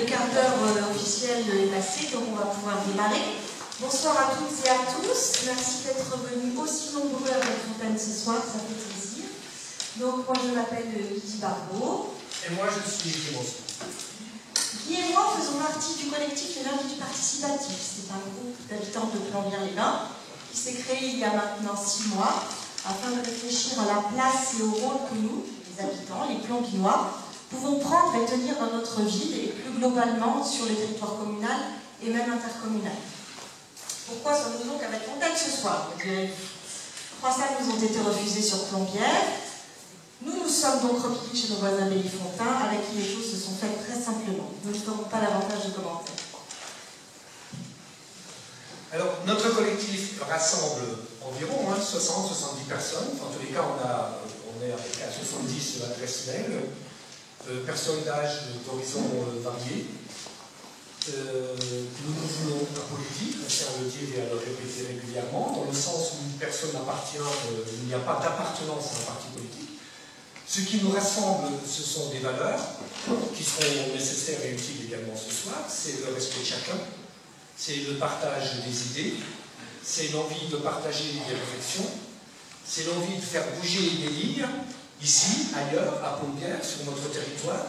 le quart d'heure officiel est passé, donc on va pouvoir démarrer. Bonsoir à toutes et à tous. Merci d'être venus aussi nombreux à la Fontaine ce soir, ça fait plaisir. Donc moi je m'appelle Lydie Barbeau. Et moi je suis Clément. Guy et moi faisons partie du collectif Énergie Participative. C'est un groupe d'habitants de Plombières-les-Bains qui s'est créé il y a maintenant 6 mois afin de réfléchir à la place et au rôle que nous, les habitants, les Plombinois, pouvons prendre et tenir dans notre ville et plus globalement sur le territoire communal et même intercommunal. Pourquoi sommes-nous donc avec Fontaine ce soir? 3 salles nous ont été refusées sur Plombières. Nous sommes donc repliés chez nos voisins Bellefontaine, avec qui les choses se sont faites très simplement. Nous ne ferons pas davantage de commentaires. Alors, notre collectif rassemble environ 60-70 personnes. En tous les cas, on est avec 70 adresses mail, personnes d'âge d'horizons variés. Nous nous voulons apolitiques, on tient à le dire et à le répéter régulièrement, dans le sens où personne n'appartient, il n'y a pas d'appartenance à un parti politique. Ce qui nous rassemble, ce sont des valeurs qui seront nécessaires et utiles également ce soir. C'est le respect de chacun, c'est le partage des idées, c'est l'envie de partager des réflexions, c'est l'envie de faire bouger des lignes, ici, ailleurs, à Plombières, sur notre territoire,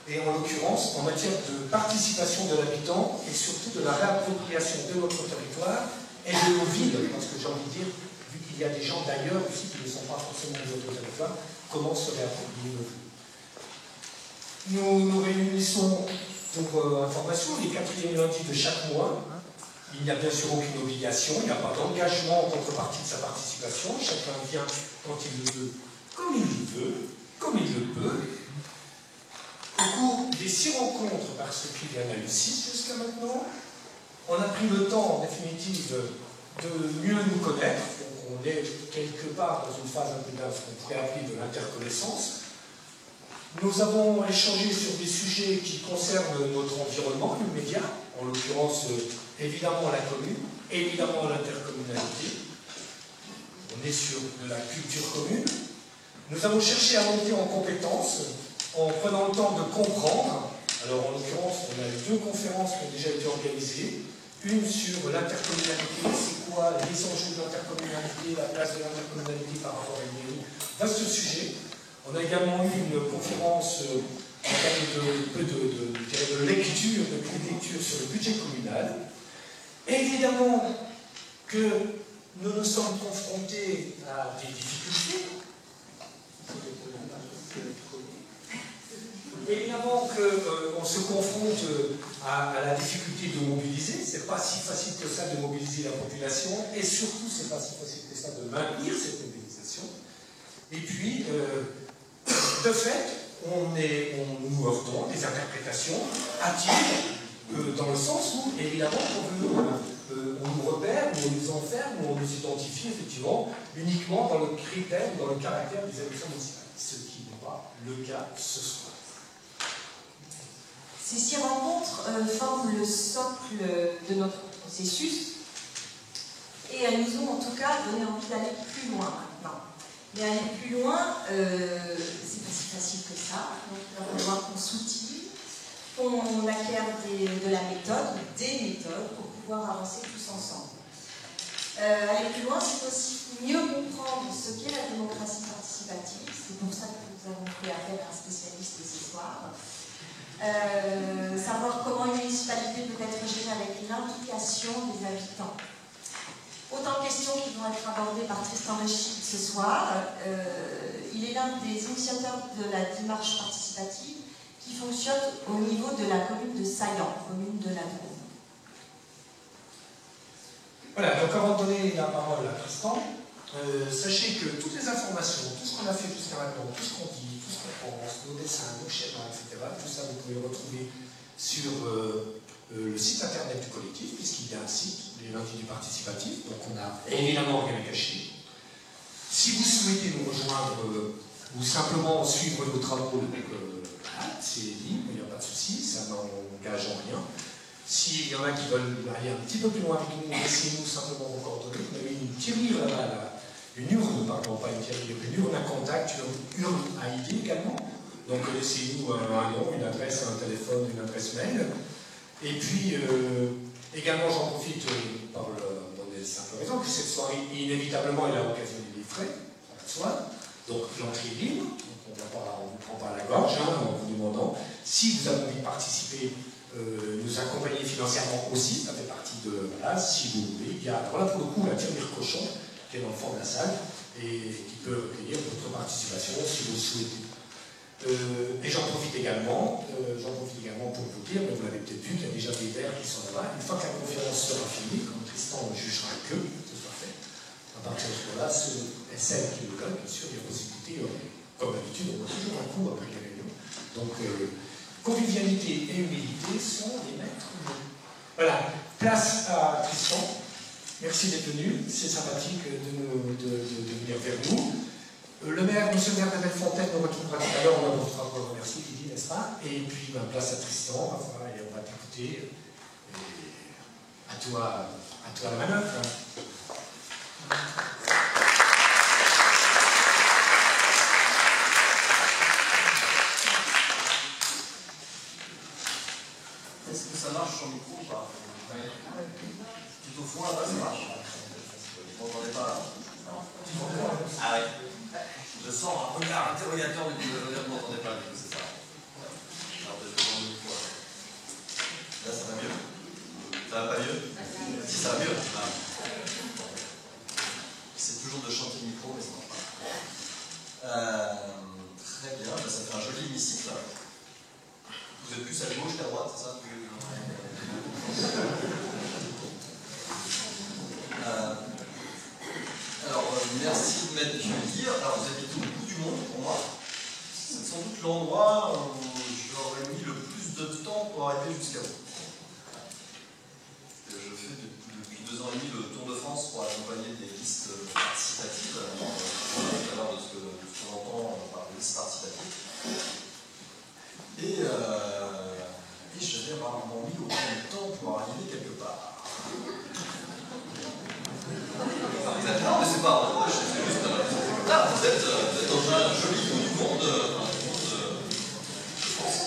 et en l'occurrence, en matière de participation de l'habitant et surtout de la réappropriation de notre territoire et de nos villes, parce que j'ai envie de dire, vu qu'il y a des gens d'ailleurs aussi qui ne sont pas forcément de notre territoire, comment se réapproprier nos villes. Nous nous réunissons pour information les 4e lundis de chaque mois. Il n'y a bien sûr aucune obligation, il n'y a pas d'engagement en contrepartie de sa participation. Chacun vient quand il le veut, comme il le veut, comme il le peut. Au cours des 6 rencontres, parce qu'il y en a eu 6 jusqu'à maintenant, on a pris le temps, en définitive, de mieux nous connaître. Donc on est quelque part dans une phase un peu ce qu'on pourrait appeler de l'interconnaissance. Nous avons échangé sur des sujets qui concernent notre environnement immédiat, en l'occurrence, évidemment la commune, évidemment l'intercommunalité. On est sur de la culture commune. Nous avons cherché à monter en compétences, en prenant le temps de comprendre. Alors en l'occurrence, on a eu 2 conférences qui ont déjà été organisées. Une sur l'intercommunalité, c'est quoi les enjeux de l'intercommunalité, la place de l'intercommunalité par rapport à une mairie. Vaste sujet. On a également eu une conférence en termes de lecture, de clé de lecture sur le budget communal. Évidemment que nous nous sommes confrontés à des difficultés. Évidemment qu'on se confronte à la difficulté de mobiliser. C'est pas si facile que ça de mobiliser la population, et surtout c'est pas si facile que ça de maintenir cette mobilisation. Et puis, de fait, nous nous heurtons des interprétations hâtives, dans le sens où, évidemment, on nous repère, ou on nous enferme, ou on nous identifie, effectivement, uniquement dans le critère, dans le caractère des élections municipales. Ce qui n'est pas le cas ce soir. Ces 6 rencontres forment le socle de notre processus et elles nous ont en tout cas donné envie d'aller plus loin maintenant. Mais aller plus loin, c'est pas si facile que ça, donc il va falloir qu'on s'outille, qu'on acquiert de la méthode, des méthodes pour pouvoir avancer tous ensemble. Aller plus loin, c'est aussi mieux comprendre ce qu'est la démocratie participative, c'est pour ça que nous avons fait appel à un spécialiste ce soir. Savoir comment une municipalité peut être gérée avec l'implication des habitants. Autant de questions qui vont être abordées par Tristan Rechid ce soir. Il est l'un des initiateurs de la démarche participative qui fonctionne au niveau de la commune de Saillant, commune de la Drôme. Voilà, donc avant de donner la parole à Tristan, sachez que toutes les informations, tout ce qu'on a fait jusqu'à maintenant, tout ce qu'on dit, tout ce qu'on pense, nos dessins, nos schémas, etc., tout ça vous pouvez le retrouver sur le site internet du collectif, puisqu'il y a un site, les lundis du participatif, donc on n'a évidemment rien à cacher. Si vous souhaitez nous rejoindre ou simplement suivre nos travaux, c'est libre, il n'y a pas de souci, ça n'engage en rien. S'il y en a qui veulent aller un petit peu plus loin avec nous, laissez-nous simplement vos coordonnées. Vous avez une tirelire là-bas, une urne, pardon, pas une tirelire, une urne à contact, une urne à idées également. Donc laissez-nous un nom, une adresse, un téléphone, une adresse mail. Et puis également j'en profite pour des simples raisons que cette soirée inévitablement elle a occasionné des frais, ça va de soi. Donc l'entrée est libre, donc on ne vous prend pas à la gorge en vous demandant. Si vous avez envie de participer, nous accompagner financièrement aussi, ça fait partie de, voilà, si vous voulez. Il y a, alors là pour le coup, la Tirmire Cochon, qui est dans le fond de la salle, et qui peut recueillir votre participation si vous le souhaitez. Et j'en profite également pour vous dire, mais vous l'avez peut-être vu, qu'il y a déjà des verres qui sont là. Une fois que la conférence sera finie, comme Tristan jugera que ce soit fait, à partir de ce moment-là, ceux et celles qui le veulent, bien sûr, il y a possibilité, comme d'habitude, on a toujours un coup après les réunions. Donc, convivialité et humilité sont les maîtres mots. Voilà, place à Tristan. Merci d'être venu, c'est sympathique de venir vers nous. Le maire, monsieur le maire de Bellefontaine, nous retrouvera tout à l'heure, on va vous remercier, Lydie, n'est-ce pas? Et puis, place à Tristan, et on va t'écouter. À toi la manœuvre. Est-ce que ça marche sur le micro ou pas? Tout au fond, là-bas, ça marche. Vous m'entendez pas là? Ah oui. Je sens un regard interrogateur du coup, vous ne m'entendez pas, du coup, c'est ça. Alors, je vais prendre le micro. Là, ça va mieux? Ça va pas mieux? Si, ça va mieux. Ah. C'est toujours de chanter le micro, mais ça marche pas. Très bien, ça fait un joli hémicycle. Vous êtes plus à gauche qu'à droite, c'est ça? Alors, merci de m'être accueilli. Alors, vous habitez au bout du monde pour moi. C'est sans doute l'endroit où j'aurais mis le plus de temps pour arriver jusqu'à vous. Je fais depuis 2 ans et demi le Tour de France pour accompagner des listes participatives. Tout à l'heure de ce qu'on entend par les listes participatives. Et j'avais rarement mis autant de temps pour arriver quelque part. Non, mais c'est pas vrai, c'est juste. Là, vous êtes dans un joli bout du monde, je pense.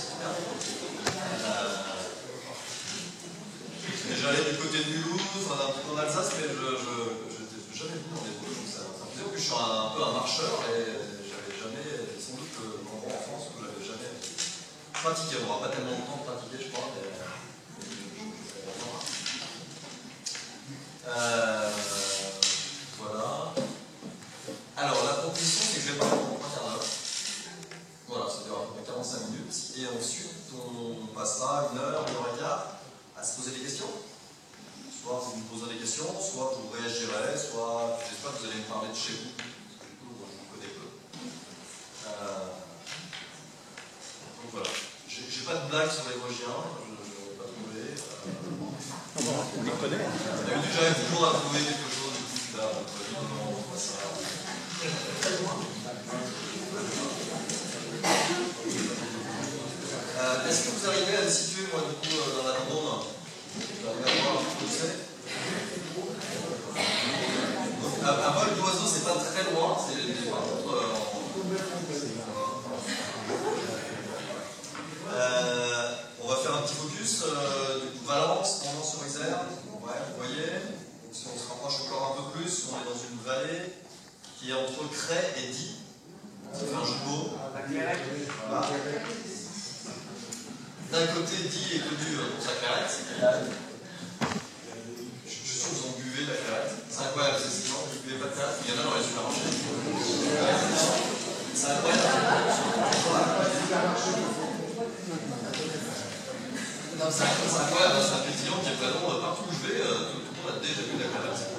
Déjà allé du côté de Mulhouse, un petit peu en Alsace, mais je n'étais jamais venu dans des Vosges, donc ça me faisait. En plus, je suis un peu un marcheur et j'avais jamais, sans doute, l'endroit en France où j'avais jamais pratiqué. On n'aura pas tellement de temps de pratiquer, je crois, mais voilà. Alors, la proposition, c'est que je vais parler pendant un quart d'heure. Voilà, ça dure à peu près 45 minutes. Et ensuite, on passera 1 heure, 1 heure et quart à se poser des questions. Soit vous me poserez des questions, soit vous réagirez, soit j'espère que vous allez me parler de chez vous. Parce que du coup, je vous connais peu. Donc voilà. J'ai pas de blague sur les Vosgiens, je ne vais pas trouver. On les connaît. J'arrive toujours à trouver quelque chose du coup là, on voit ça. Est-ce que vous arrivez à me situer, moi, du coup, dans la Drôme? Vous arrivez à voir un peu où c'est? À vol d'oiseau, c'est pas très loin, c'est par contre. On va faire un petit focus. Du coup, Valence, Condom-sur-Isère. Ouais, vous voyez. Donc, si on se rapproche encore un peu plus, on est dans une vallée qui est entre Cray et Die. Ça fait un jeu de mots. Voilà. D'un côté, Die est connu pour sa clairette. Je suis sûr que vous en buvez de la clairette. C'est incroyable, c'est sinon, vous ne buvez pas de clairette. Il y en a dans les supermarchés. C'est incroyable. Non, c'est incroyable, c'est un pétillant qui est présent partout où je vais. Tout le monde a déjà vu de la clairette.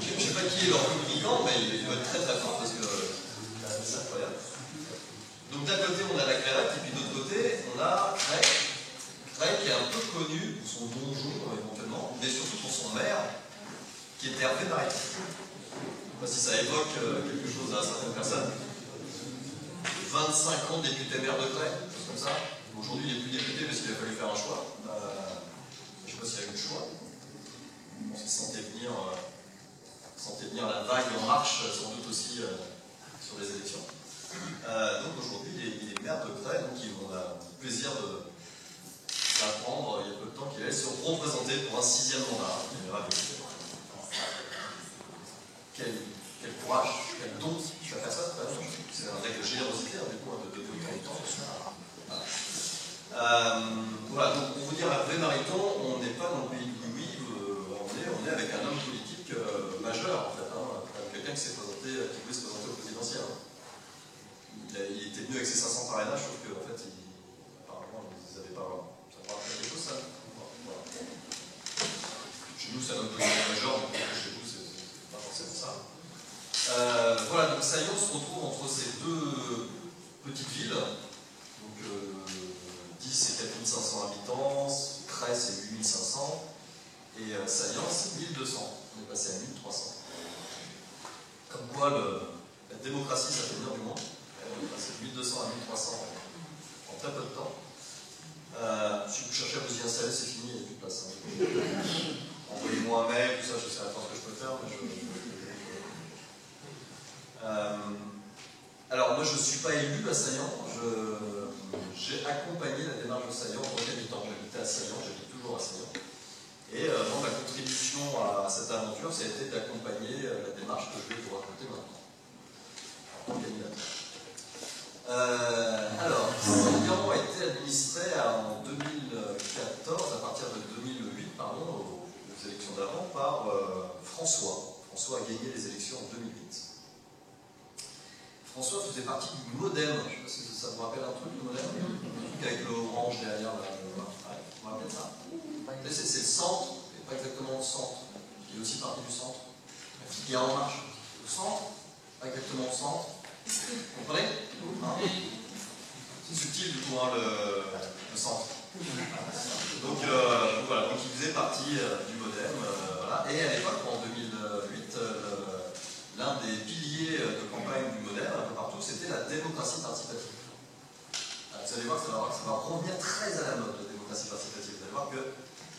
Je ne sais pas qui est leur communicant, mais il doit être très très fort parce que c'est incroyable. Donc d'un côté on a la clairette et puis de l'autre côté on a Cray. Cray qui est un peu connu pour son donjon éventuellement, mais surtout pour son maire qui était Hervé Marie. Je ne sais pas si ça évoque quelque chose à certaines personnes. 25 ans député maire de Cray, quelque chose comme ça. Aujourd'hui il n'est plus député parce qu'il a fallu faire un choix. Je ne sais pas s'il y a eu le choix. Je pense qu'il sentait venir la vague en marche sans doute aussi sur les élections. Donc aujourd'hui, il est maire de Cray, donc on a le plaisir d'apprendre il y a peu de temps qu'il allait se représenter pour un 6e mandat. Il est ravi. Quel courage, quel don tu vas faire ça. C'est un règle de générosité, du coup, de temps. Voilà, donc pour vous dire, à Vrai-Mariton, on n'est pas dans le pays de Louis, on est avec un homme politique majeur, en fait, quelqu'un qui voulait se présenter au présidentiel. Il était venu avec ses 500 parrainages, sauf qu'en fait, apparemment, ils n'avaient pas. Ça parle de quelque chose, ça voilà. Chez nous, c'est un homme politique majeur, donc chez vous, c'est pas forcément ça. Voilà, donc Saillon se retrouve entre ces deux petites villes, donc 10 et 4500 habitants, Cray c'est 8500, et Saillant c'est 1200. On est passé à 1300. Comme quoi la démocratie ça fait venir du monde. On est passé de 1200 à 1300 en très peu de temps. Si vous cherchez à vous y installer, c'est fini, il n'y a plus de place. Envoyez-moi un mail, tout ça, je sais pas ce que je peux faire, mais alors moi je ne suis pas élu à Saillant, j'ai accompagné la démarche de Saillant en tant qu'habitant. J'habitais à Saillant, j'habite toujours à Saillant. Et ma contribution à cette aventure, ça a été d'accompagner la démarche que je vais vous raconter maintenant. En tant qu'animateur. Alors, Saillant a été administré en 2014, à partir de 2008, pardon, aux élections d'avant, par François. François a gagné les élections en 2008. François faisait partie du MoDem. Je ne sais pas si ça vous rappelle un truc, le MoDem. Avec l'orange derrière. Vous vous rappelez ça? C'est le centre, mais pas exactement le centre. Il est aussi partie du centre. Qui est en marche. Le centre, pas exactement le centre. Vous comprenez? C'est subtil du coup, hein, le centre. Donc voilà, donc il faisait partie du MoDem. Voilà. Et à l'époque, en 2008, l'un des piliers de campagne du MoDem, un peu partout, c'était la démocratie participative. Alors, vous allez voir que ça va revenir très à la mode, la démocratie participative. Vous allez voir que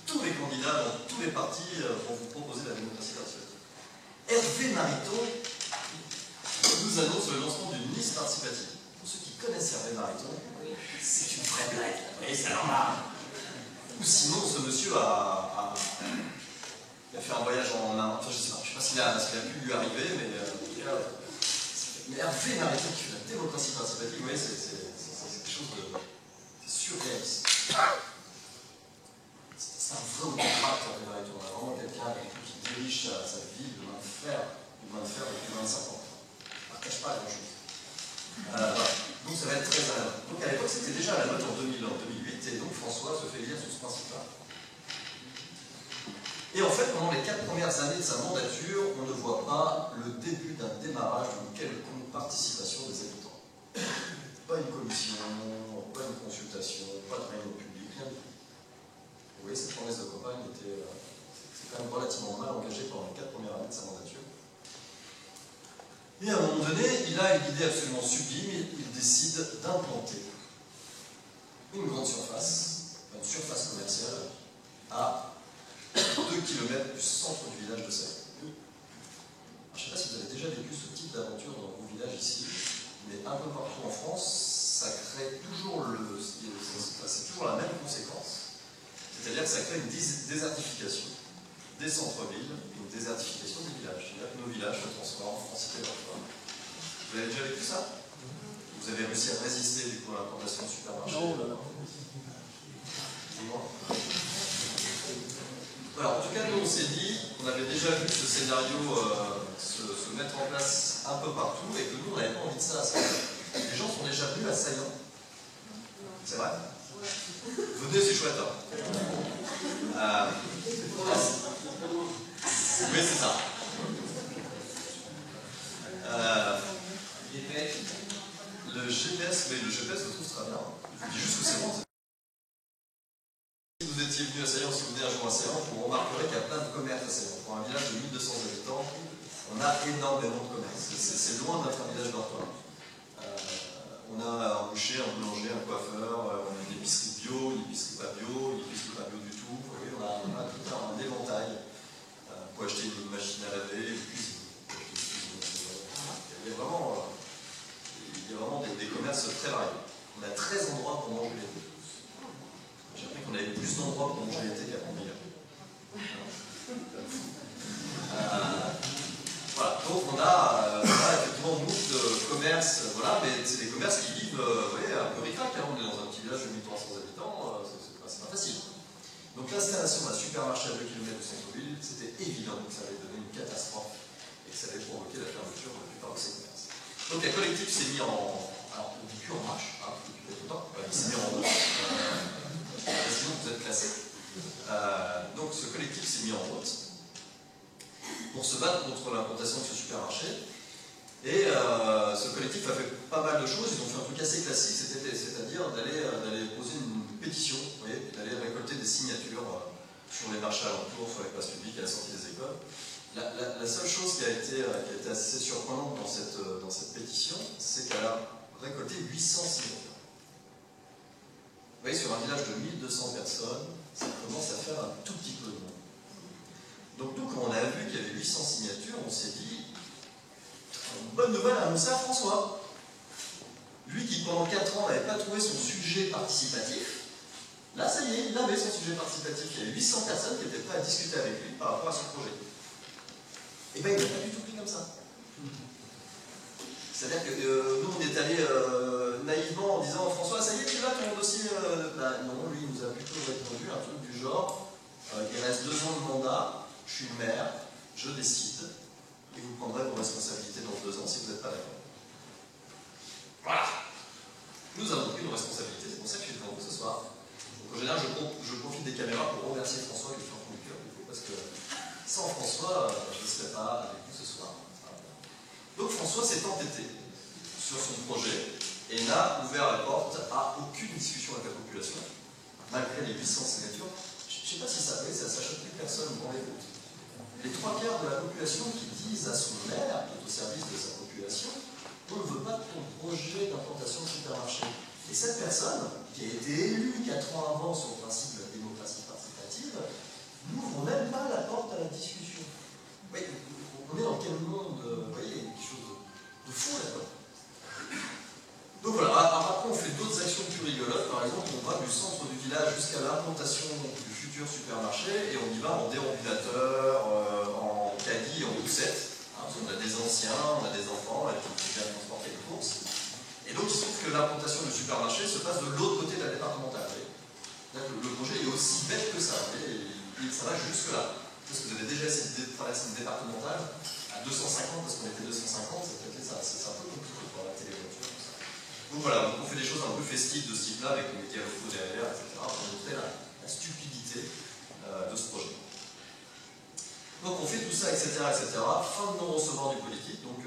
tous les candidats dans tous les partis vont vous proposer la démocratie participative. Hervé Mariton nous annonce le lancement d'une liste participative. Pour ceux qui connaissent Hervé Mariton, c'est une vraie blague. Et c'est normal. Ou sinon, ce monsieur a fait un voyage en Inde. Enfin, je ne sais pas s'il a pu lui arriver, mais Hervé Mariton qui fait la démocratie participative, vous voyez, c'est quelque chose de surréaliste. C'est un vrai autocrate, Hervé Mariton. On a vraiment quelqu'un qui dirige sa vie de main de fer depuis 25 ans. Il ne partage pas grand-chose. Voilà. Donc ça va être très à la mode. Donc à l'époque, c'était déjà à la mode en 2008, et donc François se fait élire sur ce principe-là. Et en fait, pendant les 4 premières années de sa mandature, on ne voit pas le début d'un démarrage d'une quelconque participation des habitants. Pas une commission, pas une consultation, pas de réunion publique, rien du tout. Vous voyez, cette promesse de campagne était quand même relativement mal engagée pendant les 4 premières années de sa mandature. Et à un moment donné, il a une idée absolument sublime, il décide d'implanter une grande surface, une surface commerciale, à 2 km du centre du village de Saillant. Je ne sais pas si vous avez déjà vécu ce type d'aventure dans vos villages ici, mais un peu partout en France, ça crée toujours c'est toujours la même conséquence. C'est-à-dire que ça crée une désertification des centres-villes, une désertification des villages. C'est-à-dire que nos villages se transforment en cité d'emploi. Vous avez déjà vécu ça? Vous avez réussi à résister du coup à l'implantation de supermarchés? Non. Dis-moi. Alors, en tout cas, nous on s'est dit qu'on avait déjà vu ce scénario se mettre en place un peu partout et que nous on n'avait pas envie de ça à Saillant. Les gens sont déjà venus à Saillant. C'est vrai? Venez, c'est chouette. Hein. Oui, c'est ça. Le GPS, mais le GPS se trouve très bien. Je vous dis juste que c'est bon. Si vous étiez venu à Saillant, si vous venez un jour à Saillant, vous remarquerez qu'il y a plein de commerces à Saillant. Pour un village de 1200 habitants, on a énormément de commerces. C'est loin d'être un village dortoir. On a un boucher, un boulanger, un coiffeur, on a une épicerie bio, une épicerie pas bio, une épicerie pas bio du tout. Vous voyez, on a tout un éventail. Pour acheter une machine à laver, une cuisine. Il y a vraiment plus d'endroits pour manger l'été qu'à Montbéliard. Voilà, donc on a effectivement beaucoup de commerces, voilà, mais c'est des commerces qui vivent vous voyez, un peu ricac, hein, on est dans un petit village de 1300 habitants, c'est pas facile. Donc l'installation d'un supermarché à 2 km du centre-ville, c'était évident que ça allait donner une catastrophe et que ça allait provoquer la fermeture de la plupart de ces commerces. Donc un collectif s'est mis en... Alors on dit plus en marche, hein, tout le temps, il s'est mis en route, sinon vous êtes classés. Donc ce collectif s'est mis en route pour se battre contre l'implantation de ce supermarché. Et ce collectif a fait pas mal de choses. Ils ont fait un truc assez classique, c'est-à-dire d'aller poser une pétition, vous voyez, et d'aller récolter des signatures sur les marchés alentours, sur les places publiques à la sortie des écoles. La seule chose qui a été assez surprenante dans cette pétition, c'est qu'elle a récolté 800 signatures. Vous voyez, sur un village de 1200 personnes, ça commence à faire un tout petit peu de monde. Donc nous, quand on a vu qu'il y avait 800 signatures, on s'est dit, bonne nouvelle à annoncer à François. Lui qui, pendant 4 ans, n'avait pas trouvé son sujet participatif, là, ça y est, il avait son sujet participatif. Il y avait 800 personnes qui étaient prêtes à discuter avec lui par rapport à ce projet. Et bien, il n'a pas du tout pris comme ça. C'est-à-dire que nous, on est allé naïvement en disant, François, ça y est, tu l'as ton dossier non, lui, il nous a plutôt répondu un truc du genre, il reste 2 ans de mandat, je suis le maire, je décide, et vous prendrez vos responsabilités dans 2 ans si vous n'êtes pas d'accord. Voilà. Nous avons pris nos responsabilités, c'est pour ça que je suis devant vous ce soir. Donc, en général, je profite des caméras pour remercier François qui est en du cœur, parce que sans François, je ne serais pas avec vous ce soir. Donc François s'est entêté sur son projet et n'a ouvert la porte à aucune discussion avec la population, malgré les 800 signatures. Je ne sais pas si ça choque plus personne dans les votes. Les 3 quarts de la population qui disent à son maire, qui est au service de sa population, on ne veut pas de ton projet d'implantation de supermarché. Et cette personne, qui a été élue 4 ans avant sur le principe de la démocratie participative, n'ouvre même pas la porte à la discussion. Oui, on est dans quel monde, vous voyez, quelque chose de fou là-dedans. Donc voilà, après on fait d'autres actions plus rigolotes. Par exemple, on va du centre du village jusqu'à l'implantation du futur supermarché et on y va en déambulateur, en caddie, en poussette. Hein, parce qu'on a des anciens, on a des enfants, qui viennent transporter les courses. Et donc il se trouve que l'implantation du supermarché se passe de l'autre côté de la départementale. Le projet est aussi bête que ça, et ça va jusque-là. Parce que vous avez déjà essayé de traverser une départementale à 250, parce qu'on était 250, c'est un peu compliqué pour la télévoiture. Donc voilà, on fait des choses un peu festives de ce type-là, avec les métiers à l'auto derrière, etc., pour montrer la stupidité de ce projet. Donc on fait tout ça, etc., etc. Fin de non-recevoir du politique, donc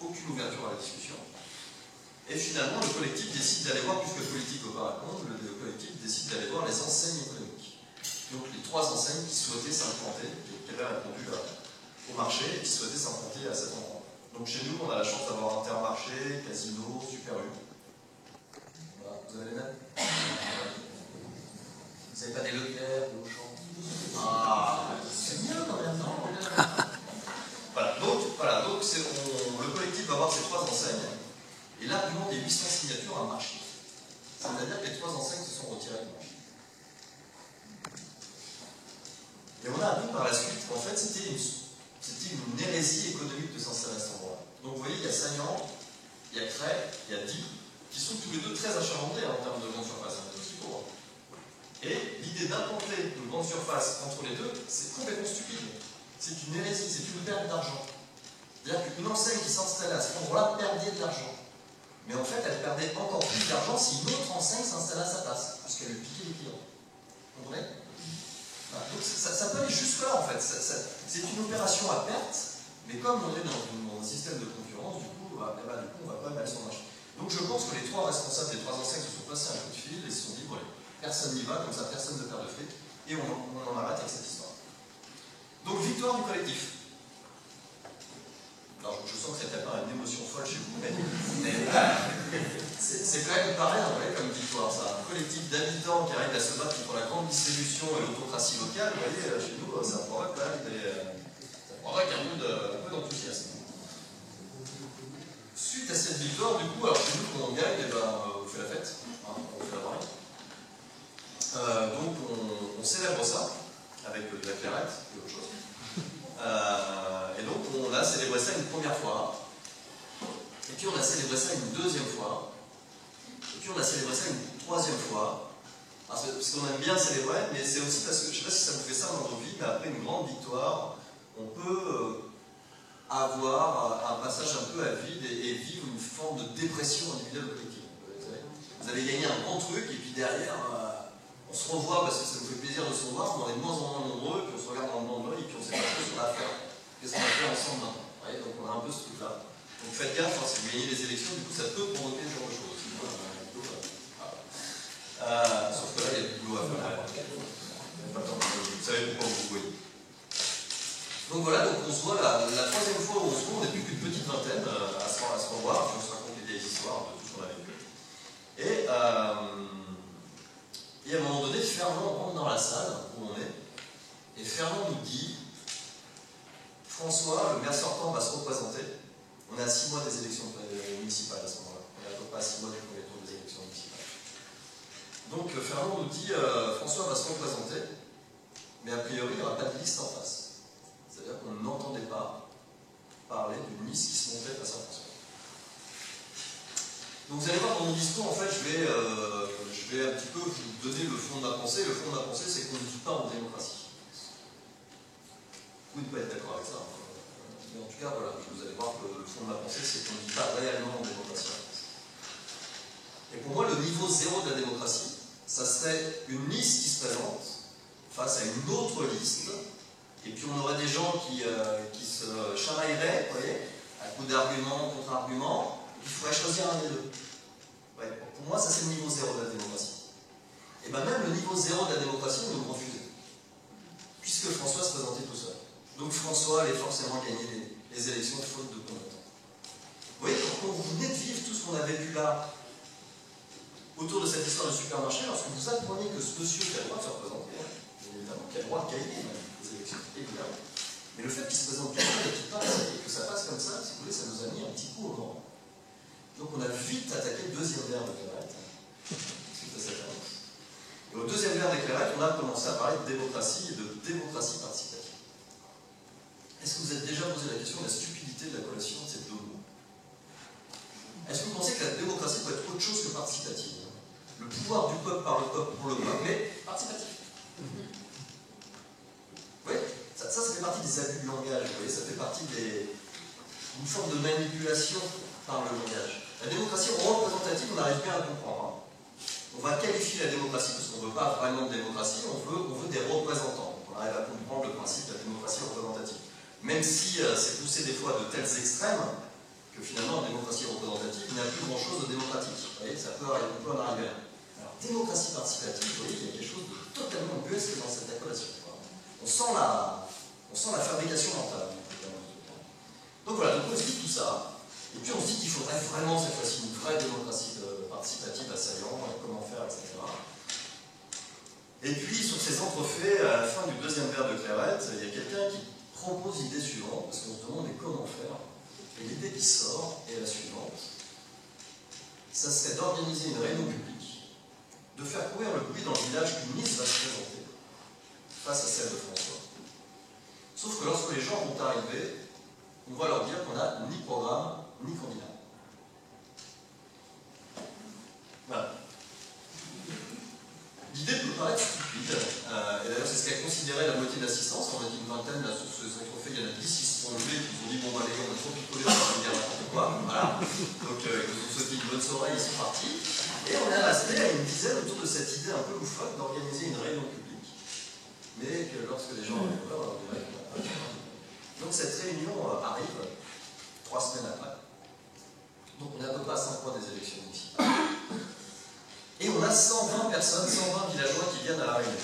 aucune ouverture à la discussion. Et finalement, le collectif décide d'aller voir, puisque le politique au paracombe, le collectif décide d'aller voir les enseignes économiques. Donc les 3 enseignes qui souhaitaient s'implanter, qui avaient répondu au marché et qui souhaitaient s'implanter à cet endroit. Donc chez nous, on a la chance d'avoir Intermarché, Casino, Super U. Voilà, vous avez les mêmes? Vous n'avez pas des Leclerc, des Auchan? Ah, c'est bien quand même, non? Voilà, donc le collectif va voir ces 3 enseignes, et l'argument des 800 signatures a marché. C'est-à-dire que les 3 enseignes se sont retirées du marché. Et on a appris par la suite qu'en fait c'était une hérésie économique de s'installer à cet endroit. Donc vous voyez, il y a Sagnan, il y a Cray, il y a Die, qui sont tous les deux très achalandés en termes de grande surface, hein, aussi pour eux. Et l'idée d'implanter une grande surface entre les deux, c'est complètement stupide. C'est une hérésie, c'est une perte d'argent. C'est-à-dire qu'une enseigne qui s'installait à cet endroit-là perdait de l'argent. Mais en fait, elle perdait encore plus d'argent si une autre enseigne s'installait à sa place, parce qu'elle lui piquait les clients. Vous comprenez? Donc ça peut aller jusque-là en fait, c'est une opération à perte, mais comme on est dans un système de concurrence, du coup, on va pas mal sur le marché. Donc je pense que les 3 responsables des 3 enseignes se sont passés un coup de fil et se sont dit, bon, personne n'y va, comme ça personne ne perd de fric, et on en arrête avec cette histoire. Donc victoire du collectif. Alors je sens que c'était pas une émotion folle chez vous, mais c'est quand même pareil, vous voyez, comme victoire, ça. Un collectif d'habitants qui arrive à se battre contre la grande distribution et l'autocratie locale, vous voyez, chez nous, ça provoque quand même un peu d'enthousiasme. Suite à cette victoire, du coup, alors chez nous, quand on gagne, on fait la fête, hein, on fait la variante. Donc on célèbre ça avec de la clairette et autre chose. Et donc on a célébré ça une première fois. Et puis on a célébré ça une deuxième fois. Et puis on a célébré ça une troisième fois. Parce qu'on aime bien célébrer, mais c'est aussi parce que, je ne sais pas si ça vous fait ça dans vos vies, mais après une grande victoire, on peut avoir un passage un peu à vide et vivre une forme de dépression individuelle ou collective. Vous avez gagné un grand truc, et puis derrière, on se revoit parce que ça nous fait plaisir de se revoir, mais on est de moins en moins nombreux, puis on se regarde dans le blanc de l'œil, et puis on ne sait pas trop ce qu'on va faire. Qu'est-ce qu'on va faire ensemble maintenant? Donc on a un peu ce truc-là. Donc faites gaffe, si vous gagnez les élections, du coup ça peut provoquer ce genre de choses. Sauf que là, il y a du boulot à faire. Vous savez pourquoi vous voyez. Donc voilà, donc on se voit la troisième fois où on se voit, on n'est plus qu'une petite vingtaine à se revoir, puis on se raconte des histoires de tout ce qu'on a vécu. Et à un moment donné, Fernand rentre dans la salle où on est, et Fernand nous dit, François, le maire sortant, va se représenter. On est à 6 mois des élections municipales à ce moment-là. On est à peu près à 6 mois du premier tour des élections municipales. Donc Fernand nous dit, François va se représenter, mais a priori il n'y aura pas de liste en face. C'est-à-dire qu'on n'entendait pas parler d'une liste qui se montait face à François. Donc vous allez voir dans mon discours, en fait, je vais un petit peu vous donner le fond de ma pensée. Le fond de ma pensée, c'est qu'on ne vit pas en démocratie. Vous ne pouvez pas être d'accord avec ça. Mais en tout cas, voilà, vous allez voir que le fond de ma pensée, c'est qu'on ne vit pas réellement en démocratie. Et pour moi, le niveau zéro de la démocratie, ça serait une liste qui se présente face à une autre liste, et puis on aurait des gens qui se chamailleraient, vous voyez, à coup d'arguments, contre-arguments, il faudrait choisir un des deux. Ouais, pour moi, ça c'est le niveau zéro de la démocratie. Et bien même le niveau zéro de la démocratie, on nous le refusait, puisque François se présentait tout seul. Donc François allait forcément gagner les élections faute de bon temps. Vous voyez, quand vous venez de vivre tout ce qu'on a vécu là, autour de cette histoire de supermarché, lorsque vous appreniez que ce monsieur qui a le droit de se représenter, évidemment, qui a le droit de gagner les élections, évidemment, mais le fait qu'il se présente tout seul et qu'il passe, et que ça passe comme ça, si vous voulez, ça nous a mis un petit coup au vent. Donc on a vite attaqué le deuxième verre de clairette, suite à cette annonce. Et au deuxième verre de clairette, on a commencé à parler de démocratie et de démocratie participative. Est-ce que vous êtes déjà posé la question de la stupidité de la collation de ces deux mots? Est-ce que vous pensez que la démocratie peut être autre chose que participative? Le pouvoir du peuple par le peuple pour le peuple, mais participatif. Oui, ça fait partie des abus de langage, vous voyez, ça fait partie d'une forme de manipulation par le langage. La démocratie représentative, on arrive bien à comprendre. On va qualifier la démocratie, parce qu'on ne veut pas vraiment de démocratie, on veut des représentants. On arrive à comprendre le principe de la démocratie représentative. Même si c'est poussé des fois de tels extrêmes, que finalement, en démocratie représentative, il n'y a plus grand-chose de démocratique. Vous voyez, ça peut arriver, on peut en arriver là. Alors, démocratie participative, vous voyez, il y a quelque chose de totalement buesque dans cette accolation. On sent la fabrication mentale. Donc voilà, donc on se dit tout ça, et puis on se dit qu'il faudrait vraiment cette fois-ci une vraie démocratie participative assaillant, comment faire, etc. Et puis, sur ces entrefaits, à la fin du deuxième verre de clairette, il y a quelqu'un qui propose l'idée suivante, parce qu'on se demande mais comment faire. Et l'idée qui sort est la suivante. Ça serait d'organiser une réunion publique, de faire courir le bruit dans le village qu'une liste va se présenter face à celle de François. Sauf que lorsque les gens vont arriver, on va leur dire qu'on n'a ni programme, ni candidat. Voilà. L'idée peut paraître stupide, et d'ailleurs c'est ce qu'a considéré la moitié de l'assistance. On a dit une vingtaine, là, sur ce entrefait, il y en a 10 qui se sont levés, qui ont dit bon bah les gars, on a trop picolé, on va dire n'importe quoi. Voilà. Donc ils ont souhaité une bonne soirée, ils sont partis. Et on est resté à une dizaine autour de cette idée un peu loufoque d'organiser une réunion publique. Mais que lorsque les gens arrivent, on dirait qu'on n'a pas de temps. Donc cette réunion arrive 3 semaines après. Donc on est à peu près à 5 mois des élections municipales. Et on a 120 personnes, 120 villageois qui viennent à la réunion.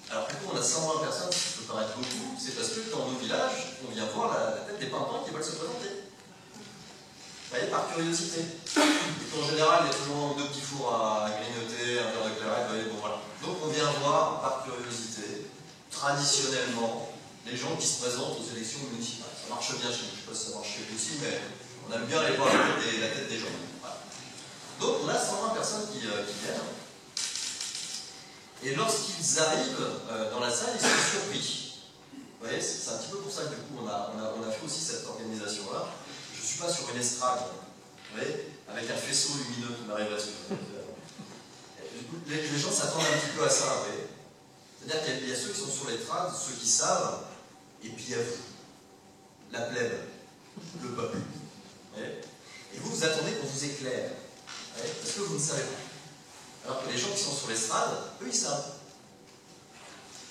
Alors pourquoi on a 120 personnes, ce qui peut paraître beaucoup, c'est parce que dans nos villages, on vient voir la tête des pimpants qui veulent se présenter. Vous voyez, par curiosité. Et qu'en général, il y a toujours 2 petits fours à grignoter, un verre de clairette, vous voyez, bon voilà. Donc on vient voir par curiosité, traditionnellement, les gens qui se présentent aux élections municipales. Ça marche bien chez nous, je ne sais pas si ça marche chez vous aussi, mais on aime bien aller voir la tête des gens. Voilà. Donc on a 120 personnes qui viennent. Et lorsqu'ils arrivent dans la salle, ils sont surpris. Vous voyez, c'est un petit peu pour ça que du coup on a fait aussi cette organisation-là. Je ne suis pas sur une estrade, vous voyez, avec un faisceau lumineux qui m'arrive là-dessus. Du coup, les gens s'attendent un petit peu à ça, vous voyez. C'est-à-dire qu'il y a ceux qui sont sur l'estrade, ceux qui savent, et puis il y a vous, la plèbe, le peuple. Vous voyez. Et vous, vous attendez qu'on vous éclaire, vous voyez, parce que vous ne savez pas. Alors que les gens qui sont sur l'estrade, eux, ils savent.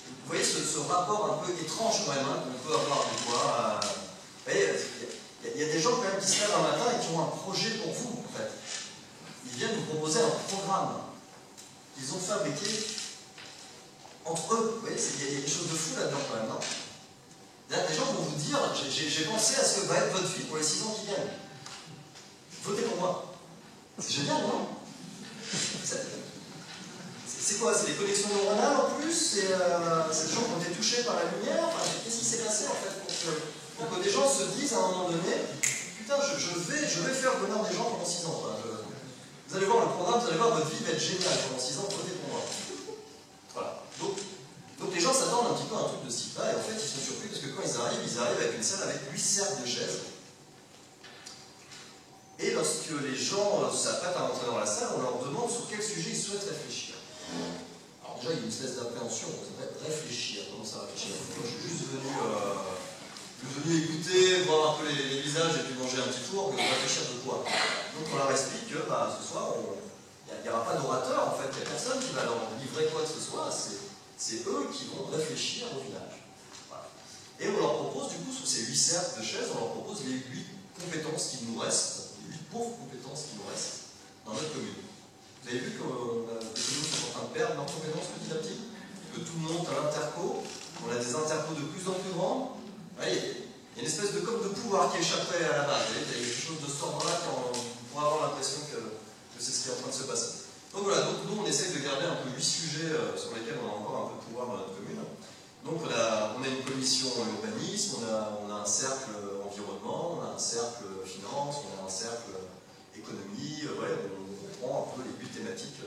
Vous voyez ce rapport un peu étrange quand même, hein, qu'on peut avoir des fois. Vous voyez, il y a des gens quand même qui se lèvent un matin et qui ont un projet pour vous, en fait. Ils viennent vous proposer un programme qu'ils ont fabriqué entre eux. Vous voyez, il y a quelque chose de fou là-dedans quand même, non? Des gens vont vous dire, j'ai pensé à ce que va être votre vie pour les 6 ans qui viennent. Votez pour moi. C'est génial, non? C'est quoi? C'est des connexions neuronales en plus? C'est des gens qui ont été touchés par la lumière? Enfin, qu'est-ce qui s'est passé en fait pour que des gens se disent à un moment donné, putain, je vais faire le bonheur des gens pendant 6 ans. Vous allez voir le programme, vous allez voir votre vie va être géniale pendant 6 ans, votez pour moi. Voilà. Donc les gens s'attendent un petit peu à un truc de ce type-là, et en fait ils sont surpris parce que quand ils arrivent avec une salle avec 8 cercles de chaises. Et lorsque les gens s'apprêtent à rentrer dans la salle, on leur demande sur quel sujet ils souhaitent réfléchir. Alors déjà, il y a une espèce d'appréhension, ça s'appelle réfléchir. Comment ça réfléchir? Moi, je suis juste venu écouter, voir un peu les visages et puis manger un petit four, que réfléchir de quoi? Donc on leur explique que ce soir, il n'y aura pas d'orateur, en fait, il n'y a personne qui va leur livrer quoi que ce soit, c'est eux qui vont réfléchir au village. Voilà. Et on leur propose, du coup, sur ces 8 cercles de chaises, on leur propose les 8 compétences qui nous restent, les 8 pauvres compétences qui nous restent dans notre commune. Vous avez vu que les communes sont en train de perdre leurs compétences petit à petit, que tout monte à l'interco, on a des intercos de plus en plus grands. Il y a une espèce de de pouvoir qui échapperait à la base. Il y a quelque chose de ce ordre-là on pourrait avoir l'impression que c'est ce qui est en train de se passer. Donc voilà, donc nous on essaye de garder un peu 8 sujets sur lesquels on a encore un peu de pouvoir dans notre commune. Donc on a une commission urbanisme, on a un cercle environnement, on a un cercle finance, on a un cercle économie, on prend un peu les 8 thématiques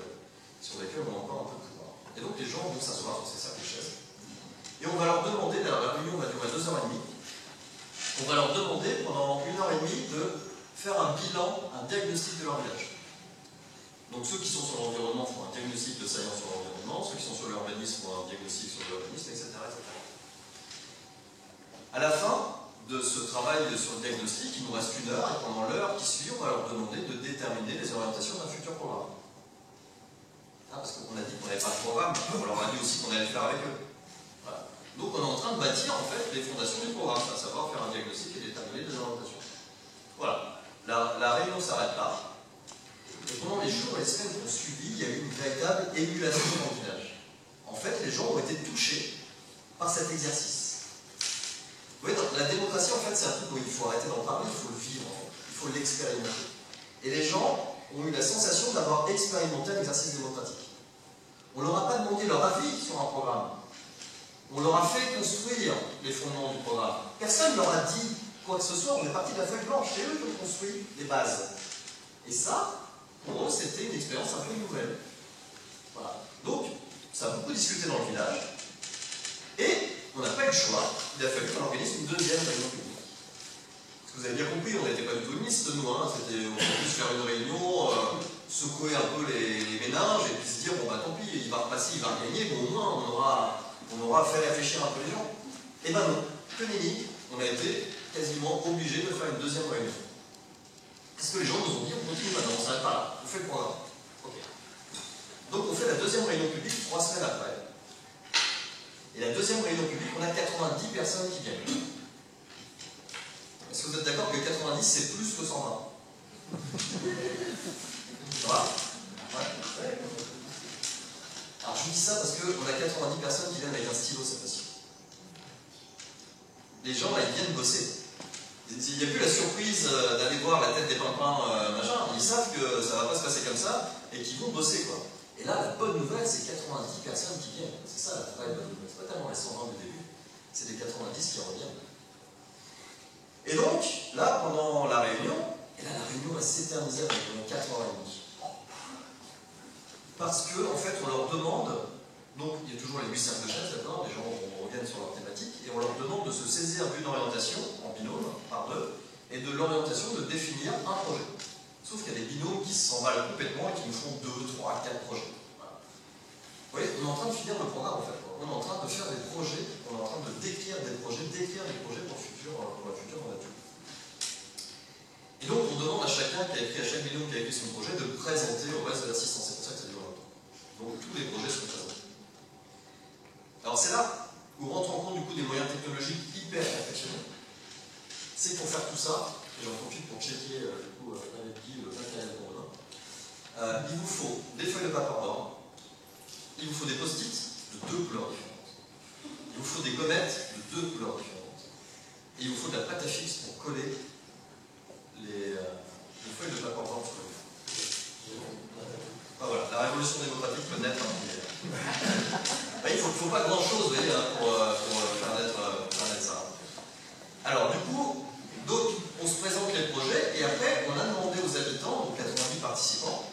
sur lesquelles on a encore un peu de pouvoir. Et donc les gens vont s'asseoir sur ces cercles de chaises. Et on va leur demander, la réunion va durer 2h30, on va leur demander pendant 1h30 de faire un bilan, un diagnostic de leur village. Donc ceux qui sont sur l'environnement font un diagnostic de science sur l'environnement, ceux qui sont sur l'urbanisme font un diagnostic sur l'urbanisme, etc., etc. À la fin de ce travail sur le diagnostic, il nous reste 1 heure, et pendant l'heure qui suit, on va leur demander de déterminer les orientations d'un futur programme. Parce qu'on a dit qu'on n'avait pas de programme, on leur a dit aussi qu'on allait le faire avec eux. Voilà. Donc on est en train de bâtir en fait les fondations du programme, à savoir faire un diagnostic et déterminer les orientations. Voilà. La réunion s'arrête là. Et pendant les jours et les semaines qui ont suivi, il y a eu une véritable émulation dans le village. En fait, les gens ont été touchés par cet exercice. Vous voyez, la démocratie, en fait, c'est un truc où il faut arrêter d'en parler, il faut le vivre, il faut l'expérimenter. Et les gens ont eu la sensation d'avoir expérimenté un exercice démocratique. On ne leur a pas demandé leur avis sur un programme. On leur a fait construire les fondements du programme. Personne ne leur a dit quoi que ce soit, on est parti de la feuille blanche, c'est eux qui ont construit les bases. Et ça, pour eux, c'était une expérience un peu nouvelle. Voilà. Donc, ça a beaucoup discuté dans le village. Et on n'a pas eu le choix. Il a fallu qu'on organise une deuxième réunion publique. Parce que vous avez bien compris, on n'était pas du tout mixte, nous. Hein. On voulait juste faire une réunion, secouer un peu les méninges, et puis se dire, bon bah tant pis, il va repasser, il va gagner, bon au moins on aura fait réfléchir un peu les gens. Et ben non, que nenni, on a été quasiment obligé de faire une deuxième réunion. Parce que les gens nous ont dit, on continue maintenant, on ne s'arrête pas là, on fait le programme. Okay. Donc on fait la deuxième réunion publique 3 semaines après. Et la deuxième réunion publique, on a 90 personnes qui viennent. Est-ce que vous êtes d'accord que 90 c'est plus que 120? Ça va? Ouais. Alors je vous dis ça parce qu'on a 90 personnes qui viennent avec un stylo cette fois-ci. Les gens là, ils viennent bosser. Il n'y a plus la surprise d'aller voir la tête des pimpins, machin. Ils savent que ça ne va pas se passer comme ça et qu'ils vont bosser, quoi. Et là, la bonne nouvelle, c'est 90 personnes qui viennent. C'est ça la vraie bonne nouvelle. C'est pas tellement les 120 du début, c'est les 90 qui reviennent. Et donc, là, pendant la réunion, la réunion va s'éterniser pendant 4h30. Parce que, en fait, on leur demande Donc il y a toujours les 8 cercles de chaise, d'accord, les gens reviennent sur leur thématique, et on leur demande de se saisir d'une orientation en binôme, par deux, et de l'orientation de définir un projet. Sauf qu'il y a des binômes qui s'emballent complètement et qui nous font 2, 3, 4 projets. Voilà. Vous voyez, on est en train de finir le programme en fait. On est en train de faire des projets, on est en train de décrire des projets pour la future nature. Et donc on demande à chacun qui a écrit, à chaque binôme qui a écrit son projet, de présenter au reste de l'assistance. C'est pour ça que ça dure longtemps. Donc tous les projets sont présentés. Alors c'est là où on rentre en compte du coup des moyens technologiques hyper perfectionnés. C'est pour faire tout ça, et j'en profite pour checker du coup avec Guy le matériel qu'on a. Il vous faut des feuilles de papier bord, il vous faut des post-it de 2 couleurs différentes, il vous faut des gommettes de 2 couleurs différentes, et il vous faut de la pâte à fixe pour coller les feuilles de papier bord sur le mur. Ah, voilà, la révolution démocratique peut naître un peu. Il ne faut pas grand chose, vous voyez, hein, pour faire naître ça. Alors, du coup, on se présente les projets, et après, on a demandé aux habitants, donc 90 participants,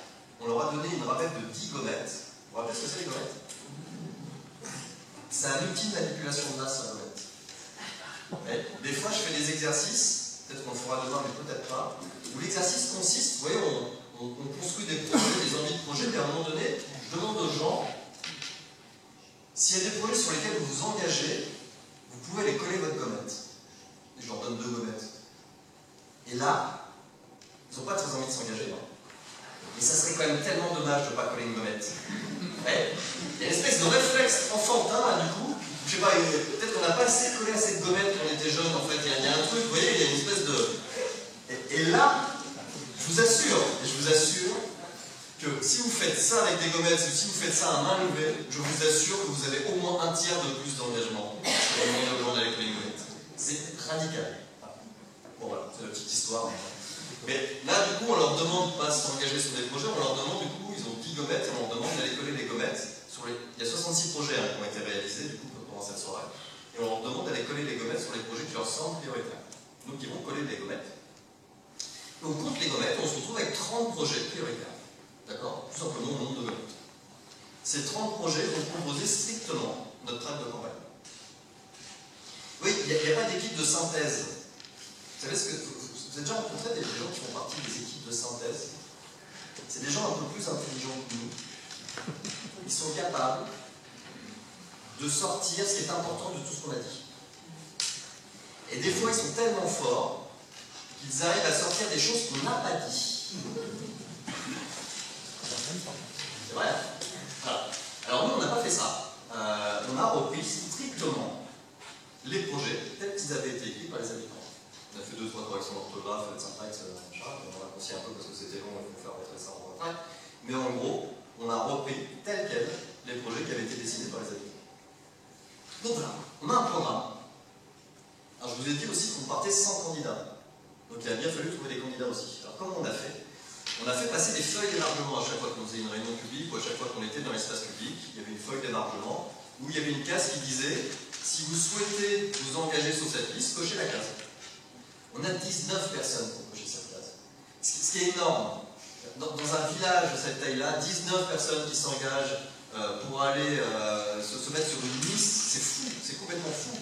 on leur a donné une rabette de 10 gommettes. Vous vous rappelez ce que c'est les gommettes? C'est un outil de manipulation de masse, la gommette. Des fois, je fais des exercices, peut-être qu'on le fera demain, mais peut-être pas, où l'exercice consiste, vous voyez, on construit des projets, des envies de projets, et à un moment donné, je demande aux gens, s'il y a des projets sur lesquels vous vous engagez, vous pouvez aller coller votre gommette. Et je leur donne 2 gommettes. Et là, ils n'ont pas très envie de s'engager. Mais ça serait quand même tellement dommage de ne pas coller une gommette. Ouais. Il y a une espèce de réflexe enfantin, là, du coup. Je sais pas, peut-être qu'on n'a pas assez collé à cette gommette quand on était jeune, en fait. Il y a un truc, vous voyez, il y a une espèce de... Et là, je vous assure que si vous faites ça avec des gommettes, si vous faites ça à main levée, je vous assure que vous avez au moins un tiers de plus d'engagement sur le moyen de avec les gommettes. C'est radical. Bon voilà, c'est la petite histoire. Mais là, du coup, on leur demande pas de s'engager sur des projets, on leur demande, du coup, ils ont 10 gommettes, et on leur demande d'aller coller les gommettes sur les... Il y a 66 projets qui ont été réalisés, du coup, pendant cette soirée. Et on leur demande d'aller coller les gommettes sur les projets qui leur semblent prioritaires. Donc, ils vont coller les gommettes. Et on compte les gommettes, on se retrouve avec 30 projets prioritaires. D'accord? Tout simplement au nombre de gommettes. Ces 30 projets vont composer strictement notre tract de campagne. Oui, il n'y a pas d'équipe de synthèse. Vous savez ce que... Vous avez déjà rencontré des gens qui font partie des équipes de synthèse? C'est des gens un peu plus intelligents que nous. Ils sont capables de sortir ce qui est important de tout ce qu'on a dit. Et des fois, ils sont tellement forts qu'ils arrivent à sortir des choses qu'on n'a pas dit. C'est vrai. Voilà. Alors nous, on n'a pas fait ça. On a repris strictement les projets tels qu'ils avaient été écrits par les habitants. On a fait 2-3 corrections d'orthographe, de syntaxe, machin, on a raccourci un peu parce que c'était long et il faut faire rentrer ça en retrait. Mais en gros, on a repris tel quel les projets qui avaient été dessinés par les habitants. Donc voilà, on a un programme. Alors je vous ai dit aussi qu'on partait sans candidats. Donc il a bien fallu trouver des candidats aussi. Alors comment on a fait? On a fait passer des feuilles d'émargement à chaque fois qu'on faisait une réunion publique ou à chaque fois qu'on était dans l'espace public. Il y avait une feuille d'émargement où il y avait une case qui disait si vous souhaitez vous engager sur cette liste, cochez la case. On a 19 personnes pour cocher cette case. Ce qui est énorme. Dans un village de cette taille-là, 19 personnes qui s'engagent pour aller se mettre sur une liste, c'est fou, c'est complètement fou.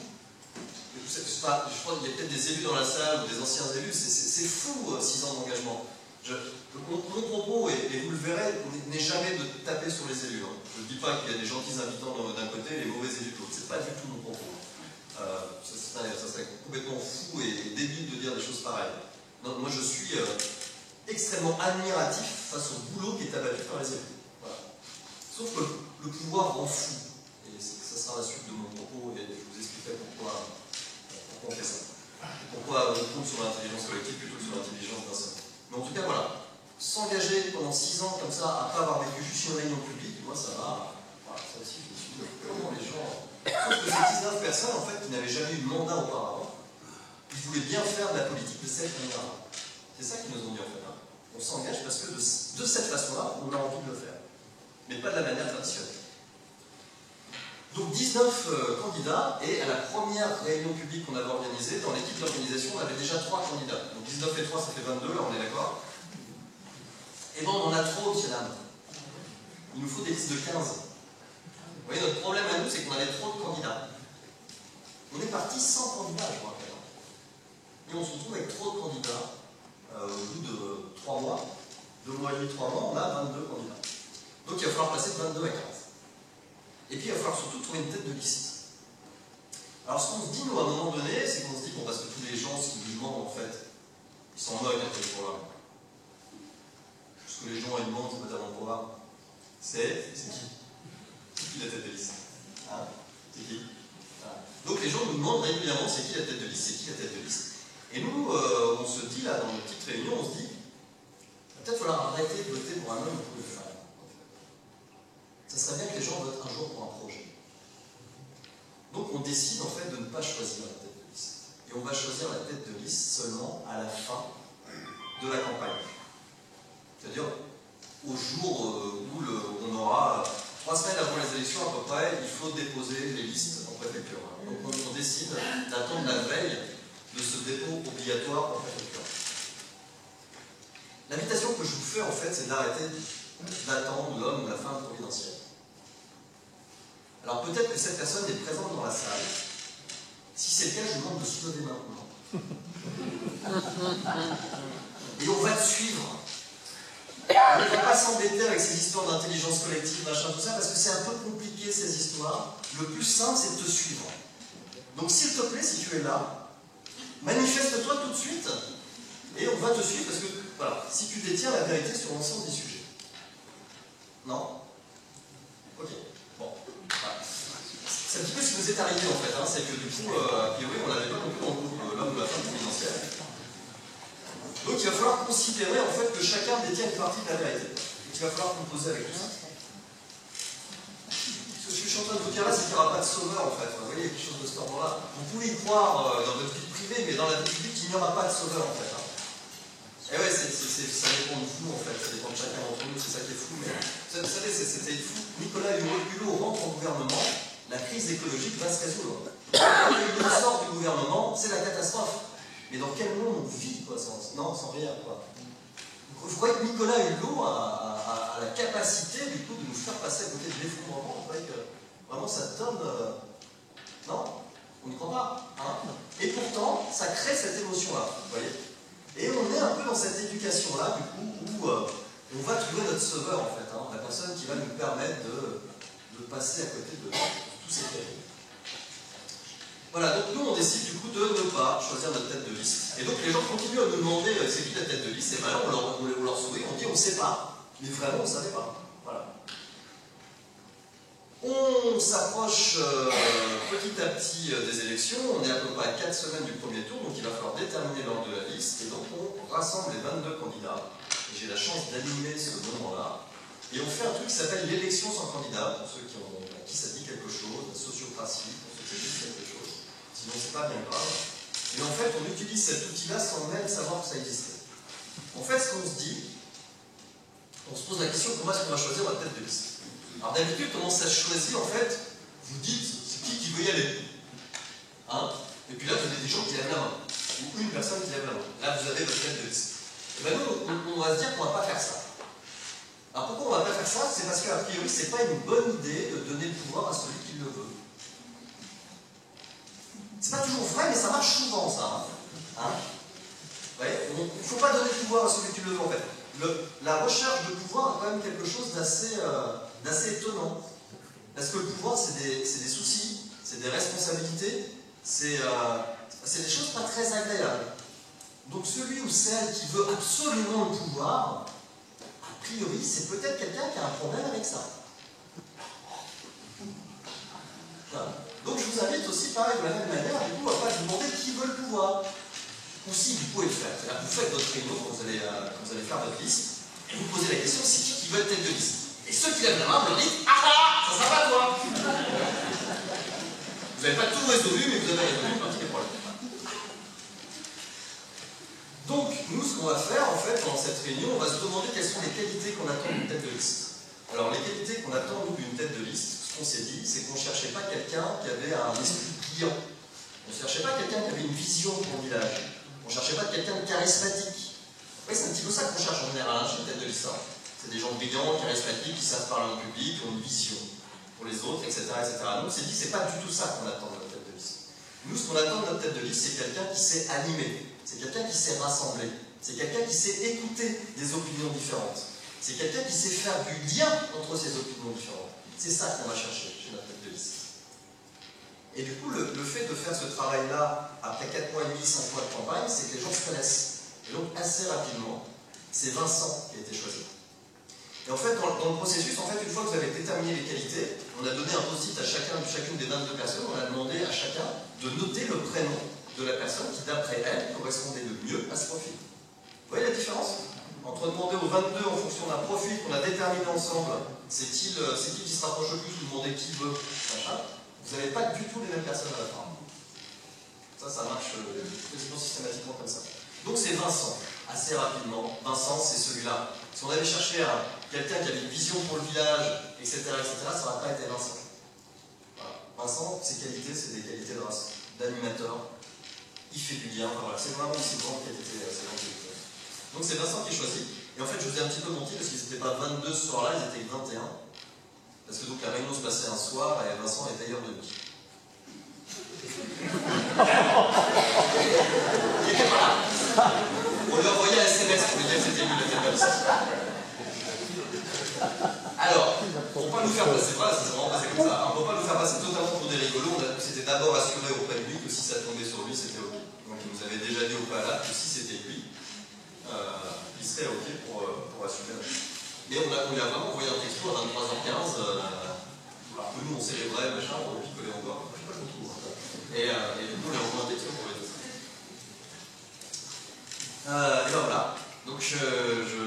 Je crois qu'il y a peut-être des élus dans la salle ou des anciens élus, c'est fou 6 ans d'engagement. Mon propos, et vous le verrez, n'est jamais de taper sur les élus. Hein. Je ne dis pas qu'il y a des gentils habitants d'un côté et les mauvais élus de l'autre. Ce n'est pas du tout mon propos. Ça serait complètement fou et débile de dire des choses pareilles. Non, moi, je suis extrêmement admiratif face au boulot qui est abattu par les élus. Voilà. Sauf que le pouvoir rend fou. Et ça sera la suite de mon propos et je vous expliquerai pourquoi on fait ça. Pourquoi on compte sur l'intelligence collective plutôt que sur l'intelligence d'un seul. Mais en tout cas, voilà. S'engager pendant 6 ans comme ça, après avoir vécu juste une réunion publique, moi ça va. Voilà, ça aussi, je me suis dit, comment les gens. Sauf que ces 19 personnes, en fait, qui n'avaient jamais eu de mandat auparavant, ils voulaient bien faire de la politique de cette manière-là. C'est ça qu'ils nous ont dit, en fait. Hein. On s'engage parce que de cette façon-là, on a envie de le faire. Mais pas de la manière traditionnelle. Donc 19 candidats, et à la première réunion publique qu'on avait organisée, dans l'équipe d'organisation, on avait déjà 3 candidats. Donc 19 et 3, ça fait 22, là on est d'accord? Et bon, on en a trop, monsieur Lam. Il nous faut des listes de 15. Vous Vous voyez, notre problème à nous, c'est qu'on avait trop de candidats. On est parti sans candidats, je vous rappelle. Et on se retrouve avec trop de candidats. Au bout de 3 mois, 2 mois et demi, 3 mois, on a 22 candidats. Donc il va falloir passer de 22 à 15. Et puis il va falloir surtout trouver une tête de liste. Alors ce qu'on se dit, nous, à un moment donné, c'est qu'on se dit, bon, parce que tous les gens, ce qu'ils nous demandent, en fait, ils s'en moquent un peu du programme. Ce que les gens ils demandent, c'est pas tellement le programme. C'est qui? C'est qui la tête de liste? Hein? C'est qui? Voilà. Donc les gens nous demandent régulièrement, c'est qui la tête de liste? C'est qui la tête de liste? Et nous, on se dit, là, dans nos petites réunions, on se dit, peut-être falloir arrêter de voter pour un homme ou pour une femme. Ça serait bien que les gens votent un jour pour un projet. Donc on décide en fait de ne pas choisir la tête de liste. Et on va choisir la tête de liste seulement à la fin de la campagne. C'est-à-dire au jour où on aura 3 semaines avant les élections à peu près, il faut déposer les listes en préfecture. Donc on décide d'attendre la veille de ce dépôt obligatoire en préfecture. L'invitation que je vous fais en fait, c'est d'arrêter d'attendre l'homme ou la femme providentielle. Alors peut-être que cette personne est présente dans la salle. Si c'est le cas, je vous demande de se lever maintenant. Et on va te suivre. On ne va pas s'embêter avec ces histoires d'intelligence collective, machin, tout ça, parce que c'est un peu compliqué ces histoires. Le plus simple, c'est de te suivre. Donc s'il te plaît, si tu es là, manifeste-toi tout de suite. Et on va te suivre parce que, voilà, si tu détiens la vérité sur l'ensemble des sujets. Non? Ok. Bon. Voilà. C'est un petit peu ce qui nous est arrivé en fait, hein, c'est que du coup, a priori, on n'avait pas non plus en groupe l'homme ou la femme financière. Donc il va falloir considérer en fait que chacun détient une partie de la vérité. Et qu'il va falloir composer avec tout ça. Ce que je suis en train de vous dire là, c'est qu'il n'y aura pas de sauveur en fait. Vous voyez, quelque chose de cet ordre-là. Vous pouvez y croire dans votre vie privée, mais dans la vie publique, il n'y aura pas de sauveur en fait. Hein. Et ouais, ça dépend de vous en fait, ça dépend de chacun d'entre nous, c'est ça qui est fou. Mais vous savez, c'était fou. Nicolas Hulot rentre au gouvernement, la crise écologique va se résoudre. Quand il sort du gouvernement, c'est la catastrophe. Mais dans quel monde on vit, quoi, sans rien, quoi. Vous croyez que Nicolas Hulot a la capacité, du coup, de nous faire passer à côté de l'effondrement? Vous croyez que vraiment ça donne... Non? On n'y croit pas. Hein? Et pourtant, ça crée cette émotion-là, vous voyez? Et on est un peu dans cette éducation-là, du coup, où on va trouver notre sauveur, en fait, hein, la personne qui va nous permettre de passer à côté de tous ces périls. Voilà, donc nous on décide du coup de ne pas choisir notre tête de liste. Et donc les gens continuent à nous demander c'est qui la tête de liste, et ben là on leur sourit, on dit on ne sait pas, mais vraiment on ne savait pas. Voilà. On s'approche petit à petit des élections, on est à peu près à 4 semaines du premier tour, donc il va falloir déterminer l'ordre de la liste, et donc on rassemble les 22 candidats, et j'ai la chance d'animer ce moment-là, et on fait un truc qui s'appelle l'élection sans candidat, pour ceux à qui ça dit quelque chose, la sociocratie, pour ceux qui disent quelque chose. Sinon, c'est pas bien grave. Mais en fait, on utilise cet outil-là sans même savoir que ça existait. En fait, ce qu'on se dit, on se pose la question comment est-ce qu'on va choisir notre tête de liste. Alors d'habitude, comment ça se choisit, en fait, vous dites, c'est qui veut y aller? Hein? Et puis là, vous avez des gens qui lèvent la main. Ou une personne qui lève la main. Là, vous avez votre tête de liste. Et bien nous, on va se dire qu'on ne va pas faire ça. Alors pourquoi on ne va pas faire ça? C'est parce qu'a priori, c'est pas une bonne idée de donner le pouvoir à celui qui le veut. C'est pas toujours vrai, mais ça marche souvent, ça. Hein? Il ne faut pas donner le pouvoir à celui qui le veut, en fait. La recherche de pouvoir a quand même quelque chose d'assez étonnant. Parce que le pouvoir, c'est des soucis, c'est des responsabilités, c'est des choses pas très agréables. Donc celui ou celle qui veut absolument le pouvoir, a priori, c'est peut-être quelqu'un qui a un problème avec ça. Voilà. Donc je vous invite aussi, pareil, de la même manière, du coup, à ne pas vous demander qui veut le pouvoir. Ou si vous pouvez le faire. C'est-à-dire que vous faites votre réunion quand vous allez faire votre liste, et vous posez la question, c'est qui veut être tête de liste? Et ceux qui lèvent la main, vous leur dites, ah, ça sera pas toi. Vous n'avez pas tout résolu, mais vous avez résolu une partie des problèmes. Donc, nous, ce qu'on va faire, en fait, dans cette réunion, on va se demander quelles sont les qualités qu'on attend d'une tête de liste. Alors, les qualités qu'on attend, nous, d'une tête de liste, ce qu'on s'est dit, c'est qu'on ne cherchait pas quelqu'un qui avait un esprit brillant. On ne cherchait pas quelqu'un qui avait une vision pour le village. On ne cherchait pas quelqu'un de charismatique. Oui, c'est un petit peu ça qu'on cherche en général, hein, chez une tête de liste. C'est des gens brillants, charismatiques, qui savent parler en public, qui ont une vision. pour les autres, etc. Nous, on s'est dit, c'est pas du tout ça qu'on attend de notre tête de liste. Nous, ce qu'on attend de notre tête de liste, c'est quelqu'un qui sait animer, c'est quelqu'un qui sait rassembler, c'est quelqu'un qui sait écouter des opinions différentes, c'est quelqu'un qui sait faire du lien entre ces opinions différentes. C'est ça qu'on va chercher chez notre tête de liste. Et du coup, le fait de faire ce travail-là, après 4 mois et demi, 5 mois de campagne, c'est que les gens se connaissent. Et donc, assez rapidement, c'est Vincent qui a été choisi. Et en fait, dans le processus, en fait, une fois que vous avez déterminé les qualités, on a donné un post-it à chacune des 22 personnes, on a demandé à chacun de noter le prénom de la personne qui, d'après elle, correspondait le mieux à ce profil. Vous voyez la différence? Entre demander aux 22 en fonction d'un profil qu'on a déterminé ensemble, c'est qui se rapproche le plus, ou demander qui veut, machin, vous n'avez pas du tout les mêmes personnes à la fin. Ça marche quasiment systématiquement comme ça. Donc c'est Vincent, assez rapidement. Vincent, c'est celui-là. Si on avait cherché quelqu'un qui avait une vision pour le village, etc., ça n'aurait pas été Vincent. Voilà. Vincent, ses qualités, c'est des qualités de race, d'animateur. Il fait du lien. Voilà. C'est vraiment ses grandes qualités. Donc c'est Vincent qui est choisi. Et en fait, je vous ai un petit peu menti parce qu'ils n'étaient pas 22 ce soir-là, ils étaient 21. Parce que donc la réunion se passait un soir et Vincent était ailleurs de nuit. Il était pas là. On lui a envoyé un SMS pour lui dire que c'était lui la tête de liste. Alors, pour ne pas nous faire passer, voilà, ça s'est vraiment passé comme ça. On ne peut pas nous faire passer totalement pour des rigolos. On s'était d'abord assuré auprès de lui que si ça tombait sur lui, c'était OK. Donc il nous avait déjà dit au préalable que si c'était lui, il serait OK pour assumer la vie. Et on lui a vraiment envoyé un texto à 23h15. Nous, on célébrait, machin, on picolait encore. Je sais pas, je me trouve. Et du coup, on lui a envoyé un texto pour les deux. Et ben voilà. Donc, je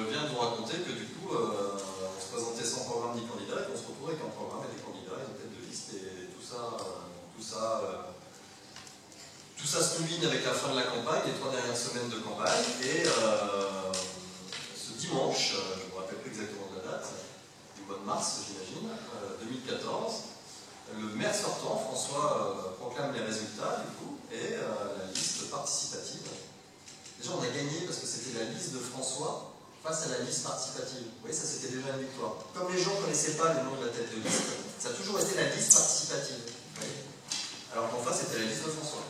viens de vous raconter que du coup, on se présentait sans programme ni candidat et qu'on se retrouvait avec un programme et des candidats et des têtes de liste et tout ça se combine avec la fin de la campagne, les 3 dernières semaines de campagne. Et ce dimanche, je ne me rappelle plus exactement de la date, du mois de mars, j'imagine, 2014, le maire sortant, François, proclame les résultats du coup et la liste participative. Déjà, on a gagné parce que c'était la liste de François face à la liste participative. Vous voyez, ça c'était déjà une victoire. Comme les gens ne connaissaient pas le nom de la tête de liste, ça a toujours été la liste participative. Vous voyez, alors qu'en face, c'était la liste de François.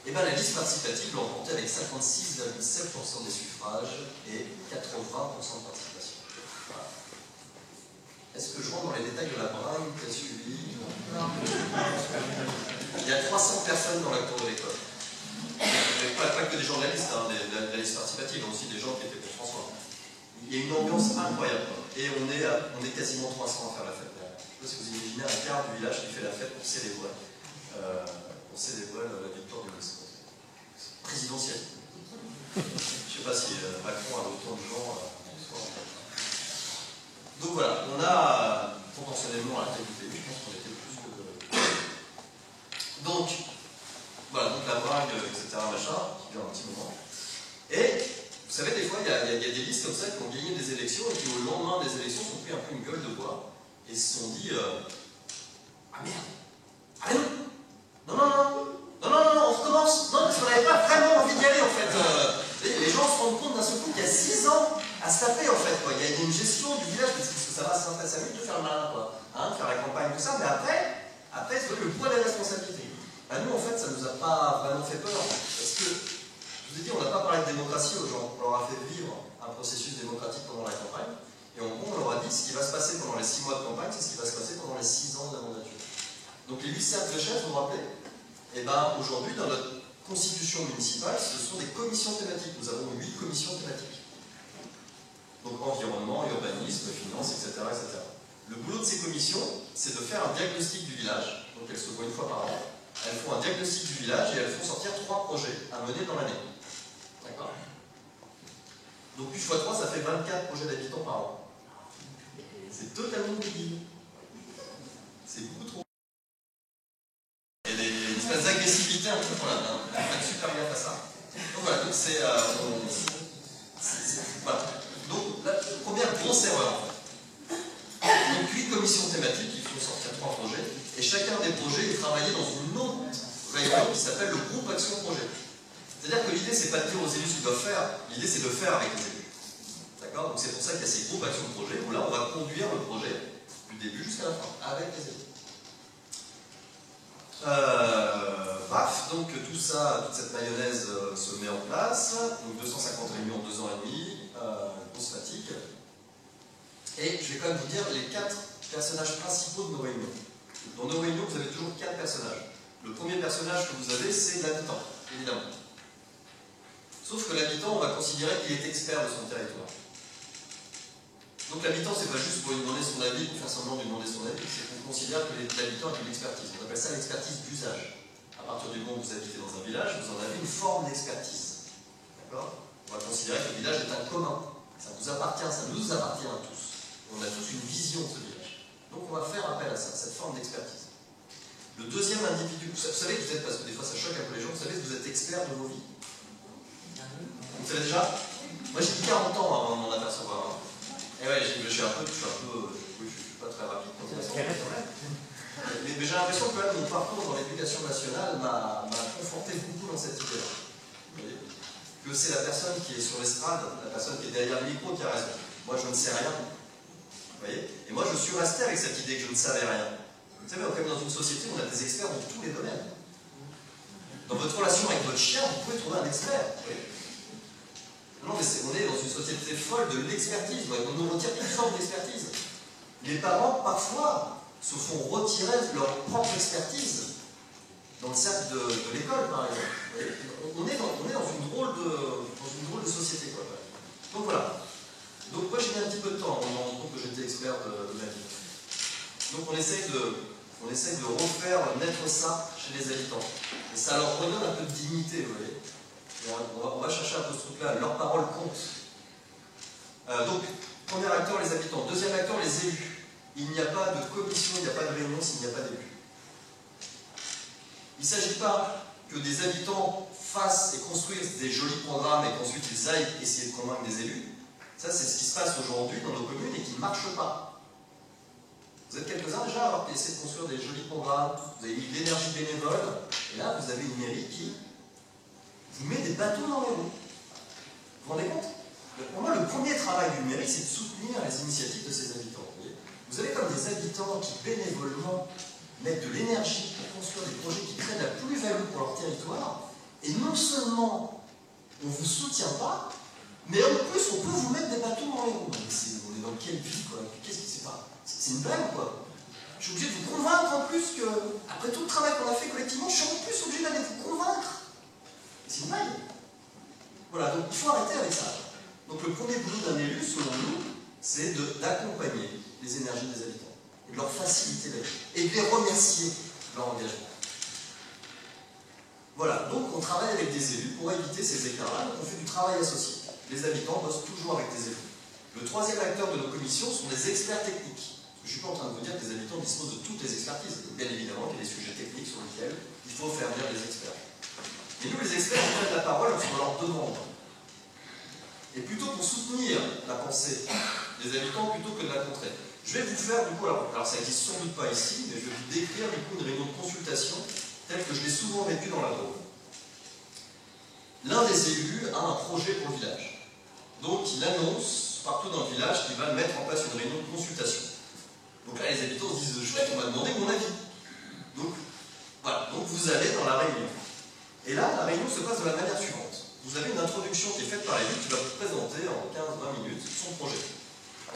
Et bien, la liste participative l'a remportée avec 56,7% des suffrages et 80% de participation. Voilà. Est-ce que je rentre dans les détails de la bringue qui a suivi? Non. Il y a 300 personnes dans la cour de l'école. Pas que des gens de la liste, de la liste participative, mais aussi des gens qui étaient pour François. Il y a une ambiance incroyable. Et on est quasiment 300 à faire la fête. Je ne sais pas si vous imaginez un quart du village qui fait la fête pour célébrer la victoire du ministre. Présidentielle. Je ne sais pas si Macron a autant de gens ce soir. Donc voilà, on a proportionnellement à la tête du pays, je pense qu'on était plus que... Donc, voilà, donc la brague, etc., machin, qui dure un petit moment. Et, vous savez, des fois, il y a des listes comme ça qui ont gagné des élections et qui, au lendemain des élections, sont pris un peu une gueule de bois et se sont dit ah merde! Ah non, on recommence! Non, parce qu'on n'avait pas vraiment envie d'y aller, en fait. Les gens se rendent compte d'un seul coup qu'il y a 6 ans à se taper, en fait, quoi. Il y a une gestion du village, parce que ça va, ça m'amuse de faire le malin, quoi. Hein, de faire la campagne, tout ça, mais après c'est le poids des responsabilités. Ben, nous, en fait, ça ne nous a pas vraiment fait peur, parce que, je vous ai dit, on n'a pas parlé de démocratie aux gens, on leur a fait vivre un processus démocratique pendant la campagne, et en gros, on leur a dit, ce qui va se passer pendant les 6 mois de campagne, c'est ce qui va se passer pendant les 6 ans de la mandature. Donc les 8 cercles de chefs, vous vous rappelez? Et bien, aujourd'hui, dans notre constitution municipale, ce sont des commissions thématiques. Nous avons 8 commissions thématiques. Donc environnement, urbanisme, finances, etc., etc. Le boulot de ces commissions, c'est de faire un diagnostic du village. Donc elles se voient une fois par an. Elles font un diagnostic du village et elles font sortir 3 projets à mener dans l'année. D'accord? Donc 8 x 3, ça fait 24 projets d'habitants par an. C'est totalement débile. C'est beaucoup trop. Il y a des espèces d'agressivité un peu pour la main. Faites super gaffe à ça. Donc voilà, donc c'est. Voilà. Donc, la première grosse erreur en fait. Donc 8 commissions thématiques, il faut sortir 3 projets, et chacun des projets est travaillé dans une autre réunion qui s'appelle le groupe action projet. C'est-à-dire que l'idée, c'est pas de dire aux élus ce qu'ils doivent faire, l'idée c'est de faire avec les élus. D'accord? Donc c'est pour ça qu'il y a ces groupes action projet, où là on va conduire le projet du début jusqu'à la fin, avec les élus. Bref, donc tout ça, toute cette mayonnaise se met en place, donc 250 réunions en 2 ans et demi, grosse fatigue. Et je vais quand même vous dire les 4 personnages principaux de nos réunions. Dans nos réunions, vous avez toujours 4 personnages. Le premier personnage que vous avez, c'est l'habitant, évidemment. Sauf que l'habitant, on va considérer qu'il est expert de son territoire. Donc l'habitant, c'est pas juste pour lui demander son avis, pour faire semblant de lui demander son avis, c'est qu'on considère que l'habitant a une expertise. On appelle ça l'expertise d'usage. À partir du moment où vous habitez dans un village, vous en avez une forme d'expertise. D'accord? On va considérer que le village est un commun. Ça vous appartient, ça nous appartient à tous. On a tous une vision de ce village. Donc on va faire appel à ça, cette forme d'expertise. Le deuxième individu, vous savez peut-être, parce que des fois ça choque un peu les gens, vous savez que vous êtes expert de vos vies. Vous savez déjà? Moi j'ai mis 40 ans avant de m'en apercevoir. Hein. Et ouais, je suis pas très rapide. Mais j'ai l'impression que mon parcours dans l'éducation nationale m'a conforté beaucoup dans cette idée-là. Vous voyez? Que c'est la personne qui est sur l'estrade, la personne qui est derrière le micro qui a raison. Moi je ne sais rien. Vous voyez? Et moi je suis resté avec cette idée que je ne savais rien. Vous savez, comme dans une société, on a des experts dans tous les domaines. Dans votre relation avec votre chien, vous pouvez trouver un expert. Vous voyez? Non, mais on est dans une société folle de l'expertise. On nous retire toute forme d'expertise. Les parents, parfois, se font retirer leur propre expertise dans le cercle de l'école, par exemple. On est dans une drôle de société, quoi. Donc voilà. Donc moi, j'ai mis un petit peu de temps avant de me rendre compte que j'étais expert de ma vie. Donc on essaye de refaire naître ça chez les habitants. Et ça leur redonne un peu de dignité, vous voyez. On va chercher un peu ce truc-là, leur parole compte. Donc, premier acteur, les habitants. Deuxième acteur, les élus. Il n'y a pas de commission, il n'y a pas de réunion s'il n'y a pas d'élus. Il ne s'agit pas que des habitants fassent et construisent des jolis programmes et qu'ensuite ils aillent essayer de convaincre des élus. Ça, c'est ce qui se passe aujourd'hui dans nos communes et qui ne marche pas. Vous êtes quelques-uns déjà à avoir essayé de construire des jolis programmes, vous avez mis de l'énergie bénévole, et là, vous avez une mairie qui vous met des bâtons dans les roues. Vous vous rendez compte? Pour moi, le premier travail d'une mairie, c'est de soutenir les initiatives de ses habitants. Vous avez comme des habitants qui, bénévolement, mettent de l'énergie pour construire des projets qui créent de la plus-value pour leur territoire, et non seulement on ne vous soutient pas, mais en plus, on peut vous mettre des bâtons dans les roues. On est dans quelle vie, quoi? Qu'est-ce qui se passe? C'est une blague, quoi. Je suis obligé de vous convaincre en plus que, après tout le travail qu'on a fait collectivement, je suis en plus obligé d'aller vous convaincre. C'est une blague. Voilà, donc il faut arrêter avec ça. Donc le premier boulot d'un élu, selon nous, c'est d'accompagner les énergies des habitants, et de leur faciliter la vie, et de les remercier de leur engagement. Voilà, donc on travaille avec des élus pour éviter ces écarts-là, donc on fait du travail associé. Les habitants bossent toujours avec des élus. Le troisième acteur de nos commissions sont des experts techniques. Je ne suis pas en train de vous dire que les habitants disposent de toutes les expertises. Bien évidemment qu'il y a des sujets techniques sur lesquels il faut faire venir des experts. Et nous, les experts, on prend la parole lorsqu'on leur demande. Et plutôt pour soutenir la pensée des habitants plutôt que de la contrer. Je vais vous faire, du coup, alors ça n'existe sans doute pas ici, mais je vais vous décrire du coup une réunion de consultation telle que je l'ai souvent vécue dans la Drôme. L'un des élus a un projet pour le village. Donc il annonce partout dans le village qu'il va mettre en place une réunion de consultation. Donc là, les habitants se disent, chouette, on m'a demandé mon avis. Donc, voilà, donc vous allez dans la réunion. Et là, la réunion se passe de la manière suivante. Vous avez une introduction qui est faite par l'élu qui va vous présenter en 15-20 minutes son projet.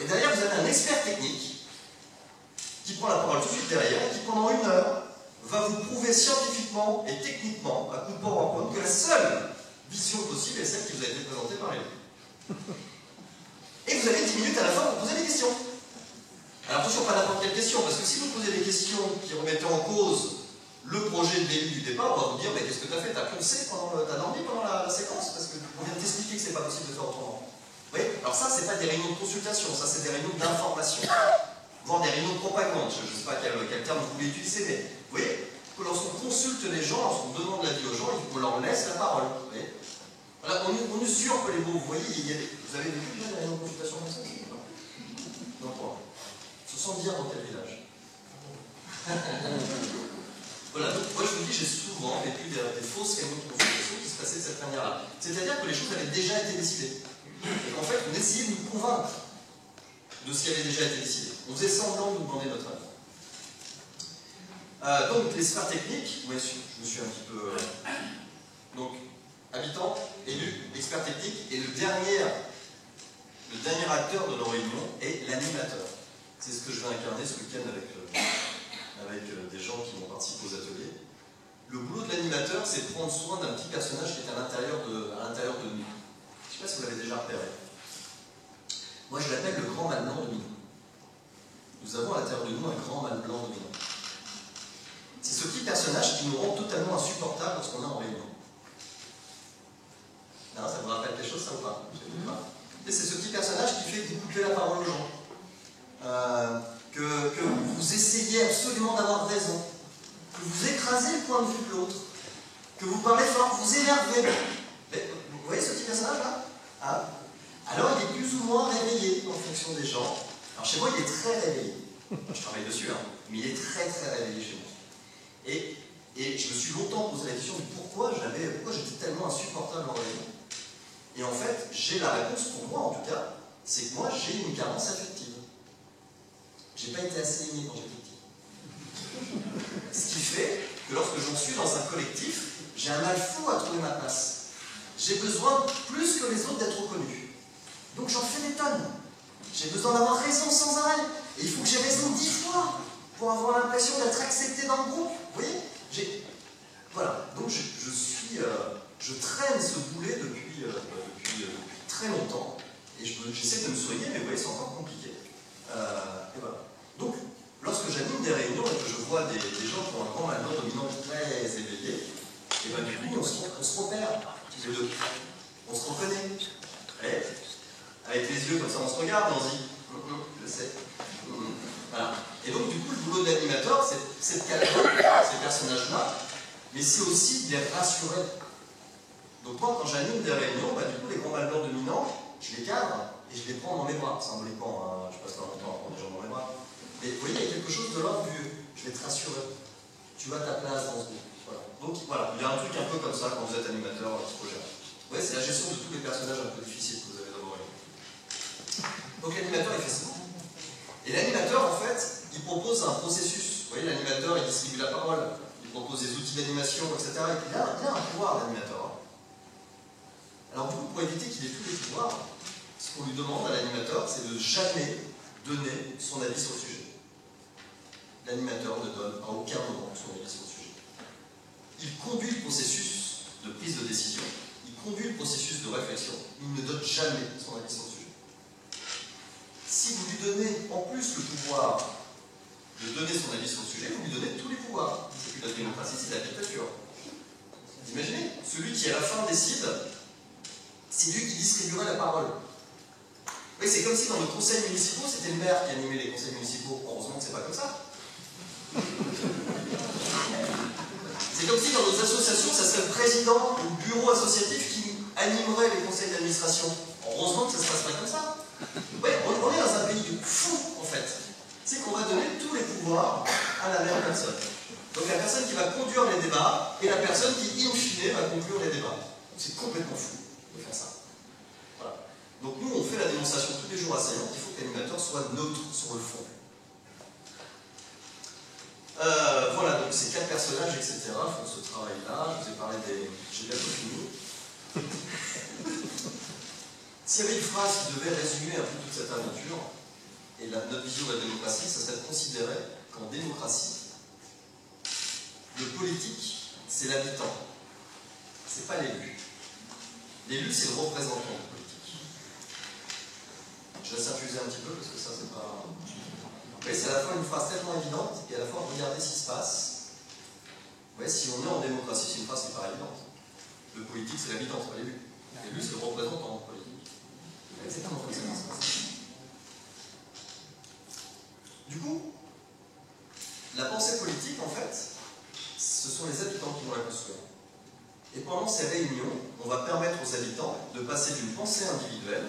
Et derrière, vous avez un expert technique qui prend la parole tout de suite derrière et qui, pendant 1 heure, va vous prouver scientifiquement et techniquement, à coup de PowerPoint, que la seule vision possible est celle qui vous a été présentée par l'élu. Et vous avez 10 minutes à la fin pour poser des questions. Alors attention, pas n'importe quelle question, parce que si vous posez des questions qui remettaient en cause le projet de l'élu du départ, on va vous dire, mais qu'est-ce que tu as fait? T'as poncé t'as dormi pendant la séquence? Parce qu'on vient de t'expliquer que c'est pas possible de faire autrement. Vous voyez? Alors ça, c'est pas des réunions de consultation, ça c'est des réunions d'information. Voire des réunions de propagande, je ne sais pas quel terme vous voulez utiliser, mais vous voyez, que lorsqu'on consulte les gens, lorsqu'on demande l'avis aux gens, on leur laisse la parole. Vous voyez? Voilà, on usurpe les mots, vous voyez, vous avez vécu déjà des réunions de consultation comme ça? Non, pas. Se sent dire dans quel village? Voilà, donc moi je vous dis, j'ai souvent vécu des fausses réunions de consultation qui se passaient de cette manière-là. C'est-à-dire que les choses avaient déjà été décidées. Et qu'en fait, on essayait de nous convaincre. de ce qui avait déjà été décidé. On faisait semblant de nous demander notre avis. Donc, les sphères techniques, ouais, je me suis un petit peu... donc, habitants, élus, experts techniques, et le dernier acteur de nos réunions est l'animateur. C'est ce que je vais incarner ce week-end avec des gens qui vont participer aux ateliers. Le boulot de l'animateur, c'est de prendre soin d'un petit personnage qui est à l'intérieur de nous. Je ne sais pas si vous l'avez déjà repéré. Moi, je l'appelle le grand mâle blanc dominant. Nous avons à l'intérieur de nous un grand mâle blanc dominant. C'est ce petit personnage qui nous rend totalement insupportable lorsqu'on est en réunion. Non, ça vous rappelle quelque chose, ça ou pas? Et c'est ce petit personnage qui fait que vous coupez la parole aux gens. Que vous essayez absolument d'avoir raison. Que vous écrasez le point de vue de l'autre. Que vous parlez fort, vous énervez. Mais, vous voyez ce petit personnage-là? Hein? Alors il est plus ou moins réveillé en fonction des gens. Alors chez moi, il est très réveillé. Je travaille dessus, hein, mais il est très très réveillé chez moi. Et je me suis longtemps posé la question de pourquoi j'étais tellement insupportable en réunion. Et en fait, j'ai la réponse pour moi en tout cas, c'est que moi j'ai une carence affective. J'ai pas été assez aimé quand j'étais petit. Ce qui fait que lorsque j'en suis dans un collectif, j'ai un mal fou à trouver ma place. J'ai besoin plus que les autres d'être reconnus. Donc j'en fais des tonnes. J'ai besoin d'avoir raison sans arrêt. Et il faut que j'ai raison 10 fois pour avoir l'impression d'être accepté dans le groupe. Vous voyez? Voilà. Donc je traîne ce boulet depuis très longtemps. Et j'essaie de me soigner, mais vous voyez, c'est encore compliqué. Et voilà. Donc, lorsque j'anime des réunions et que je vois des gens qui ont un grand mâle blanc dominant très éveillé, et bien du coup, on se repère, tous les deux. On se reconnaît. Et, avec les yeux comme ça, on se regarde et on se dit je sais. Voilà. Et donc, du coup, le boulot de l'animateur, c'est de calmer ces personnages-là, mais c'est aussi de les rassurer. Donc, moi, quand j'anime des réunions, bah, du coup, les grands mâles blancs dominants, je les cadre et je les prends dans mes bras, symboliquement. Je passe pas longtemps à prendre des gens dans mes bras. Mais vous voyez, il y a quelque chose de l'ordre du je vais te rassurer. Tu as ta place dans ce groupe. Voilà. Donc, voilà, il y a un truc un peu comme ça quand vous êtes animateur dans ce projet. Vous voyez, c'est la gestion de tous les personnages un peu difficiles que vous avez d'abord. Donc l'animateur, il fait ça. Et l'animateur, en fait, il propose un processus. Vous voyez, l'animateur, il distribue la parole, il propose des outils d'animation, etc. Et puis, il a un pouvoir, l'animateur. Alors, du coup, pour éviter qu'il ait tous les pouvoirs, ce qu'on lui demande à l'animateur, c'est de jamais donner son avis sur le sujet. L'animateur ne donne à aucun moment son avis sur le sujet. Il conduit le processus de prise de décision, il conduit le processus de réflexion, il ne donne jamais son avis sur le sujet. Si vous lui donnez en plus le pouvoir de donner son avis sur le sujet, vous lui donnez tous les pouvoirs. C'est plus la démocratie, c'est la dictature. Vous imaginez? Celui qui à la fin décide, c'est lui qui distribuerait la parole. Oui, c'est comme si dans nos conseils municipaux, c'était le maire qui animait les conseils municipaux. Heureusement que c'est pas comme ça. C'est comme si dans nos associations, ça serait le président ou le bureau associatif qui animerait les conseils d'administration. Heureusement que ça ne se passe pas comme ça. Ouais, on est dans un pays de fou, en fait. C'est qu'on va donner tous les pouvoirs à la même personne. Donc la personne qui va conduire les débats et la personne qui, in fine, va conclure les débats. C'est complètement fou de faire ça. Voilà. Donc nous, on fait la démonstration tous les jours à Saillant. Il faut que l'animateur soit neutre sur le fond. Voilà, donc ces 4 personnages, etc. font ce travail-là. Je vous ai parlé des... J'ai bientôt fini. S'il y avait une phrase qui devait résumer un peu toute cette aventure, et notre vision de la démocratie, ça serait de considérer qu'en démocratie, le politique, c'est l'habitant. C'est pas l'élu. L'élu, c'est le représentant du politique. Je laisse infuser un petit peu, parce que ça, c'est pas... Oui, c'est à la fois une phrase tellement évidente, et à la fois regardez ce qui se passe. Vous voyez, si on est en démocratie, c'est une phrase qui paraît évidente. Le politique, c'est l'habitant, c'est pas l'élu. L'élu, c'est le représentant politique. C'est exactement comme ça qui se passe. Du coup, la pensée politique, en fait, ce sont les habitants qui vont la construire. Et pendant ces réunions, on va permettre aux habitants de passer d'une pensée individuelle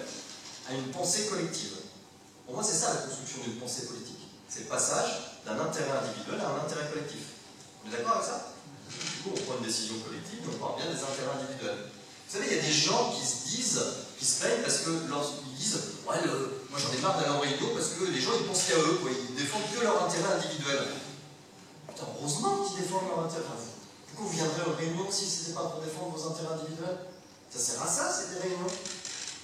à une pensée collective. Pour moi, c'est ça la construction d'une pensée politique. C'est le passage d'un intérêt individuel à un intérêt collectif. On est d'accord avec ça? Du coup, on prend une décision collective, mais on parle bien des intérêts individuels. Vous savez, il y a des gens qui se plaignent parce que lorsqu'ils disent « Ouais, Moi j'en ai marre d'aller en réunion parce que les gens ils pensent qu'à eux, quoi. Ils défendent que leur intérêt individuel. Putain, heureusement qu'ils défendent leur intérêt. Pourquoi vous viendrez en réunion si ce n'était pas pour défendre vos intérêts individuels? Ça sert à ça, c'est des réunions.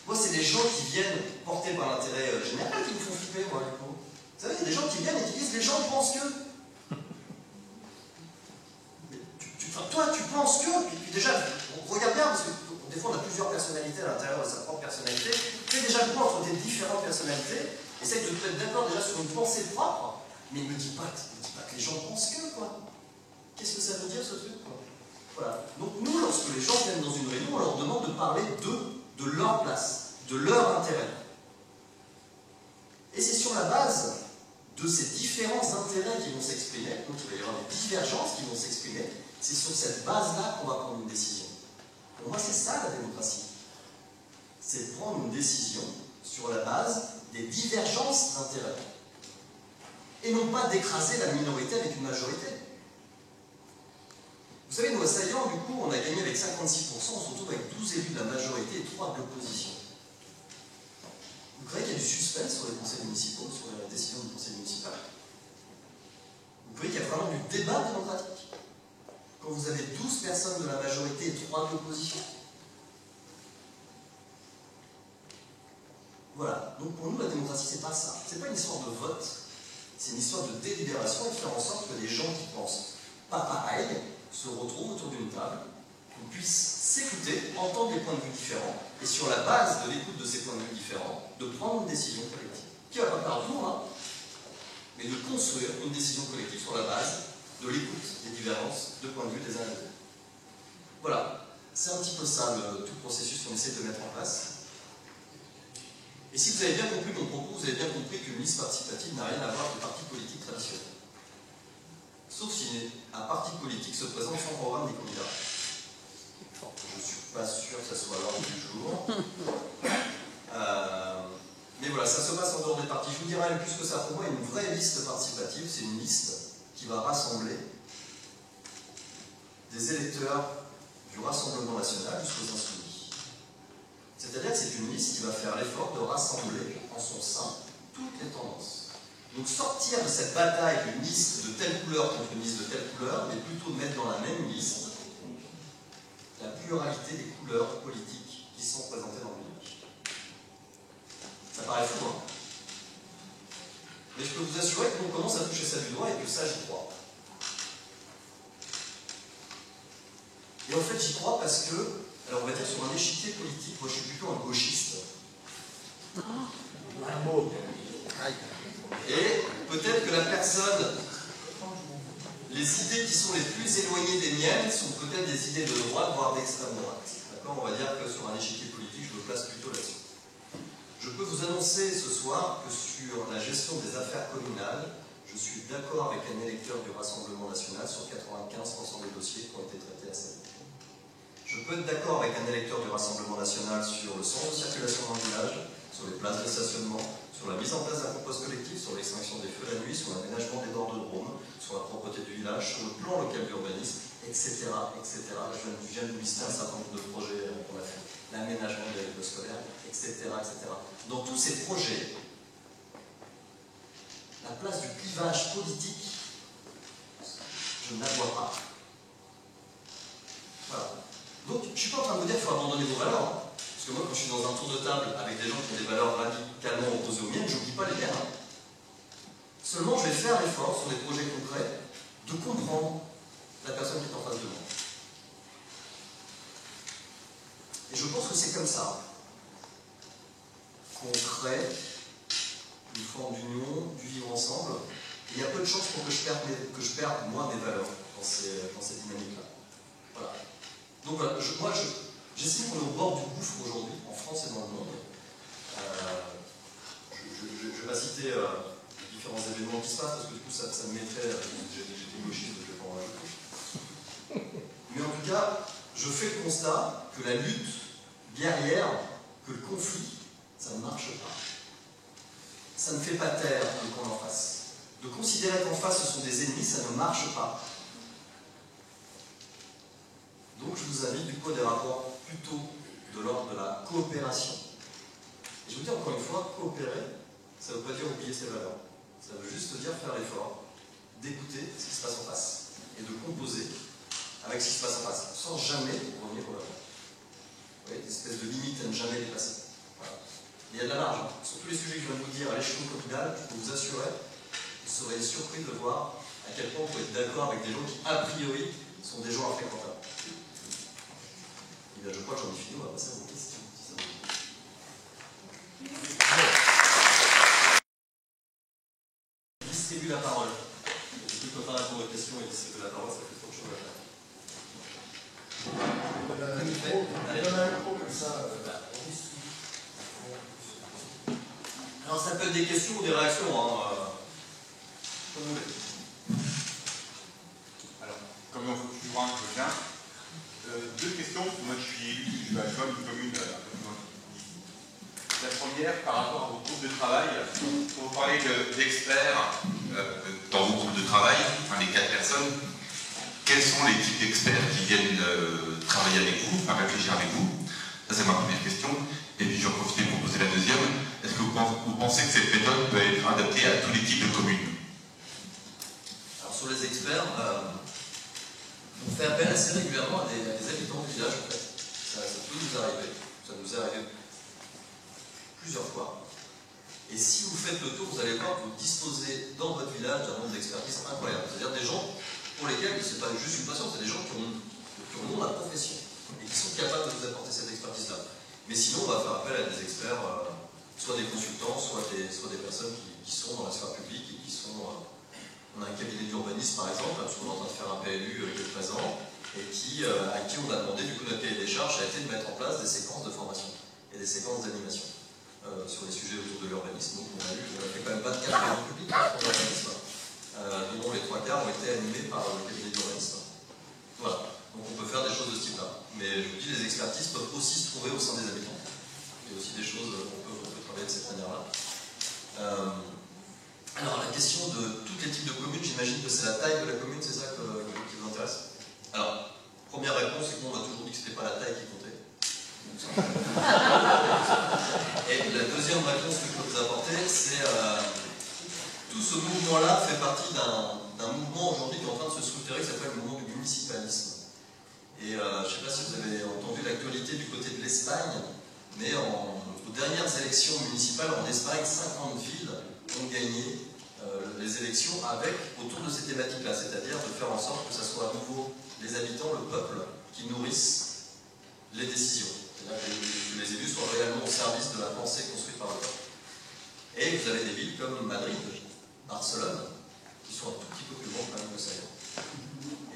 Moi, c'est des gens qui viennent portés par l'intérêt général qui me font flipper, moi, du coup. Vous savez, il y a des gens qui viennent et qui disent les gens pensent que. Mais toi, tu penses que. Puis déjà, on regarde bien, parce que des fois, on a plusieurs personnalités à l'intérieur de sa propre personnalité. Fais déjà le point entre tes différentes personnalités. Essaye de te mettre d'accord déjà sur une pensée propre. Mais ne me dis pas que les gens pensent que, quoi. Qu'est-ce que ça veut dire, ce truc, quoi? Voilà. Donc, nous, lorsque les gens viennent dans une réunion, on leur demande de parler de leur place, de leur intérêt. Et c'est sur la base de ces différents intérêts qui vont s'exprimer, donc il va y avoir des divergences qui vont s'exprimer, c'est sur cette base-là qu'on va prendre une décision. Pour moi, c'est ça la démocratie. C'est prendre une décision sur la base des divergences d'intérêts. Et non pas d'écraser la minorité avec une majorité. Vous savez, nous, à Saillant, du coup, on a gagné avec 56%, on se retrouve avec 12 élus de la majorité et 3 de l'opposition. Vous croyez qu'il y a du suspense sur les conseils municipaux, sur la décision du conseil municipal? Vous croyez qu'il y a vraiment du débat démocratique quand vous avez 12 personnes de la majorité et 3 de l'opposition? Voilà. Donc pour nous, la démocratie, c'est pas ça. C'est pas une histoire de vote, c'est une histoire de délibération et de faire en sorte que les gens qui pensent pas pareil se retrouvent autour d'une table, qu'on puisse s'écouter, entendre des points de vue différents, et sur la base de l'écoute de ces points de vue différents, de prendre une décision collective. Qui va pas par tour, hein, mais de construire une décision collective sur la base de l'écoute des divergences de points de vue des uns et des autres. Voilà. C'est un petit peu ça, tout le processus qu'on essaie de mettre en place. Et si vous avez bien compris mon propos, vous avez bien compris qu'une liste participative n'a rien à voir avec le parti politique traditionnel. Sauf si un parti politique se présente sans programme des candidats. Je ne suis pas sûr que ça soit l'ordre du jour. Mais voilà, ça se passe en dehors des partis. Je vous dirais même plus que ça. Pour moi, une vraie liste participative, c'est une liste qui va rassembler des électeurs du Rassemblement national jusqu'aux Insoumis. C'est-à-dire que c'est une liste qui va faire l'effort de rassembler en son sein toutes les tendances. Donc sortir de cette bataille d'une liste de telle couleur contre une liste de telle couleur, mais plutôt mettre dans la même liste la pluralité des couleurs politiques qui sont présentées dans le village. Ça paraît fou, hein? Mais je peux vous assurer que l'on commence à toucher ça du doigt et que ça, j'y crois. Et en fait, j'y crois parce que, alors on va dire sur un échiquier politique, moi je suis plutôt un gauchiste. Et peut-être que la personne, les idées qui sont les plus éloignées des miennes sont peut-être des idées de droite, voire d'extrême droite. D'accord? On va dire que sur un échiquier politique, je me place plutôt là-dessus. Je peux vous annoncer ce soir que sur la gestion des affaires communales, je suis d'accord avec un électeur du Rassemblement national sur 95% des dossiers qui ont été traités à cette époque. Je peux être d'accord avec un électeur du Rassemblement national sur le sens de circulation dans le village, sur les places de stationnement, sur la mise en place d'un compost collectif, sur l'extinction des feux la nuit, sur l'aménagement des bords de Drôme, sur la propreté du village, sur le plan local d'urbanisme, etc., etc. Je viens de vous lister un certain nombre de projets qu'on a fait. L'aménagement des écoles scolaires, etc., etc. Dans tous ces projets, la place du clivage politique, je ne la vois pas. Voilà. Donc, je ne suis pas en train de vous dire qu'il faut abandonner vos valeurs. Hein. Parce que moi, quand je suis dans un tour de table avec des gens qui ont des valeurs radicalement opposées aux miennes, je n'oublie pas les miennes. Hein. Seulement, je vais faire l'effort sur des projets concrets de comprendre la personne qui est en face de moi. Et je pense que c'est comme ça qu'on crée une forme d'union, du vivre ensemble. Et il y a peu de chances pour que je perde moi, mes valeurs dans ces dynamiques-là. Voilà. Donc voilà, moi, j'estime qu'on est au bord du gouffre aujourd'hui, en France et dans le monde. Je ne vais pas citer les différents événements qui se passent, parce que du coup, ça me mettrait... J'étais gauchiste, donc je ne vais pas en rajouter. Mais en tout cas, je fais le constat que la lutte guerrière, que le conflit, ça ne marche pas. Ça ne fait pas taire le camp en face. De considérer qu'en face, ce sont des ennemis, ça ne marche pas. Donc je vous invite du coup à des rapports plutôt de l'ordre de la coopération. Et je vous dis encore une fois, coopérer, ça ne veut pas dire oublier ses valeurs. Ça veut juste dire faire l'effort d'écouter ce qui se passe en face et de composer avec ce qui se passe en face, sans jamais revenir aux valeurs. Vous voyez, des espèces de limites à ne jamais dépasser. Voilà. Il y a de la marge. Sur tous les sujets que je viens de vous dire à l'échelon communal, je peux vous assurer, vous serez surpris de voir à quel point vous pouvez être d'accord avec des gens qui, a priori, sont des gens infréquentables. Et bien, je crois que j'en ai fini, on va passer à vos questions. Si ça vous dit. Distribue la parole. Si tu peux pas répondre aux questions et distribuer la parole, ça fait trop de choses à faire. Donne un micro comme ça. Alors, ça peut être des questions ou des réactions, hein, comme vous voulez. Alors, comme on faut toujours un peu bien, deux questions. Moi, je suis élu, je suis adjoint d'une commune un peu plus loin. La première, par rapport à vos groupes de travail, quand vous parlez d'experts dans vos groupes de travail, enfin les 4 personnes, quels sont les types d'experts qui viennent travailler avec vous, enfin réfléchir avec vous? Ça, c'est ma première question. Et puis, je vais en profiter pour poser la deuxième. Est-ce que vous pensez que cette méthode peut être adaptée à tous les types de communes? Alors, sur les experts, on fait appel assez régulièrement à des habitants du village, en fait. Ça peut nous arriver. Ça nous est arrivé plusieurs fois. Et si vous faites le tour, vous allez voir que vous disposez dans votre village d'un nombre d'expertise incroyable. C'est-à-dire des gens pour lesquels ce n'est pas juste une passion, c'est des gens qui ont la profession et qui sont capables de vous apporter cette expertise-là. Mais sinon, on va faire appel à des experts, soit des consultants, soit des personnes qui sont dans la sphère publique et qui sont... on a un cabinet d'urbanisme, par exemple, parce qu'on est en train de faire un PLU qui est présent, et à qui on a demandé, du coup, notre cahier des charges a été de mettre en place des séquences de formation et des séquences d'animation sur les sujets autour de l'urbanisme. Donc, on a fait quand même 24 réunions publiques pour l'urbanisme, dont les 3/4 ont été animés par le cabinet d'urbanisme. Voilà. Donc, on peut faire des choses de ce type-là. Mais je vous dis, les expertises peuvent aussi se trouver au sein des habitants. Il y a aussi des choses qu'on peut travailler de cette manière-là. Alors, la question de tous les types de communes, j'imagine que c'est la taille de la commune, c'est ça qui vous intéresse? Alors, première réponse, c'est que nous, on a toujours dit que ce n'était pas la taille qui comptait. Et la deuxième réponse que je peux vous apporter, c'est tout ce mouvement-là fait partie d'un mouvement aujourd'hui qui est en train de se structurer, qui s'appelle le mouvement du municipalisme. Et je ne sais pas si vous avez entendu l'actualité du côté de l'Espagne, mais aux dernières élections municipales en Espagne, 50 villes ont gagné les élections autour de ces thématiques-là, c'est-à-dire de faire en sorte que ce soit à nouveau les habitants, le peuple, qui nourrissent les décisions. C'est-à-dire que les élus soient réellement au service de la pensée construite par le peuple. Et vous avez des villes comme Madrid, Barcelone, qui sont un tout petit peu plus grandes quand même que ça.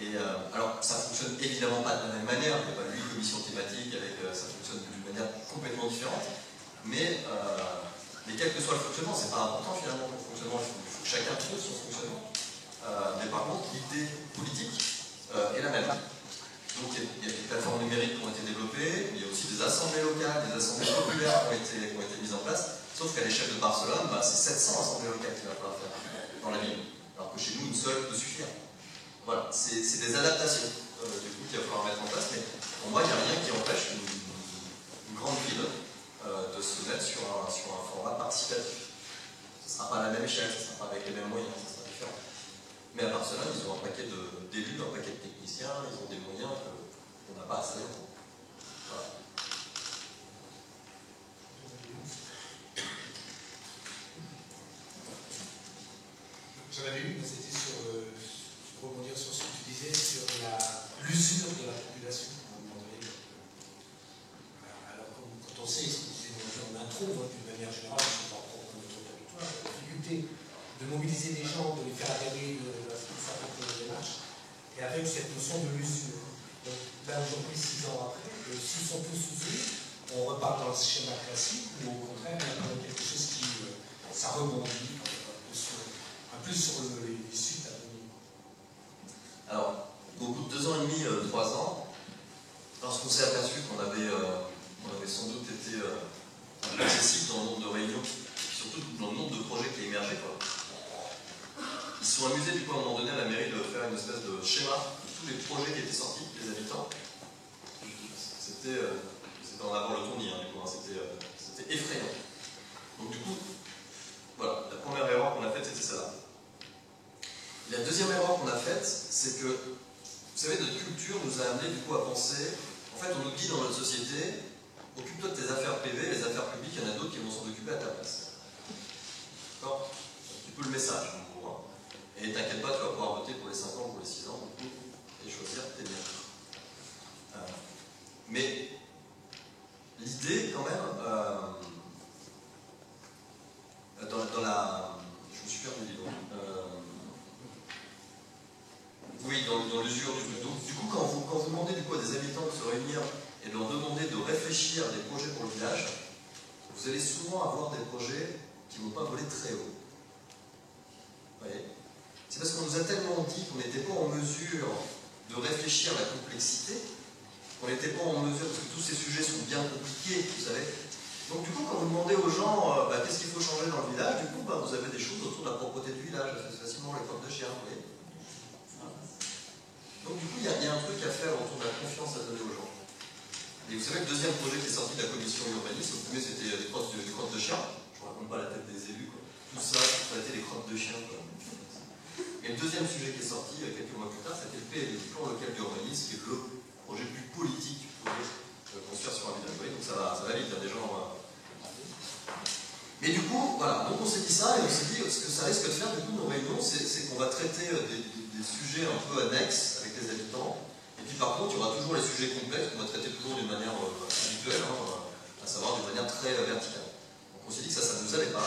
Et alors, ça ne fonctionne évidemment pas de la même manière, il n'y a pas 8 commissions thématiques, ça fonctionne d'une manière complètement différente, mais quel que soit le fonctionnement, c'est pas important finalement pour le fonctionnement, il faut que chacun trouve son fonctionnement. Mais par contre, l'idée politique est la même. Donc il y a des plateformes numériques qui ont été développées, il y a aussi des assemblées locales, des assemblées populaires qui ont été mises en place, sauf qu'à l'échelle de Barcelone, c'est 700 assemblées locales qu'il va falloir faire dans la ville, alors que chez nous, une seule peut suffire. Voilà, c'est des adaptations du coup qu'il va falloir mettre en place, mais pour moi, il n'y a rien qui empêche une grande ville de se mettre sur un format participatif. Ce ne sera pas à la même échelle, ce ne sera pas avec les mêmes moyens, ce sera différent. Mais à Barcelone, ils ont un paquet d'élus, un paquet de techniciens, ils ont des moyens qu'on n'a pas assez. Voilà. J'en avais une, c'était pour rebondir sur ce que tu disais, sur l'usure de la population. Alors, quand on sait, on intro, d'une manière générale, je ne sais pas trop notre territoire, la difficulté de mobiliser les gens, de les faire adhérer à certaines démarches, et avec cette notion de l'usure. Donc là, aujourd'hui, 6 ans après, s'ils sont tous usés, on repart dans le schéma classique, ou au contraire, il y a quand même quelque chose qui, ça rebondit un peu sur les suites à venir. Alors, au bout de 2 ans et demi, 3 ans, lorsqu'on s'est aperçu qu'on avait sans doute été accessible dans le nombre de réunions, surtout dans le nombre de projets qui émergeaient, ils se sont amusés du coup à un moment donné à la mairie de faire une espèce de schéma de tous les projets qui étaient sortis des habitants. C'était en avoir le tournis, hein, du coup, c'était effrayant. Donc du coup, deuxième erreur qu'on a faite, c'est que, vous savez, notre culture nous a amené du coup à penser, en fait, on nous dit dans notre société, occupe-toi de tes affaires privées, les affaires publiques, il y en a d'autres qui vont s'en occuper à ta place. D'accord? C'est un petit peu le message, en gros. Hein. Et t'inquiète pas, tu vas pouvoir voter pour les 5 ans, pour les 6 ans, et choisir tes biens. Mais l'idée, quand même, dans la... Je me suis perdu, dis donc. Oui, dans l'usure du truc. Donc, du coup, quand vous demandez du coup à des habitants de se réunir et de leur demander de réfléchir à des projets pour le village, vous allez souvent avoir des projets qui ne vont pas voler très haut. Vous voyez? C'est parce qu'on nous a tellement dit qu'on n'était pas en mesure de réfléchir à la complexité, qu'on n'était pas en mesure, parce que tous ces sujets sont bien compliqués, vous savez. Donc du coup, quand vous demandez aux gens qu'est-ce qu'il faut changer dans le village, du coup, vous avez des choses autour de la propreté du village, assez facilement les crottes de chien, vous voyez. Donc du coup, il y a un truc à faire autour de la confiance à donner aux gens. Et vous savez, le deuxième projet qui est sorti de la commission urbaniste, le premier c'était les crottes de chien, je ne raconte pas la tête des élus, quoi. Tout ça, ça a été les crottes de chien, quoi. Et le deuxième sujet qui est sorti quelques mois plus tard, c'était le PLU, le plan local d'urbanisme, qui est le projet le plus politique que vous pouvez construire sur un village. Vous voyez, donc ça va vite, il y a des gens... Mais du coup, voilà, donc on s'est dit ça, et on s'est dit, ce que ça risque de faire, du coup, nos réunions, c'est qu'on va traiter des sujets un peu annexes avec les habitants, et puis par contre, il y aura toujours les sujets complexes qu'on va traiter toujours d'une manière habituelle, à savoir d'une manière très verticale. Donc on s'est dit que ça ne nous allait pas.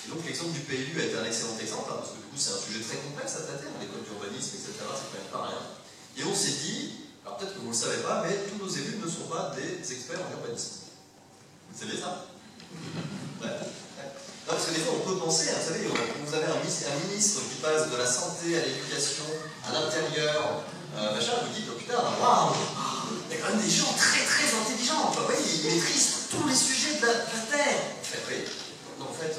Et donc l'exemple du PLU a été un excellent exemple, parce que du coup c'est un sujet très complexe à traiter, les codes d'urbanisme, etc., c'est quand même pas rien. Et on s'est dit, alors peut-être que vous ne le savez pas, mais tous nos élus ne sont pas des experts en urbanisme. Vous savez ça? Ouais. Non, parce que des fois on peut penser, vous savez, vous avez un ministre qui passe de la santé à l'éducation, à l'intérieur, machin, vous dites, oh putain, waouh, il y a quand même des gens très très intelligents, vous voyez, ils maîtrisent tous les sujets de la Terre. En fait, oui. Donc en fait,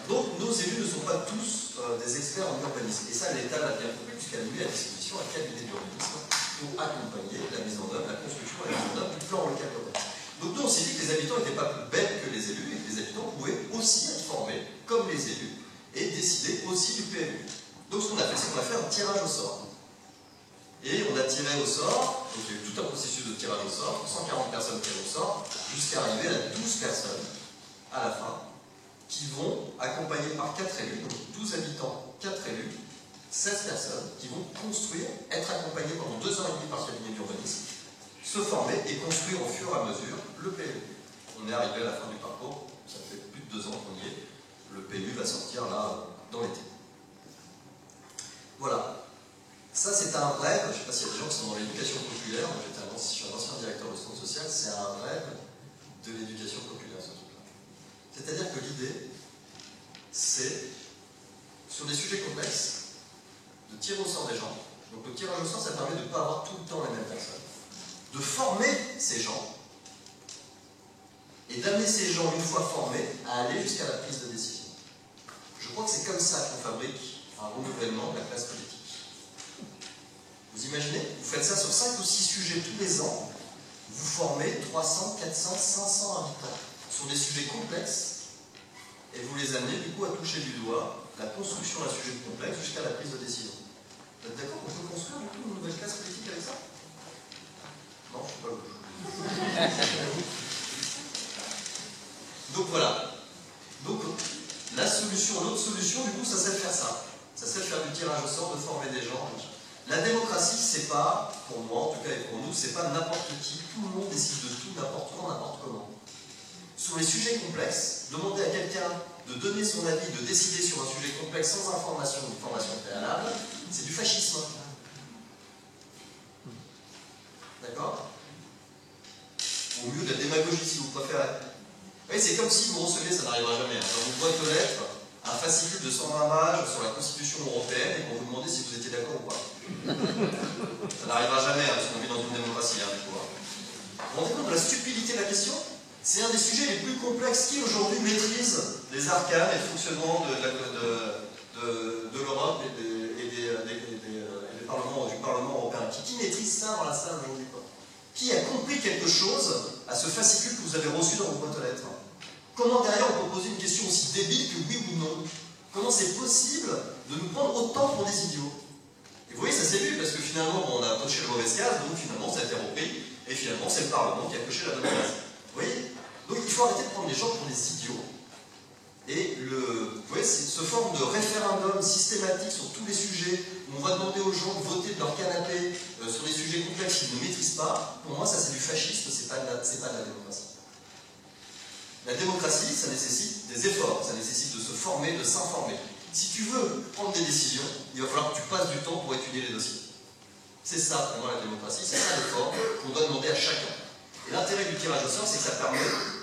donc nos élus ne sont pas tous des experts en urbanisme. Et ça, l'État l'a bien compris, puisqu'elle a mis à disposition un cabinet d'urbanisme pour accompagner la mise en œuvre, la construction et la mise en œuvre du plan local urbain. Donc nous, on s'est dit que les habitants n'étaient pas plus bêtes que les élus, et que les habitants pouvaient aussi être formés, comme les élus, et décider aussi du PLU. Donc ce qu'on a fait, c'est qu'on a fait un tirage au sort. Et on a tiré au sort, donc il y a eu tout un processus de tirage au sort, 140 personnes tirées au sort, jusqu'à arriver à 12 personnes, à la fin, qui vont, accompagner par 4 élus, donc 12 habitants, 4 élus, 16 personnes, qui vont construire, être accompagnées pendant 2 ans et demi par ce cabinet d'urbanisme, se former et construire au fur et à mesure le PLU. On est arrivé à la fin du parcours, ça fait plus de 2 ans qu'on y est, le PLU va sortir là, dans l'été. Voilà. Ça, c'est un rêve, je ne sais pas s'il y a des gens qui sont dans l'éducation populaire, moi je suis un ancien directeur de centre social, c'est un rêve de l'éducation populaire, ce truc-là. C'est-à-dire que l'idée, c'est, sur des sujets complexes, de tirer au sort des gens. Donc le tirage au sort, ça permet de ne pas avoir tout le temps les mêmes personnes. De former ces gens, et d'amener ces gens, une fois formés, à aller jusqu'à la prise de décision. Je crois que c'est comme ça qu'on fabrique un renouvellement de la classe politique. Vous imaginez, vous faites ça sur 5 ou 6 sujets tous les ans, vous formez 300, 400, 500 habitants sur des sujets complexes, et vous les amenez du coup à toucher du doigt la construction d'un sujet complexe jusqu'à la prise de décision. Vous êtes d'accord qu'on peut construire du coup une nouvelle classe politique avec ça? Non, je ne sais pas où. Donc voilà. Donc la solution, l'autre solution, du coup, ça c'est de faire ça. Ça c'est de faire du tirage au sort, de former des gens. La démocratie, c'est pas, pour moi en tout cas et pour nous, c'est pas n'importe qui. Tout le monde décide de tout, n'importe quand, n'importe comment. Sur les sujets complexes, demander à quelqu'un de donner son avis, de décider sur un sujet complexe sans information ou formation préalable, c'est du fascisme. D'accord? Au mieux de la démagogie, si vous préférez. Vous voyez, c'est comme si vous receviez, ça n'arrivera jamais, dans une boîte aux lettres, un fascicule de 120 pages sur la Constitution européenne et qu'on vous demandait si vous étiez d'accord ou pas. Ça n'arrivera jamais, parce qu'on vit dans une démocratie, du coup. Vous vous rendez compte de la stupidité de la question? C'est un des sujets les plus complexes. Qui aujourd'hui maîtrise les arcanes et le fonctionnement de l'Europe et du Parlement européen? Qui maîtrise ça dans la salle aujourd'hui? Qui a compris quelque chose à ce fascicule que vous avez reçu dans vos boîtes aux lettres? Comment derrière on peut poser une question aussi débile que oui ou non? Comment c'est possible de nous prendre autant pour des idiots? Et vous voyez, ça s'est vu, parce que finalement, bon, on a coché la mauvaise case, donc finalement, ça a été repris, et finalement, c'est le Parlement qui a coché la bonne case. Vous voyez? Donc il faut arrêter de prendre les gens pour des idiots. Et vous voyez, c'est ce forme de référendum systématique sur tous les sujets, où on va demander aux gens de voter de leur canapé sur des sujets complexes qu'ils ne maîtrisent pas. Pour moi, ça c'est du fascisme, c'est pas de la démocratie. La démocratie, ça nécessite des efforts, ça nécessite de se former, de s'informer. Si tu veux prendre des décisions, il va falloir que tu passes du temps pour étudier les dossiers. C'est ça, pour moi, la démocratie, c'est ça l'effort qu'on doit demander à chacun. Et l'intérêt du tirage au sort, c'est que ça permet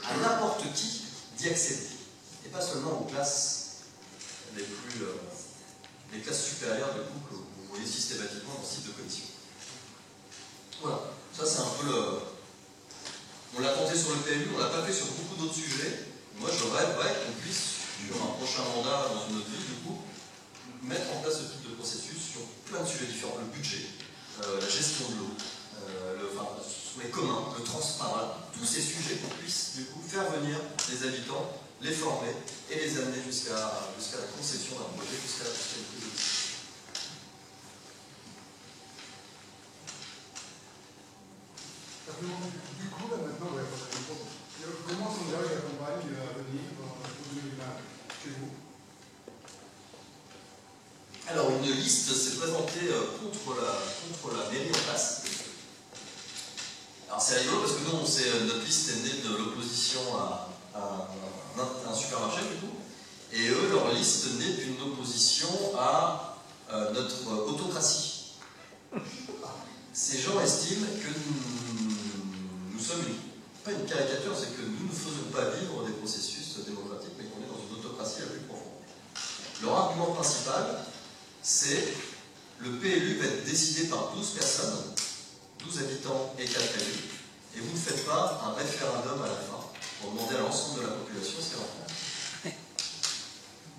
à n'importe qui d'y accéder. Et pas seulement aux classes les classes supérieures, du coup, que vous voyez systématiquement dans ce type de commission. Voilà, ça c'est un peu le... On l'a tenté sur le PLU, on l'a pas fait sur beaucoup d'autres sujets. Moi, je rêverais qu'on puisse, sur un prochain mandat, dans une autre vie, du coup, mettre en place ce type de processus sur plein de sujets différents. Le budget, la gestion de l'eau, les communs, le transport, tous ces sujets qu'on puisse, du coup, faire venir les habitants, les former et les amener jusqu'à la conception d'un projet, jusqu'à la prise de décision. Du coup, là maintenant, comment s'engage la campagne à venir pour 2020 chez vous? Alors, une liste s'est présentée contre la mairie en place. Alors, c'est rigolo parce que nous, notre liste est née de l'opposition à un supermarché, du coup. Et eux, leur liste est née d'une opposition à notre autocratie. Ces gens estiment que nous sommes pas une caricature, c'est que nous ne faisons pas vivre des processus démocratiques, mais qu'on est dans une autocratie la plus profonde. Leur argument principal, c'est le PLU va être décidé par 12 personnes, 12 habitants et 4 élus, et vous ne faites pas un référendum à la fin pour demander à l'ensemble de la population ce qu'elle en pense.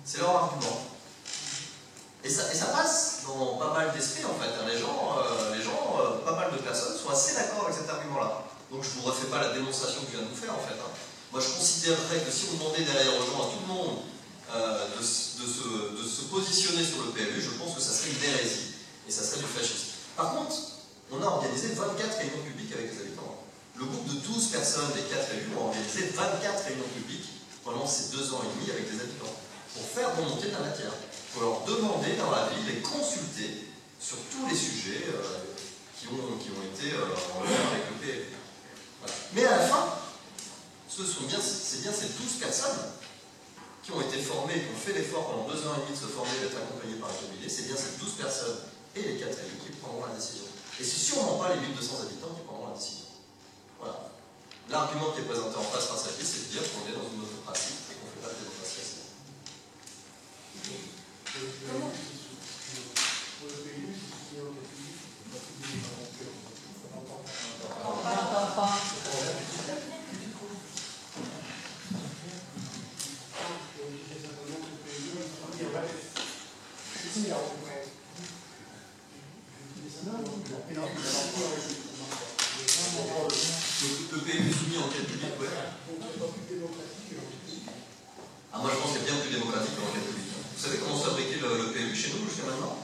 C'est leur argument. Et ça passe dans pas mal d'esprits en fait. Les gens, pas mal de personnes sont assez d'accord avec cet argument-là. Donc je ne vous refais pas la démonstration que je viens de vous faire en fait. Moi je considérerais que si on demandait derrière aux gens, à tout le monde, de se positionner sur le PLU, je pense que ça serait une hérésie. Et ça serait du fascisme. Par contre, on a organisé 24 réunions publiques avec les habitants. Le groupe de 12 personnes des 4 élus ont organisé 24 réunions publiques pendant ces 2 ans et demi avec les habitants, pour faire remonter de la matière, pour leur demander dans la ville, les consulter sur tous les sujets qui ont été en lien avec le PLU. Voilà. Mais à la fin, c'est bien ces 12 personnes qui ont été formées, qui ont fait l'effort pendant 2 ans et demi de se former, d'être accompagnées par un cabinet, c'est bien ces 12 personnes et les 4 élus qui prendront la décision. Et c'est sûrement pas les 1200 habitants qui prendront la décision. Voilà. L'argument qui est présenté en face par cette liste, c'est de dire qu'on est dans une autocratie et qu'on ne fait pas de démocratie. Le PLU soumis en enquête publique, ouais. Ah, moi je pense qu'il y a bien plus démocratique que l'enquête publique. Vous savez comment se fabriquait le PLU chez nous jusqu'à maintenant?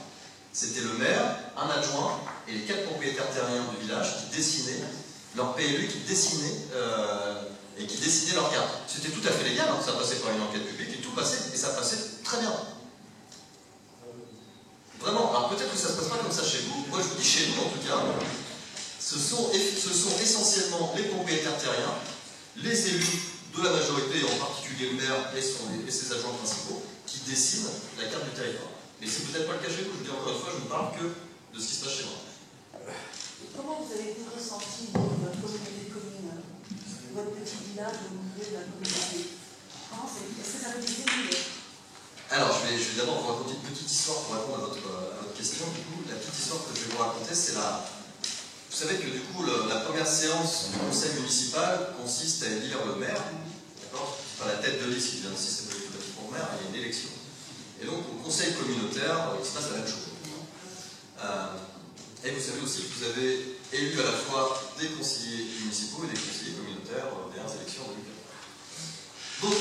C'était le maire, un adjoint et les 4 propriétaires terriens du village qui dessinaient leur PLU, qui dessinaient leur carte. C'était tout à fait légal, hein. Ça passait par une enquête publique et tout passait, et ça passait très bien. Vraiment, alors peut-être que ça ne se passe pas comme ça chez vous. Moi je vous dis chez nous en tout cas, ce sont essentiellement les propriétaires terriens, les élus de la majorité, en particulier le maire et ses adjoints principaux, qui dessinent la carte du territoire. Mais c'est peut-être pas le cas chez vous, je vous dis encore une fois, je ne parle que de ce qui se passe chez moi. Comment vous avez ressenti votre communauté de communes, votre petit village au milieu de la communauté? Est-ce que ça vous désigne? Alors, je vais d'abord vous raconter une petite histoire pour répondre à votre question. Du coup, la petite histoire que je vais vous raconter, c'est Vous savez que du coup, la première séance du conseil municipal consiste à élire le maire, d'accord? C'est pas la tête de liste qui vient de si c'est pour le maire, il y a une élection. Et donc, au conseil communautaire, il se passe la même chose. Et vous savez aussi que vous avez élu à la fois des conseillers municipaux et des conseillers communautaires aux dernières élections en 2014. Donc,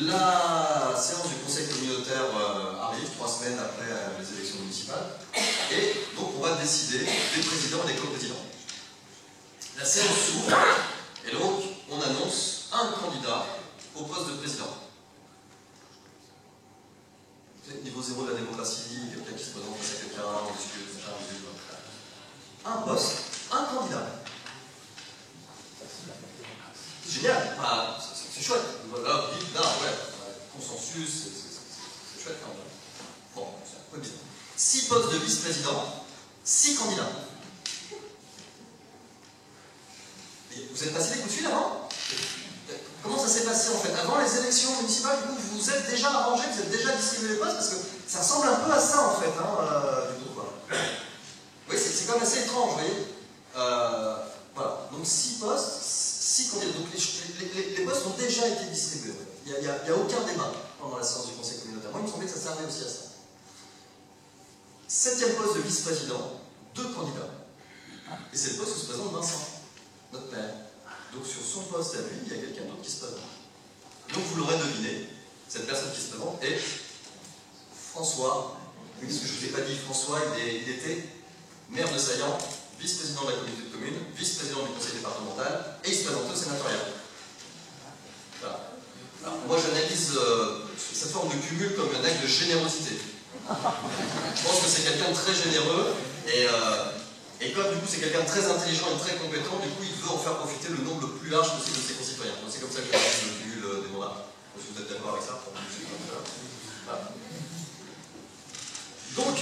la séance du conseil communautaire semaines après les élections municipales. Et donc on va décider des présidents et des co-présidents. La séance s'ouvre, et donc on annonce un candidat au poste de président. Niveau zéro de la démocratie, quelqu'un qui se présente face à quelqu'un, on discute, etc. Un poste, un candidat. C'est génial, enfin, c'est chouette. Voilà, vous dites, là, ouais, consensus, c'est chouette quand même. Bon, c'est un peu bizarre. 6 postes de vice-président, 6 candidats. Et vous êtes passé des coups de fil avant? Comment ça s'est passé en fait? Avant les élections municipales, du coup, vous vous êtes déjà arrangé, vous êtes déjà distribué les postes, parce que ça ressemble un peu à ça en fait, du coup, quoi. Oui, c'est quand même assez étrange, vous voyez. Voilà, donc 6 postes, 6 candidats. Donc les postes ont déjà été distribués. Il n'y a aucun débat pendant la séance du conseil communautaire. Moi, il me semblait que ça servait aussi à ça. 7e poste de vice-président, 2 candidats. Et c'est le poste où se présente Vincent, notre maire. Donc sur son poste à lui, il y a quelqu'un d'autre qui se présente. Donc vous l'aurez deviné, cette personne qui se présente est François. Oui, parce que je ne vous ai pas dit, François, il était maire de Saillant, vice-président de la communauté de communes, vice-président du conseil départemental, et il se présentait au sénatorial. Voilà. Alors, moi j'analyse cette forme de cumul comme un acte de générosité. Je pense que c'est quelqu'un de très généreux, et comme du coup c'est quelqu'un de très intelligent et très compétent, du coup il veut en faire profiter le nombre le plus large possible de ses concitoyens. C'est comme ça que je pense le cumul des mandats. Est-ce que vous êtes d'accord avec ça? Voilà. Donc,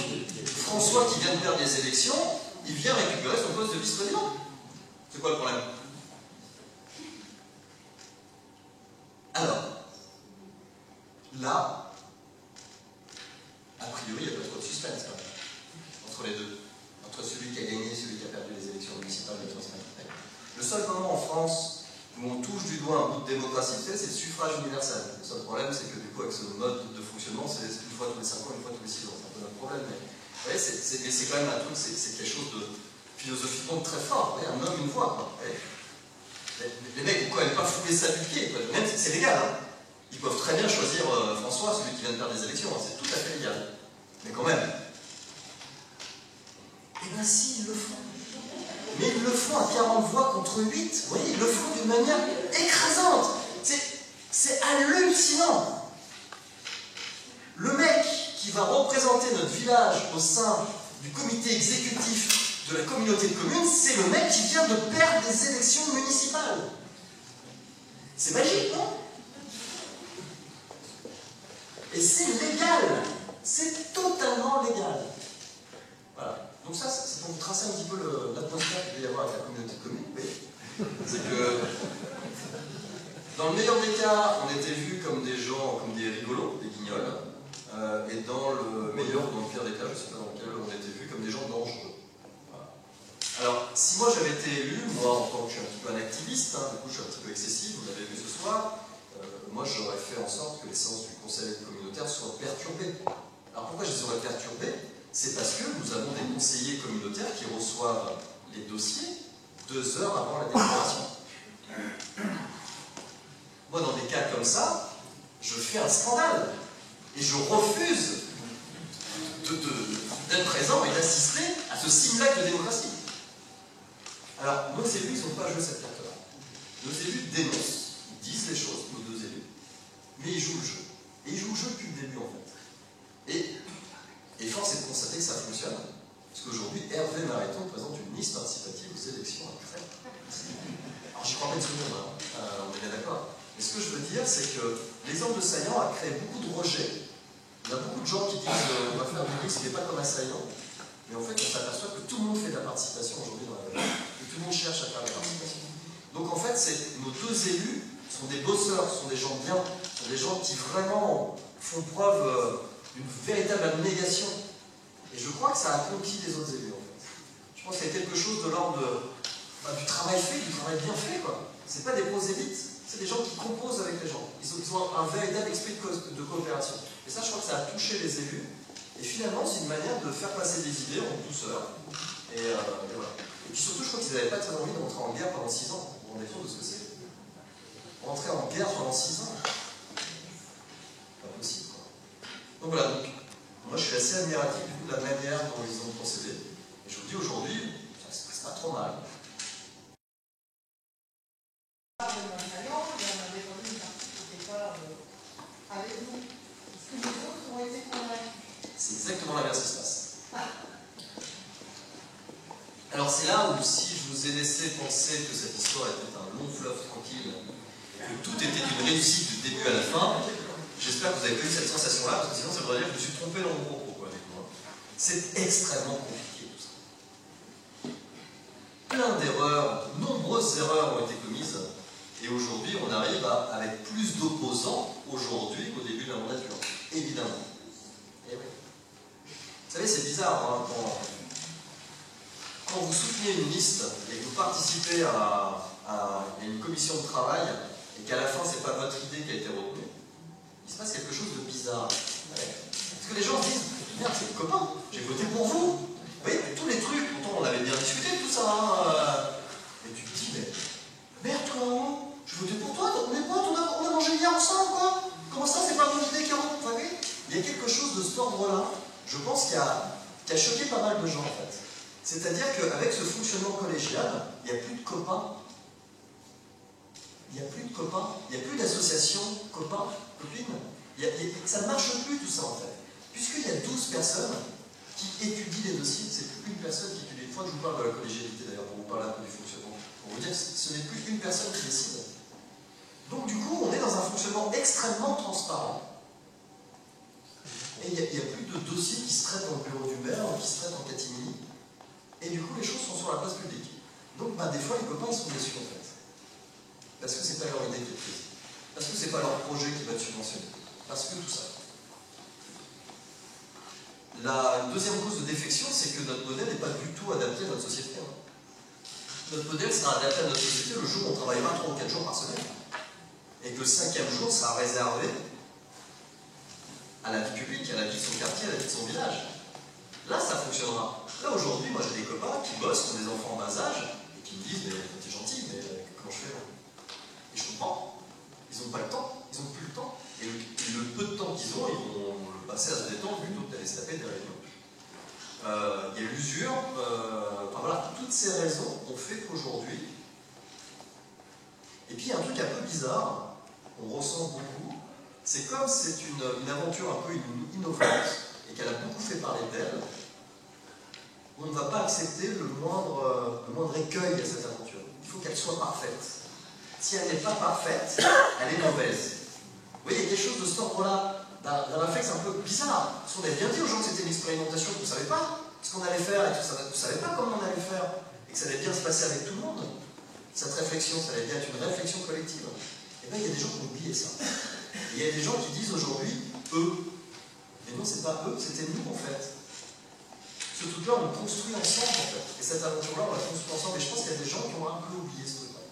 François qui vient de perdre les élections, il vient récupérer son poste de vice-président. C'est quoi le problème? Alors, là, a priori, il n'y a pas trop de suspense quand même, entre les deux. Entre celui qui a gagné et celui qui a perdu les élections municipales de 3 semaines. Le seul moment en France où on touche du doigt un bout de démocratie, c'est le suffrage universel. Le seul problème, c'est que du coup, avec ce mode de fonctionnement, c'est une fois tous les 5 ans, une fois tous les 6 ans. C'est un peu notre problème, mais vous voyez, c'est quand même un truc, c'est quelque chose de philosophiquement très fort. Vous voyez, un homme, une voix, quoi. Les mecs vont quand même pas fouler ça du pied, quoi. Même c'est légal, hein. Ils peuvent très bien choisir François, celui qui vient de perdre des élections, hein. C'est tout à fait légal. Mais quand même. Eh bien si, ils le font. Mais ils le font à 40 voix contre 8. Vous voyez, ils le font d'une manière écrasante. C'est hallucinant. Le mec qui va représenter notre village au sein du comité exécutif de la communauté de communes, c'est le mec qui vient de perdre des élections municipales. C'est magique, non? Et c'est légal. C'est totalement légal. Voilà. Donc ça, c'est pour vous tracer un petit peu l'atmosphère qu'il peut y avoir avec la communauté de communes. C'est que, dans le meilleur des cas, on était vus comme des gens, comme des rigolos, des guignols. Et dans le meilleur, dans le pire des cas, je ne sais pas dans lequel, on était vus comme des gens dangereux. Voilà. Alors, si moi j'avais été élu, moi en tant que je suis un petit peu un activiste, hein, du coup je suis un petit peu excessif, vous l'avez vu ce soir, moi j'aurais fait en sorte que les séances du conseil communautaire soient perturbées. Alors pourquoi je les aurais perturbées? C'est parce que nous avons des conseillers communautaires qui reçoivent les dossiers 2 heures avant la délibération. Moi, dans des cas comme ça, je fais un scandale. Et je refuse d'être présent et d'assister à ce simulacre de démocratie. Alors, nos élus, ils n'ont pas joué cette carte-là. Nos élus dénoncent, ils disent les choses, nos 2 élus. Mais ils jouent le jeu. Et ils jouent le jeu depuis le début, en fait. Et force est de constater que ça fonctionne. Parce qu'aujourd'hui, Hervé Maréton présente une liste participative aux élections à Crêpes. Alors, j'y crois pas une seconde, hein. On est bien d'accord. Mais ce que je veux dire, c'est que l'exemple de Saillant a créé beaucoup de rejets. Il y a beaucoup de gens qui disent on va faire du mix, ce n'est pas comme à Saillant. Mais en fait, on s'aperçoit que tout le monde fait de la participation aujourd'hui dans la ville. Et tout le monde cherche à faire de la participation. Donc en fait, nos 2 élus sont des bosseurs, sont des gens bien, sont des gens qui vraiment font preuve d'une véritable abnégation. Et je crois que ça a conquis les autres élus, en fait. Je pense qu'il y a quelque chose de l'ordre du travail fait, du travail bien fait, quoi. C'est pas des prosélytes, c'est des gens qui composent avec les gens. Ils ont un véritable esprit de coopération. Et ça, je crois que ça a touché les élus. Et finalement, c'est une manière de faire passer des idées en douceur. Et voilà. Et puis surtout, je crois qu'ils n'avaient pas très envie de rentrer en guerre pendant 6 ans. Vous vous rendez compte de ce que c'est? Rentrer en guerre pendant 6 ans. Pas possible, quoi. Donc voilà, donc, Moi, je suis assez admiratif du coup, de la manière dont ils ont procédé. Et je vous dis, aujourd'hui, ça se passe pas trop mal. C'est exactement l'inverse qui se passe. Alors c'est là où si je vous ai laissé penser que cette histoire était un long fleuve tranquille, que tout était une réussite du début à la fin, j'espère que vous avez pas eu cette sensation-là, parce que sinon ça voudrait dire que je me suis trompé dans mon propos avec moi. C'est extrêmement compliqué tout ça. Plein d'erreurs, de nombreuses erreurs ont été commises, et aujourd'hui on arrive avec plus d'opposants aujourd'hui qu'au début de la mandature, évidemment. Et oui. Vous savez, c'est bizarre, hein, quand vous soutenez une liste et que vous participez à une commission de travail et qu'à la fin, c'est pas votre idée qui a été retenue, il se passe quelque chose de bizarre. Parce que les gens se disent, merde, c'est le copain, j'ai voté pour vous. Vous voyez, tous les trucs, pourtant on avait bien discuté de tout ça. Et tu te dis, mais merde, toi, non, je votais pour toi, on est potes, on a mangé hier ensemble, quoi. Comment ça, c'est pas mon idée qui a retenue? Vous voyez, il y a quelque chose de cet ordre-là, je pense, qui a choqué pas mal de gens, en fait. C'est-à-dire qu'avec ce fonctionnement collégial, il n'y a plus de copains. Il n'y a plus de copains, il n'y a plus d'association copains, copines. Ça ne marche plus tout ça en fait. Puisqu'il y a 12 personnes qui étudient les dossiers, c'est plus une personne qui étudie. Une fois que je vous parle de la collégialité d'ailleurs, pour vous parler un peu du fonctionnement, pour vous dire que ce n'est plus une personne qui décide. Donc du coup, on est dans un fonctionnement extrêmement transparent. Et il n'y a plus de dossiers qui se traitent dans le bureau du maire, qui se traitent en catimini. Et du coup, les choses sont sur la place publique. Donc, des fois, les copains, ils sont déçus, en fait. Parce que c'est pas leur idée qui est prise. Parce que c'est pas leur projet qui va être subventionné. Parce que tout ça. La deuxième cause de défection, c'est que notre modèle n'est pas du tout adapté à notre société. Notre modèle sera adapté à notre société le jour où on travaillera 3 ou 4 jours par semaine. Et que le 5e jour sera réservé à la vie publique, à la vie de son quartier, à la vie de son village. Là, ça fonctionnera. Là, aujourd'hui, moi, j'ai des copains qui bossent, qui ont des enfants en bas âge, et qui me disent, mais t'es gentil, mais comment je fais là? Et je comprends. Ils n'ont pas le temps, ils n'ont plus le temps. Et le peu de temps qu'ils ont, ils vont le passer à se détendre plutôt que d'aller se taper des réunions. Il y a l'usure, enfin voilà, toutes ces raisons ont fait qu'aujourd'hui. Et puis, il y a un truc un peu bizarre, on ressent beaucoup, c'est comme c'est une aventure un peu innovante, et qu'elle a beaucoup fait parler d'elle, on ne va pas accepter le moindre écueil à cette aventure. Il faut qu'elle soit parfaite. Si elle n'est pas parfaite, elle est mauvaise. Vous voyez, il y a quelque chose de cet ordre-là, d'un réflexe un peu bizarre. Parce qu'on avait bien dit aux gens que c'était une expérimentation, que vous ne savez pas ce qu'on allait faire, et que vous ne savez pas comment on allait faire, et que ça allait bien se passer avec tout le monde. Cette réflexion, ça allait bien être une réflexion collective. Et bien, il y a des gens qui ont oublié ça. Et il y a des gens qui disent aujourd'hui, eux. Mais non, c'est pas eux, c'était nous en fait. Ce truc-là, on le construit ensemble en fait. Et cette aventure-là, on la construit ensemble. Et je pense qu'il y a des gens qui ont un peu oublié ce truc-là.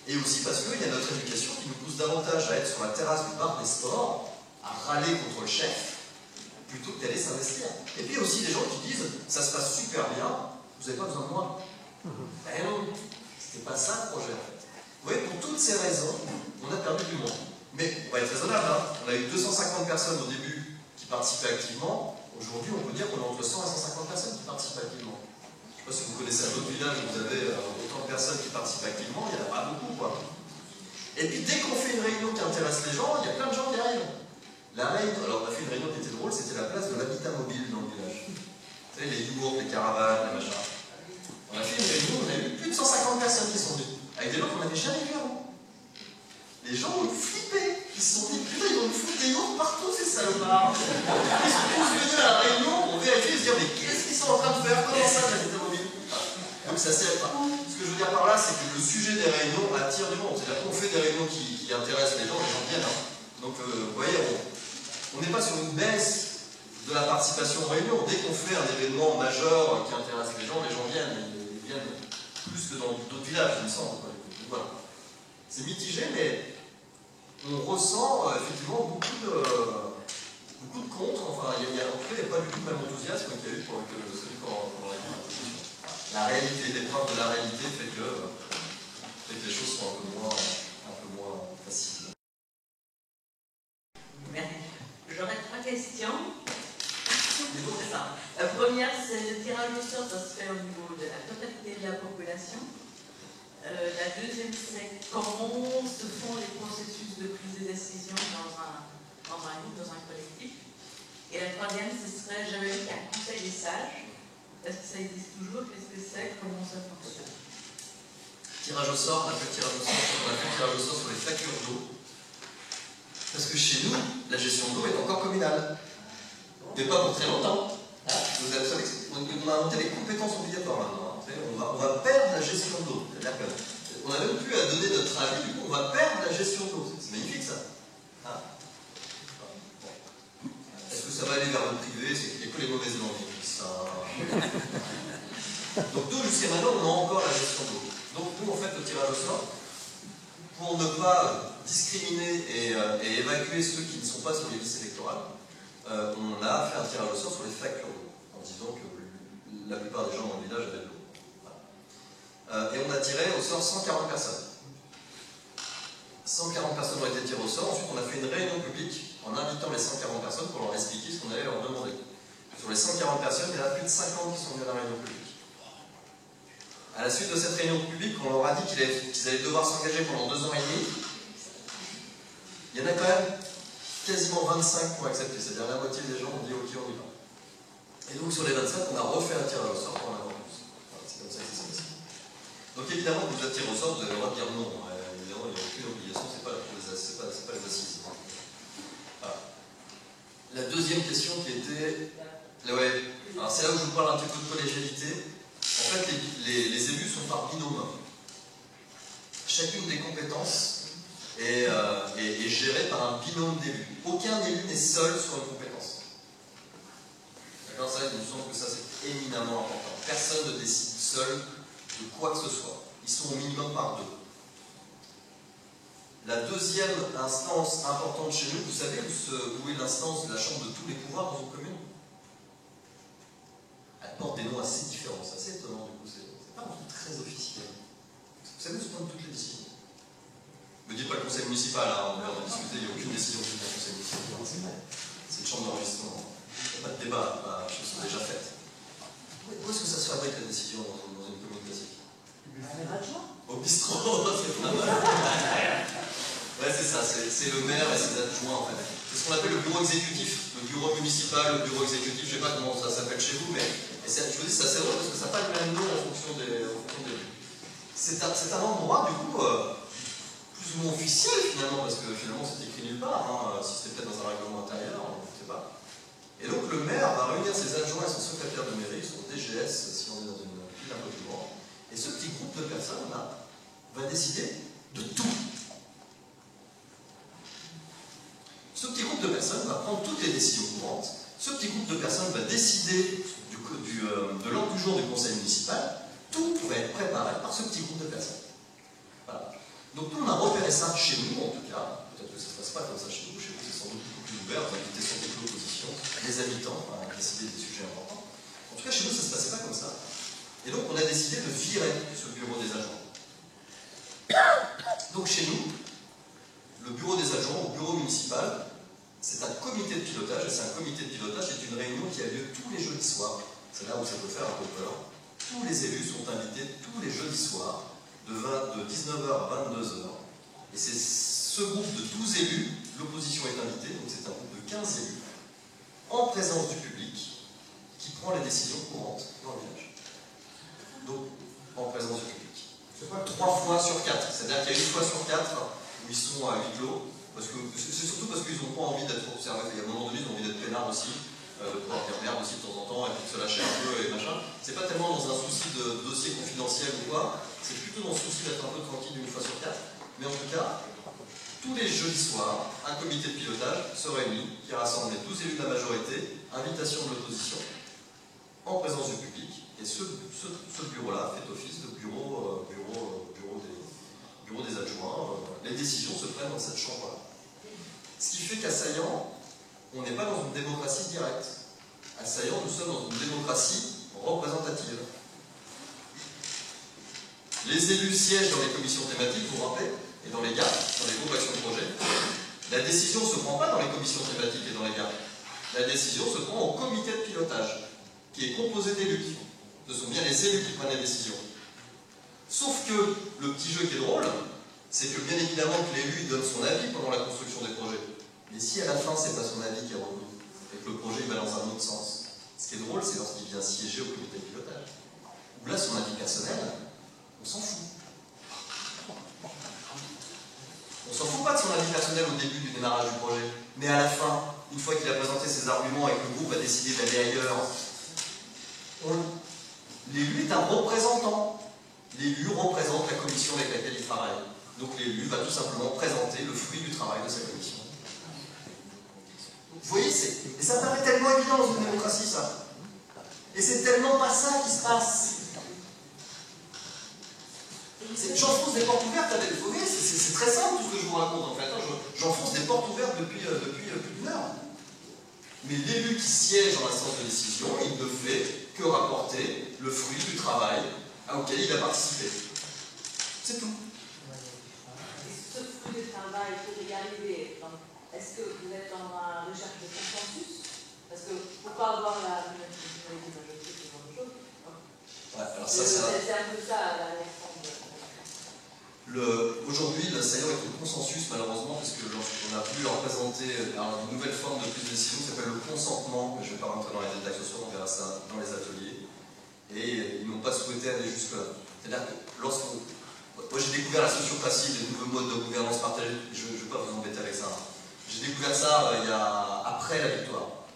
Et aussi parce qu'il y a notre éducation qui nous pousse davantage à être sur la terrasse du bar des sports, à râler contre le chef, plutôt que d'aller s'investir. Et puis il y a aussi des gens qui disent, ça se passe super bien, vous n'avez pas besoin de moi. Ben non, c'était pas ça le projet en fait. Vous voyez, pour toutes ces raisons, on a perdu du monde. Mais on va être raisonnable, hein. On a eu 250 personnes au début qui participaient activement. Aujourd'hui, on peut dire qu'on a entre 100 et 150 personnes qui participent activement. Je ne sais pas si vous connaissez un autre village où vous avez autant de personnes qui participent activement, il n'y en a pas beaucoup, quoi. Et puis, dès qu'on fait une réunion qui intéresse les gens, il y a plein de gens qui arrivent. La réunion, alors on a fait une réunion qui était drôle, c'était la place de l'habitat mobile dans le village. Vous savez, les yogourts, les caravanes, les machins. On a fait une réunion, on a eu plus de 150 personnes qui sont venues, avec des gens qu'on n'avait jamais vus avant. Les gens ont flippé. Ils se sont dit, putain, ils vont nous foutre des yogourts partout, ces salopards. Ils sont tous venus à la réunion, on vérifie, ils se disent, mais qu'est-ce qu'ils sont en train de faire? Comment ça, l'habitat mobile? Donc ça sert pas. Ce que je veux dire par là, c'est que le sujet des réunions attire du monde. C'est-à-dire qu'on fait des réunions qui intéressent les gens viennent. Hein. Donc, vous voyez, on n'est pas sur une baisse de la participation aux réunions. Dès qu'on fait un événement majeur qui intéresse les gens viennent. Ils viennent plus que dans d'autres villages, il me semble. Donc, voilà. C'est mitigé, mais on ressent effectivement beaucoup de contre. Enfin, en tout cas, il n'y a pas du tout le même enthousiasme qu'il y a eu pour celui qu'on a dit. La réalité, l'épreuve de la réalité fait que les choses sont un peu moins faciles. Merci. J'aurais 3 questions. première, c'est le tirage au sort, ça se fait au niveau de la totalité de la population. La deuxième, c'est comment se font les processus de prise de décision dans un groupe, dans un collectif. Et la troisième, ce serait, j'avais eu un conseil des sages. Est-ce que ça existe toujours? Qu'est-ce que c'est? Comment ça fonctionne? Tirage au sort, on a fait tirage au sort sur les factures d'eau. Parce que chez nous, la gestion de l'eau est encore communale. Mais pas pour très longtemps. Vous savez, on a inventé les compétences obligatoires maintenant. On va perdre la gestion de l'eau. On n'a même plus à donner notre avis, du coup on va perdre la gestion de l'eau. C'est magnifique ça. Est-ce que ça va aller vers le privé? C'est qu'il n'y a que les mauvaises langues qui disent ça. Donc nous, jusqu'à maintenant, on a encore la gestion de l'eau. Donc nous, on fait le tirage au sort pour ne pas discriminer et évacuer ceux qui ne sont pas sur les listes électorales. On a fait un tirage au sort sur les factures d'eau, en disant que la plupart des gens dans le village avaient de l'eau. Voilà. Et on a tiré au sort 140 personnes. 140 personnes ont été tirées au sort. Ensuite, on a fait une réunion publique en invitant les 140 personnes pour leur expliquer ce qu'on allait leur demander. Sur les 140 personnes, il y en a plus de 50 qui sont venues à la réunion publique. À la suite de cette réunion publique, on leur a dit qu'ils allaient devoir s'engager pendant 2 ans et demi. Il y en a quand même quasiment 25 pour accepter, c'est-à-dire la moitié des gens ont dit ok, on y va. Et donc sur les 25, on a refait un tirage au sort pour en avoir plus. Voilà, c'est comme ça que ça s'est passé. Donc évidemment, quand vous êtes tiré au sort, vous avez le droit de dire non. Évidemment, il n'y a aucune obligation, c'est pas les assises. Voilà. La deuxième question qui était... Ouais, alors c'est là où je vous parle un petit peu de collégialité. En fait, les élus sont par binôme. Chacune des compétences est gérée par un binôme d'élus. Aucun élu n'est seul sur une compétence. D'accord, ça, il me semble que ça c'est éminemment important. Personne ne décide seul de quoi que ce soit. Ils sont au minimum par 2. La deuxième instance importante chez nous, vous savez où est l'instance de la chambre de tous les pouvoirs dans une commune? Elle porte des noms assez différents, c'est assez étonnant du coup, c'est pas un truc très officiel. Vous savez où se prennent toutes les décisions? Ne me dites pas le conseil municipal, hein, on vient d'en discuter, il n'y a aucune décision prise dans le conseil municipal. C'est une chambre d'enregistrement. Il n'y a pas de débat, les choses sont déjà faites. Où est-ce que ça se fabrique la décision dans une commune classique? Au bistrot, c'est pas mal. Ouais, c'est ça, c'est le maire et ses adjoints en fait. C'est ce qu'on appelle le bureau exécutif. Le bureau municipal, le bureau exécutif, je ne sais pas comment ça s'appelle chez vous, mais je vous dis, c'est assez drôle parce que ça n'a pas le même nom en fonction des lieux. C'est un endroit, du coup, plus ou moins officiel finalement, parce que finalement c'est écrit nulle part, hein, si c'était peut-être dans un règlement intérieur, on ne sait pas. Et donc le maire va réunir ses adjoints et son secrétaire de mairie, son DGS, si on est dans une ville un peu plus grande, et ce petit groupe de personnes là va décider de tout. Ce petit groupe de personnes va prendre toutes les décisions courantes. Ce petit groupe de personnes va décider de l'ordre du jour du conseil municipal. Tout va être préparé par ce petit groupe de personnes. Voilà. Donc nous, on a repéré ça chez nous, en tout cas. Peut-être que ça ne se passe pas comme ça chez vous. Chez vous, c'est sans doute beaucoup plus ouvert. Vous invitez sans doute l'opposition, les habitants, à décider des sujets importants. En tout cas, chez nous, ça ne se passait pas comme ça. Et donc, on a décidé de virer ce bureau des adjoints. Donc chez nous, le bureau des adjoints, au bureau municipal, c'est un comité de pilotage, et c'est un comité de pilotage, c'est une réunion qui a lieu tous les jeudis soirs. C'est là où ça peut faire un peu peur. Tous les élus sont invités tous les jeudis soirs, de 19h à 22h. Et c'est ce groupe de 12 élus, l'opposition est invitée, donc c'est un groupe de 15 élus, en présence du public, qui prend les décisions courantes dans le village. Donc, en présence du public. 3 fois sur 4. C'est-à-dire qu'il y a une fois sur 4 où ils sont à huis clos. C'est surtout parce qu'ils n'ont pas envie d'être observés. Il y a un moment donné, ils ont envie d'être peinards aussi, de pouvoir dire merde aussi de temps en temps, et puis de se lâcher un peu et machin. C'est pas tellement dans un souci de dossier confidentiel ou quoi, c'est plutôt dans le souci d'être un peu tranquille une fois sur 4. Mais en tout cas, tous les jeudis soirs, un comité de pilotage se réunit, qui rassemble les 12 élus de la majorité, invitation de l'opposition, en présence du public, et ce bureau-là fait office de bureau des adjoints. Les décisions se prennent dans cette chambre-là. Ce qui fait qu'à Saillant, on n'est pas dans une démocratie directe. À Saillant, nous sommes dans une démocratie représentative. Les élus siègent dans les commissions thématiques, vous vous rappelez, et dans les GAP, dans les groupes action de projet. La décision ne se prend pas dans les commissions thématiques et dans les GAP. La décision se prend au comité de pilotage, qui est composé d'élus. Ce sont bien les élus qui prennent les décisions. Sauf que le petit jeu qui est drôle, c'est que bien évidemment que l'élu donne son avis pendant la construction des projets. Mais si à la fin, c'est pas son avis qui est retenu, et que le projet va dans un autre sens, ce qui est drôle, c'est lorsqu'il vient siéger au comité de pilotage. Où là, son avis personnel, on s'en fout. On s'en fout pas de son avis personnel au début du démarrage du projet. Mais à la fin, une fois qu'il a présenté ses arguments et que le groupe a décidé d'aller ailleurs, l'élu est un représentant. L'élu représente la commission avec laquelle il travaille. Donc l'élu va tout simplement présenter le fruit du travail de sa commission. Vous voyez, et ça paraît tellement évident dans une démocratie, ça. Et c'est tellement pas ça qui se passe. J'enfonce des portes ouvertes, vous voyez, c'est très simple tout ce que je vous raconte en fait. J'enfonce des portes ouvertes depuis plus d'une heure. Mais l'élu qui siège dans l'instance de décision, il ne fait que rapporter le fruit du travail auquel il a participé. C'est tout. Ce fruit du travail, pour y arriver, est-ce que vous êtes dans la recherche de consensus? Parce que pour pas avoir la majorité, ce genre de choses. Ouais, alors ça, c'est un peu ça la réforme. Aujourd'hui, l'assaillant est au consensus, malheureusement, parce que lorsqu'on a voulu leur présenter une nouvelle forme de prise de décision qui s'appelle le consentement, mais je ne vais pas rentrer dans les détails ce soir, on verra ça dans les ateliers, et ils n'ont pas souhaité aller jusque-là. C'est-à-dire que lorsqu'on... Moi j'ai découvert la sociocratie, les nouveaux modes de gouvernance partagée, je ne vais pas vous embêter avec ça. J'ai découvert ça après la victoire.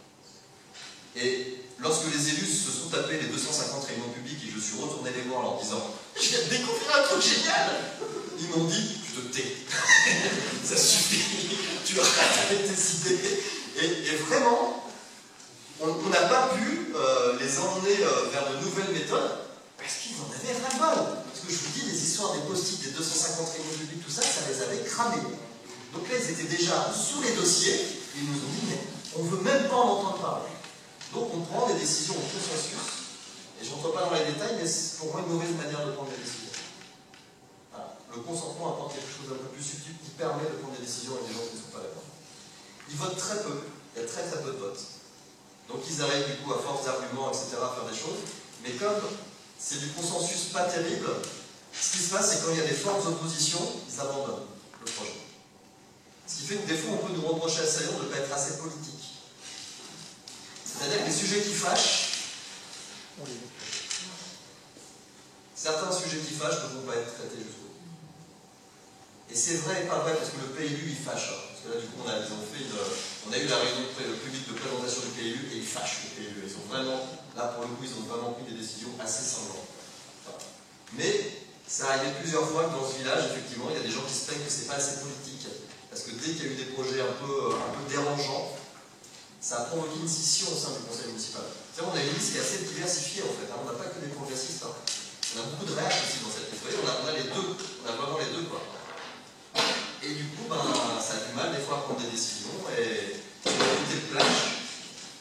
Et lorsque les élus se sont tapés les 250 réunions publiques et je suis retourné les voir en leur disant « Je viens de découvrir un truc génial !» Ils m'ont dit « Tu te tais, ça suffit, tu arrêtes avec tes idées. » Et vraiment, on n'a pas pu les emmener vers de nouvelles méthodes parce qu'ils en avaient ras-le-bol. Parce que je vous dis, les histoires des post-it, des 250 réunions publiques, tout ça, ça les avait cramés. Donc là, ils étaient déjà sous les dossiers et ils nous ont dit « Mais on ne veut même pas en entendre parler. » Donc on prend des décisions au consensus, et je ne rentre pas dans les détails, mais c'est pour moi une mauvaise manière de prendre des décisions. Voilà. Le consentement apporte quelque chose d'un peu plus subtil qui permet de prendre des décisions avec des gens qui ne sont pas d'accord. Ils votent très peu, il y a très peu de votes. Donc ils arrivent du coup à force d'arguments, etc., à faire des choses, mais comme c'est du consensus pas terrible, ce qui se passe c'est quand il y a des fortes oppositions, ils abandonnent le projet. Ce qui fait que des fois on peut nous reprocher à Saillon de ne pas être assez politique. C'est-à-dire que les sujets qui fâchent, certains sujets qui fâchent ne vont pas être traités jusqu'au bout. Et c'est vrai et pas vrai, parce que le PLU, il fâche. Parce que là, du coup, on a eu la réunion publique de présentation du PLU, et ils fâchent, le PLU. Ils ont vraiment, là, pour le coup, ils ont vraiment pris des décisions assez sanglantes. Voilà. Mais ça arrivé plusieurs fois que dans ce village, effectivement, il y a des gens qui se plaignent que c'est pas assez politique. Parce que dès qu'il y a eu des projets un peu dérangeants, ça a provoqué une scission au sein du conseil municipal. C'est-à-dire qu'on a une liste qui est assez diversifiée en fait, hein. On n'a pas que des progressistes. Hein. On a beaucoup de réacs aussi dans cette liste. Vous voyez, on a les deux, on a vraiment les deux quoi. Et du coup, ça a du mal des fois à prendre des décisions et une unité de plage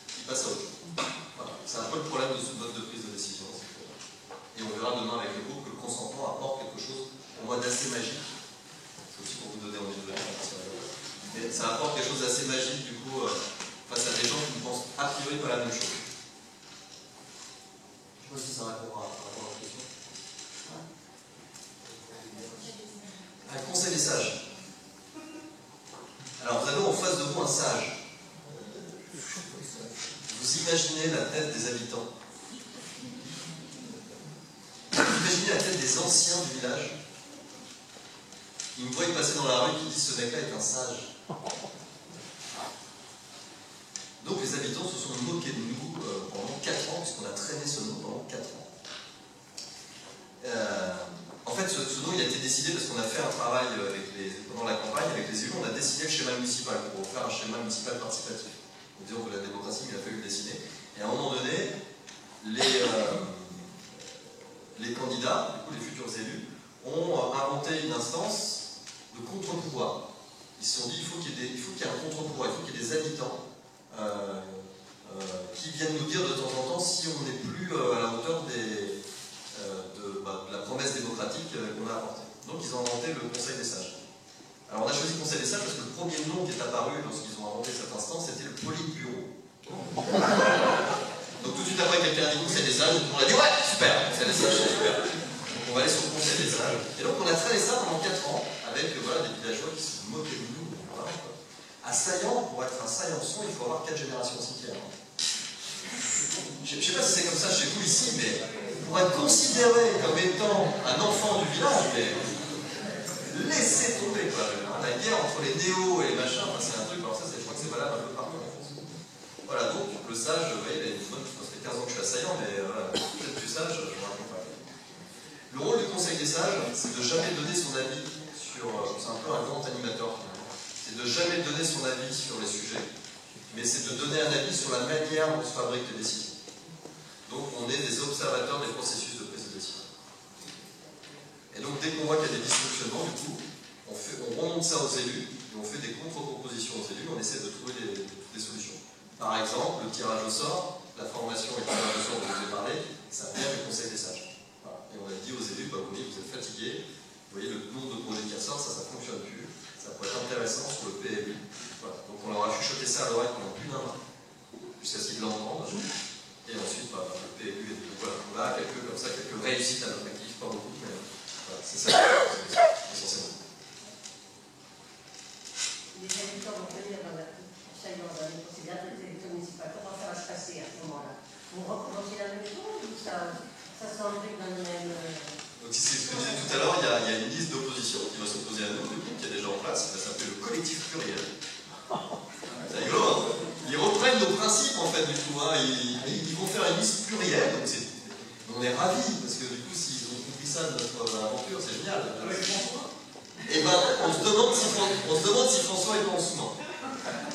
qui passe à autre chose. Voilà. C'est un peu le problème de ce mode de prise de décision. Et on verra demain avec le groupe que le consentement apporte quelque chose pour moi d'assez magique. C'est aussi pour vous donner envie de venir. Mais ça apporte quelque chose d'assez magique du coup. Face à des gens qui ne pensent a priori pas la même chose. Je ne sais pas si ça répondra à la question. Un conseil des sages. Alors vous avez en face de vous un sage. Vous imaginez la tête des habitants. Vous imaginez la tête des anciens du village. Ils me voient passer dans la rue qui disent ce mec-là est un sage. Donc les habitants se sont moqués de nous pendant 4 ans, puisqu'on a traîné ce nom pendant 4 ans. En fait, ce nom il a été décidé parce qu'on a fait un travail pendant la campagne avec les élus, on a dessiné le schéma municipal pour faire un schéma municipal participatif. On dit que la démocratie, il a fallu le dessiner. Et à un moment donné, les candidats, du coup les futurs élus, ont inventé une instance de contre-pouvoir. Ils se sont dit il faut qu'il y ait un contre-pouvoir, il faut qu'il y ait des habitants qui viennent nous dire de temps en temps si on n'est plus à la hauteur de la promesse démocratique qu'on a apportée. Donc ils ont inventé le Conseil des sages. Alors on a choisi le Conseil des sages parce que le premier nom qui est apparu lorsqu'ils ont inventé cette instance, c'était le Politburo. Donc tout de suite après, été un conseil des sages, on a dit ouais, super, conseil des sages, c'est super. Donc on va aller sur le conseil des sages. Et donc on a traîné ça pendant 4 ans, avec voilà, des villageois qui se moquaient de nous. Voilà, quoi. À Saillant, pour être un Saillançon, il faut avoir 4 générations cimetières. Je ne sais pas si c'est comme ça chez vous ici, mais pour être considéré comme étant un enfant du village, mais laissez tomber quoi. La guerre entre les néos et les machins, enfin, c'est un truc, alors ça, je crois que c'est valable un peu partout en France. Voilà, donc le sage, vous voyez, il a une bonne, ça fait 15 ans que je suis assaillant, mais voilà, peut-être plus sage, je vous raconte pas. Le rôle du conseil des sages, c'est de jamais donner son avis sur. C'est un peu un grand animateur finalement. C'est de jamais donner son avis sur les sujets, mais c'est de donner un avis sur la manière dont se fabriquent les décisions. Donc on est des observateurs des processus de prise de décision. Et donc dès qu'on voit qu'il y a des dysfonctionnements, du coup, on remonte ça aux élus, et on fait des contre-propositions aux élus, on essaie de trouver des solutions. Par exemple, le tirage au sort, la formation et le tirage au sort dont je vous ai parlé, ça vient du Conseil des sages. Voilà. Et on a dit aux élus, bah, vous êtes fatigués, vous voyez le nombre de projets qui ressortent, ça ne fonctionne plus, ça pourrait être intéressant sur le PLU. Voilà. Donc on leur a chuchoté ça à l'oreille pendant plus d'un an, jusqu'à ce qu'ils l'entendent. Et ensuite, bah, le PLU est de voilà. On a quelques réussites à notre actif, pas beaucoup, mais voilà, c'est ça, essentiellement. Les habitants vont venir dans la c'est bien les élections municipales. Comment ça va se passer à ce moment-là? Vous recommencez la même chose ou ça s'embrique dans le même... Donc c'est ce que je disais tout à l'heure, il y a une liste d'opposition qui va s'opposer à nous, qui est déjà en place, ça s'appelle le collectif pluriel. C'est rigolo, hein? Ils reprennent nos principes en fait du coup, hein. Ils vont faire une liste plurielle, donc on est ravis, parce que du coup s'ils ont compris ça de notre aventure, c'est génial. Et ben on se demande si François est pas en sous-main.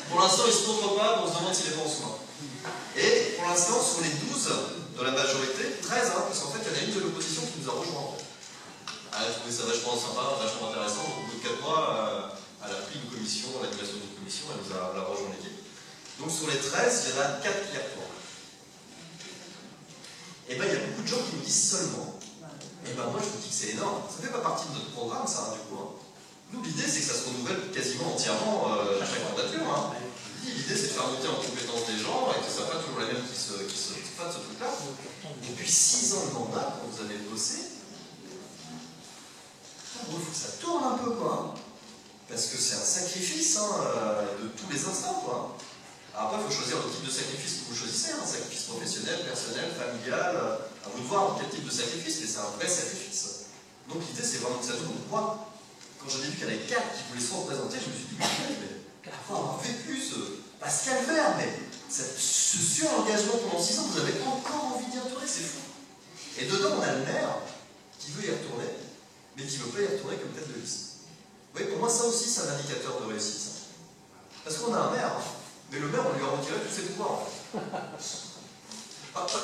Pour l'instant il se montre pas, mais on se demande s'il est pas en sous-main. Et pour l'instant sur les 12 de la majorité, 13, hein, parce qu'en fait il y en a une de l'opposition qui nous a rejoint en fait. Elle a trouvé ça vachement sympa, vachement intéressant, donc au bout de 4 mois, elle a pris une commission, l'animation d'une commission, elle a rejoint l'équipe. Donc sur les 13, il y en a 4 qui retournent. Et bien il y a beaucoup de gens qui nous disent seulement. Et ben moi je vous dis que c'est énorme. Ça ne fait pas partie de notre programme ça, hein, du coup. Hein. Nous l'idée c'est que ça se renouvelle quasiment entièrement à chaque candidature. Hein. L'idée c'est de faire monter en compétence des gens et que ce ne soit pas toujours les mêmes qui se fassent ce truc-là. Depuis 6 ans de mandat, quand vous avez bossé, il faut que ça tourne un peu quoi. Parce que c'est un sacrifice hein, de tous les instants quoi. Après, il faut choisir le type de sacrifice que vous choisissez, un sacrifice professionnel, personnel, familial, à vous de voir quel type de sacrifice, mais c'est un vrai sacrifice. Donc l'idée, c'est vraiment que ça tourne. Moi, quand j'ai vu qu'il y en avait 4 qui voulaient se représenter, je me suis dit, mais après avoir vécu pas ce calvaire, mais ce sur-engagement pendant 6 ans, vous avez encore envie d'y retourner, c'est fou. Et dedans, on a le maire qui veut y retourner, mais qui ne veut pas y retourner comme tête de liste. Vous voyez, pour moi, ça aussi, c'est un indicateur de réussite. Ça. Parce qu'on a un maire, mais le maire, on lui a retiré tous ses pouvoirs.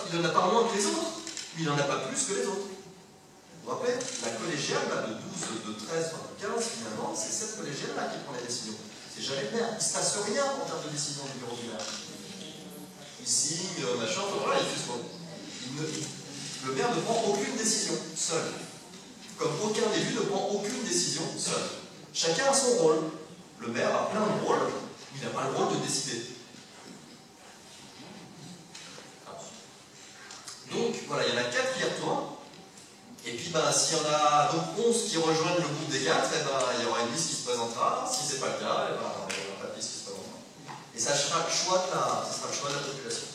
Il n'en a pas moins que les autres, mais il n'en a pas plus que les autres. Vous vous rappelez, la collégiale, là, de 12, de 13, enfin de 15, finalement, c'est cette collégiale-là qui prend les décisions. C'est jamais le maire. Il ne se passe rien en termes de décision du bureau du maire. Il signe, machin, enfin, voilà, il fait ce qu'on... Le maire ne prend aucune décision, seul. Comme aucun élu ne prend aucune décision, seul. Chacun a son rôle. Le maire a plein de rôles. Il n'a pas le droit de décider. Donc, voilà, il y en a 4 qui retournent. Et puis, ben, s'il y en a donc 11 qui rejoignent le groupe des 4, eh ben, il y aura une liste qui se présentera. Si ce n'est pas le cas, eh ben, il n'y aura pas de liste qui se présentera. Et ça sera le choix de la population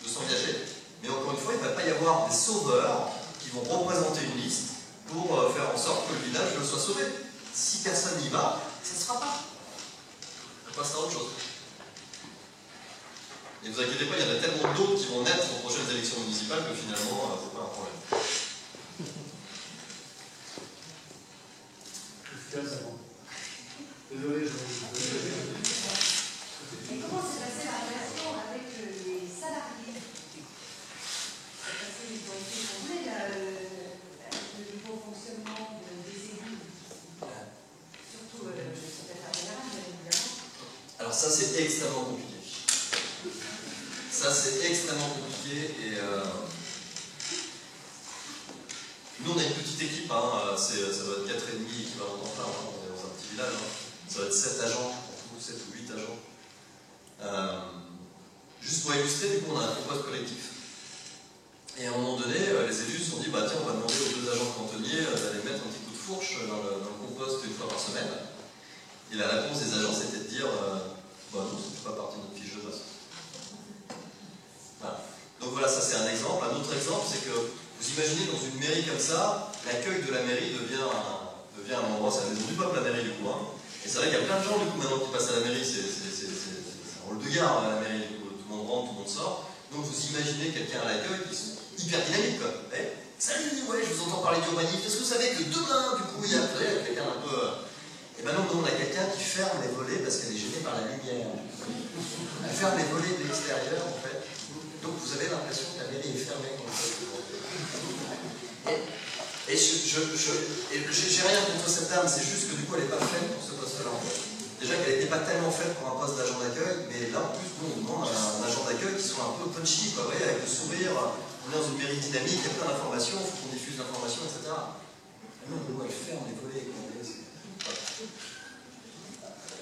de s'engager. Mais encore une fois, il ne va pas y avoir des sauveurs qui vont représenter une liste pour faire en sorte que le village soit sauvé. Si personne n'y va, ça ne se fera pas. On passera à autre chose. Et ne vous inquiétez pas, il y en a tellement d'autres qui vont naître aux prochaines élections municipales que finalement, c'est pas un problème. Désolé, Et comment s'est passée la relation avec les salariés? Parce qu'ils ont été comblés le nouveau fonctionnement des élus. Surtout le secrétaire général, bien évidemment. Alors ça, c'est extrêmement compliqué. Ça, c'est extrêmement compliqué et nous, on a une petite équipe, hein, ça doit être 4,5 équivalents temps plein, hein, on est dans un petit village, hein. Ça doit être 7 agents, 7 ou 8 agents. Juste pour illustrer, du coup, on a un compost collectif. semaine. Et la réponse des agents, c'était de dire bah non, ça ne fait pas partie de notre fiche de poste. Voilà. Donc voilà, ça c'est un exemple. Un autre exemple, c'est que vous imaginez dans une mairie comme ça, l'accueil de la mairie devient un endroit, c'est la maison du peuple, la mairie du coup. Hein. Et c'est vrai qu'il y a plein de gens du coup maintenant qui passent à la mairie, c'est un rôle de gare à la mairie, du coup, tout le monde rentre, tout le monde sort. Donc vous imaginez quelqu'un à l'accueil qui sont hyper dynamique quoi. Eh, salut, ouais, je vous entends parler d'urbanisme, est-ce que vous savez que demain, du coup, il y a quelqu'un un peu. Et ben non, on a quelqu'un qui ferme les volets parce qu'elle est gênée par la lumière. Elle ferme les volets de l'extérieur en fait. Donc vous avez l'impression que la mairie est fermée en fait. Et j'ai rien contre cette dame, c'est juste que du coup elle n'est pas faite pour ce poste-là en fait. Déjà qu'elle n'était pas tellement faite pour un poste d'agent d'accueil, mais là en plus on demande un agent d'accueil qui soit un peu punchy, quoi, vous voyez, avec le sourire, on est dans une mairie dynamique, il y a plein d'informations, il faut qu'on diffuse l'information, etc. Non, elle ferme les volets, quoi.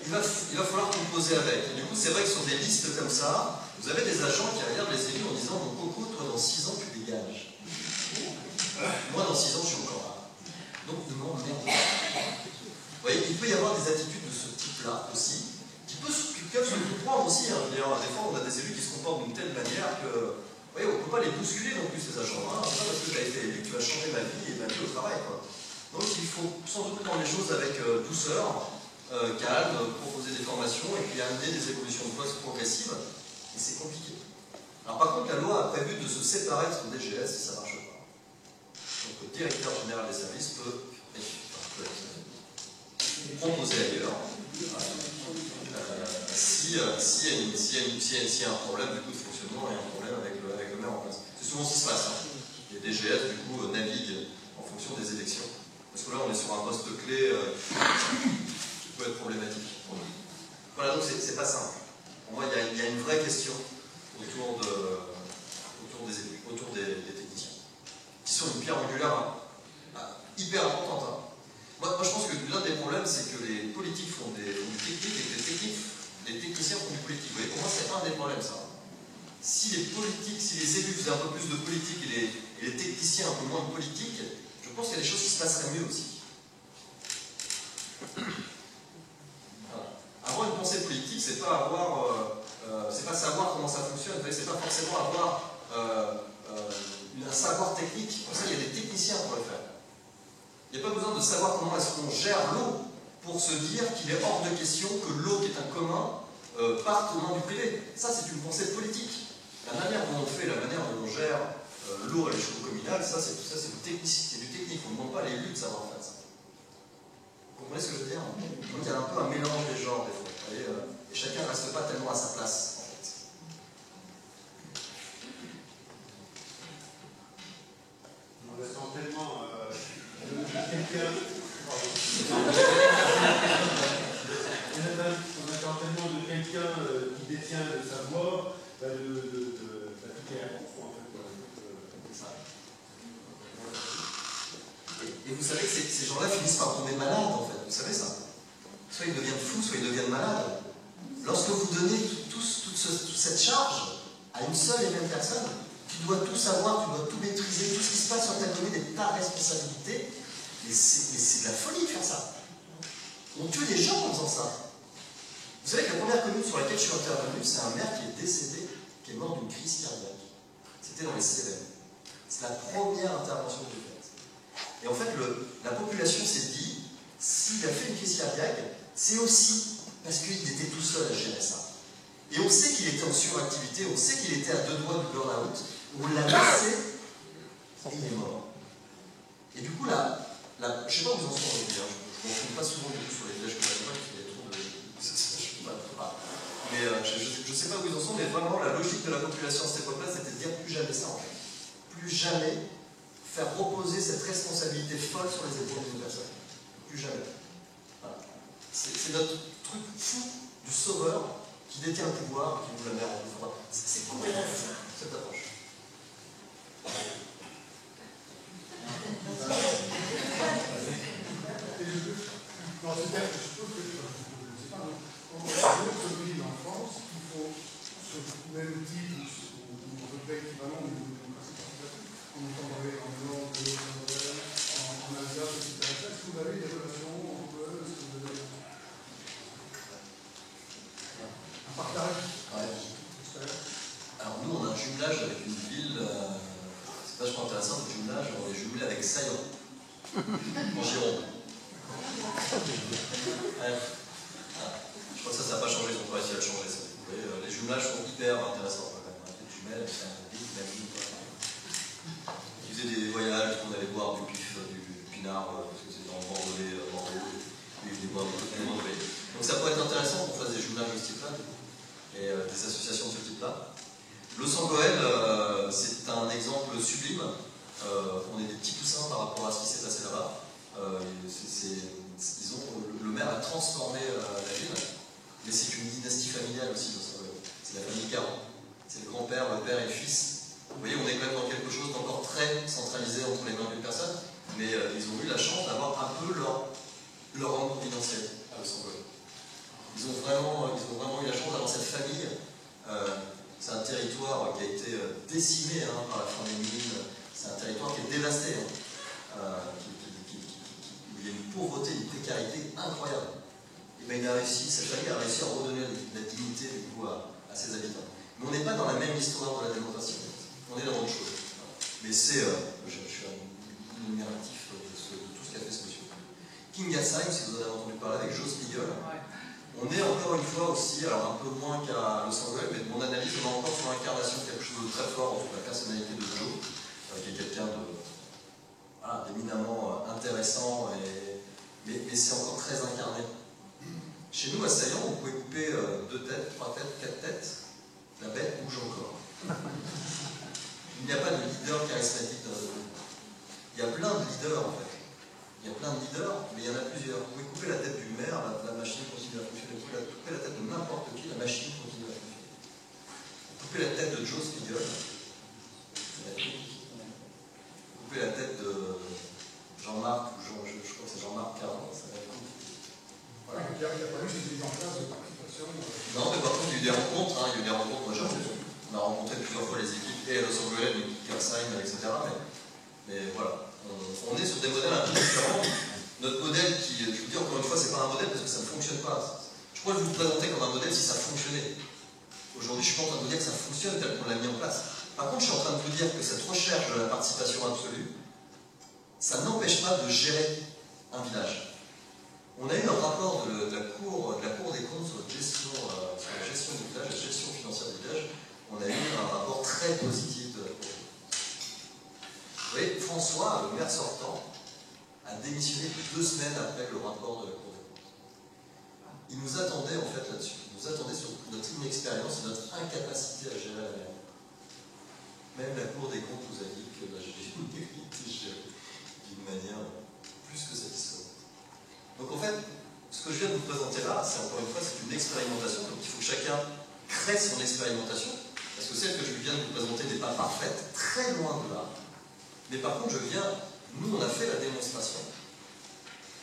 Il va falloir composer avec. Et du coup, c'est vrai que sur des listes comme ça, vous avez des agents qui regardent les élus en disant mon coco, toi dans 6 ans tu dégages. Moi dans 6 ans je suis encore là. Donc ne m'emmerde. Vous voyez, il peut y avoir des attitudes de ce type-là aussi, qui peuvent se comprendre aussi. Hein. Des fois, on a des élus qui se comportent d'une telle manière que, vous voyez, on ne peut pas les bousculer non plus ces agents. Hein. C'est pas parce que tu as été élu que tu vas changer ma vie et ma vie au travail, quoi. Donc il faut sans doute prendre les choses avec douceur, calme, proposer des formations et puis amener des évolutions de poste progressives. Et c'est compliqué. Alors par contre, la loi a prévu de se séparer de son DGS si ça ne marche pas. Donc le directeur général des services peut proposer ailleurs. S'il y a un problème du coup de fonctionnement et un problème avec le maire en place. C'est souvent ce qui se passe. Hein. Les DGS du coup naviguent en fonction des élections. Parce que là, on est sur un poste clé qui peut être problématique. Voilà, donc c'est pas simple. Pour moi, il y a une vraie question autour des techniciens, qui sont une pierre angulaire hyper importante. Hein. Moi, je pense que l'un des problèmes, c'est que les politiques font des techniques et que les techniciens font du politique. Vous voyez, pour moi, c'est un des problèmes, ça. Si les élus faisaient un peu plus de politique et les techniciens un peu moins de politique, je pense qu'il y a des choses qui se passeraient mieux aussi. Voilà. Avoir une pensée politique, c'est pas savoir comment ça fonctionne, c'est pas forcément avoir un savoir technique. Pour ça, il y a des techniciens pour le faire. Il n'y a pas besoin de savoir comment est-ce qu'on gère l'eau pour se dire qu'il est hors de question que l'eau qui est un commun parte au nom du privé. Ça, c'est une pensée politique. La manière dont on fait, la manière dont on gère l'eau à l'échelle communale, ça c'est du technique. On ne demande pas à l'élu de savoir faire ça. Vous comprenez ce que je veux dire? Donc il y a un peu un mélange des genres des fois. Vous voyez, et chacun ne reste pas tellement à sa place, en fait. On attend tellement de quelqu'un. On attend tellement de quelqu'un qui détient le savoir, d'appliquer la réponse, en fait. Et vous savez que ces gens-là finissent par tomber malades, en fait. Vous savez ça? Soit ils deviennent fous, soit ils deviennent malades. Lorsque vous donnez toute cette charge à une seule et même personne, tu dois tout savoir, tu dois tout maîtriser, tout ce qui se passe sur ta donnée est ta responsabilité. Mais c'est de la folie de faire ça. On tue des gens en faisant ça. Vous savez que la première commune sur laquelle je suis intervenu, c'est un maire qui est décédé, qui est mort d'une crise cardiaque. C'était dans les Cévennes. C'est la première intervention que j'ai faite. Et en fait, la population s'est dit, s'il a fait une crise cardiaque, c'est aussi parce qu'il était tout seul à gérer ça. Et on sait qu'il était en suractivité, on sait qu'il était à 2 doigts du burn-out, on l'a laissé et il est mort. Et du coup, là, je ne sais pas où ils en sont aujourd'hui, hein. Je ne m'en pas souvent sur les villages que je vois, parce qu'il y a trop de... Je ne sais pas. Mais je ne sais pas où ils en sont, mais vraiment, la logique de la population à cette époque-là, c'était de dire plus jamais ça, en fait. Plus jamais faire reposer cette responsabilité folle sur les épaules d'une personne. Plus jamais. Voilà. C'est notre truc fou du sauveur qui détient le pouvoir, qui nous la met en pouvoir. C'est complètement fou, cette approche. Non, c'est-à-dire que je trouve que, je ne sais pas, dans d'autres pays en France, il faut ce même type, ou à peu près équivalent, mais on entend parler en Hollande, en Alsace, etc. Est-ce que vous avez des relations entre eux? Est-ce que vous vachement intéressant, le jumelage, on est jumelé avec Saillant, en Gironde. Ouais. Je crois que ça n'a pas changé, ils ont pas réussi à le changer. Ça. Vous voyez, les jumelages sont hyper intéressants. Quand même. Les jumelles, c'est un pays, ils faisaient des voyages, on allait boire du pif, du pinard, parce que c'est dans le Bordelais, Bordeaux, ils venaient boire des éléments de pays. Donc ça pourrait être intéressant qu'on fasse des jumelages de ce type-là, et des associations de ce type-là. Le Sangoël, c'est un exemple sublime. On est des petits poussins par rapport à ce qui s'est passé là-bas. Le maire a transformé la ville, mais c'est une dynastie familiale aussi dans Sangoël. C'est la famille Caron. C'est le grand-père, le père et le fils. Vous voyez, on est quand même dans quelque chose d'encore très centralisé entre les mains d'une personne, mais ils ont eu la chance d'avoir un peu leur rang confidentiel à Los Angeles. Ils ont vraiment eu la chance d'avoir cette famille. C'est un territoire qui a été décimé par la fin des mines. C'est un territoire qui est dévasté, où il y a une pauvreté, une précarité incroyable. Et bien cette famille a réussi à redonner la dignité du coup à ses habitants. Mais on n'est pas dans la même histoire de la démocratie. On est dans autre chose. Mais c'est, je suis un admiratif de tout ce qu'a fait ce monsieur. Kingasheim, si vous en avez entendu parler avec Joe Spiegel. On est encore une fois aussi, alors un peu moins qu'à Los Angeles, mais de mon analyse, on est encore sur l'incarnation de quelque chose de très fort, entre la personnalité de Joe, qui est quelqu'un d'éminemment intéressant, mais c'est encore très incarné. Chez nous, à Saillant, vous pouvez couper 2 têtes, 3 têtes, 4 têtes, la bête bouge encore. Il n'y a pas de leader charismatique dans notre pays. Il y a plein de leaders, en fait. Il y a plein de leaders, mais il y en a plusieurs. Vous pouvez couper la tête du maire, la machine continue à fonctionner. Vous pouvez couper la tête de n'importe qui, la machine continue à fonctionner. Vous coupez la tête de Joe Spiegel, vous coupez la tête de Jean-Marc, je crois que c'est Jean-Marc Caron, ça va être compliqué. Voilà. Il n'y a pas eu de mise en place de participation. Non, mais par contre, il y a eu des rencontres. Il y a eu des rencontres. Moi, on a rencontré plusieurs fois les équipes, et à Los Angeles, et Kingasheim, etc. Mais voilà. On est sur des modèles un peu différents. Notre modèle je vous dis encore une fois, c'est pas un modèle parce que ça ne fonctionne pas. Je pourrais vous présenter comme un modèle si ça fonctionnait. Aujourd'hui, je suis pas en train de vous dire que ça fonctionne tel qu'on l'a mis en place. Par contre, je suis en train de vous dire que cette recherche de la participation absolue, ça n'empêche pas de gérer un village. On a eu un rapport de la Cour des comptes sur la gestion du village, la gestion financière du village. On a eu un rapport très positif de la Cour. Vous voyez, François, le maire sortant, a démissionné 2 semaines après le rapport de la Cour des comptes. Il nous attendait en fait là-dessus. Il nous attendait sur notre inexpérience et notre incapacité à gérer la mairie. Même la Cour des comptes nous a dit que la gestion était gérée d'une manière plus que satisfaisante. Donc en fait, ce que je viens de vous présenter là, c'est encore une fois, c'est une expérimentation. Donc il faut que chacun crée son expérimentation. Parce que celle que je viens de vous présenter n'est pas parfaite, très loin de là. Mais par contre, nous on a fait la démonstration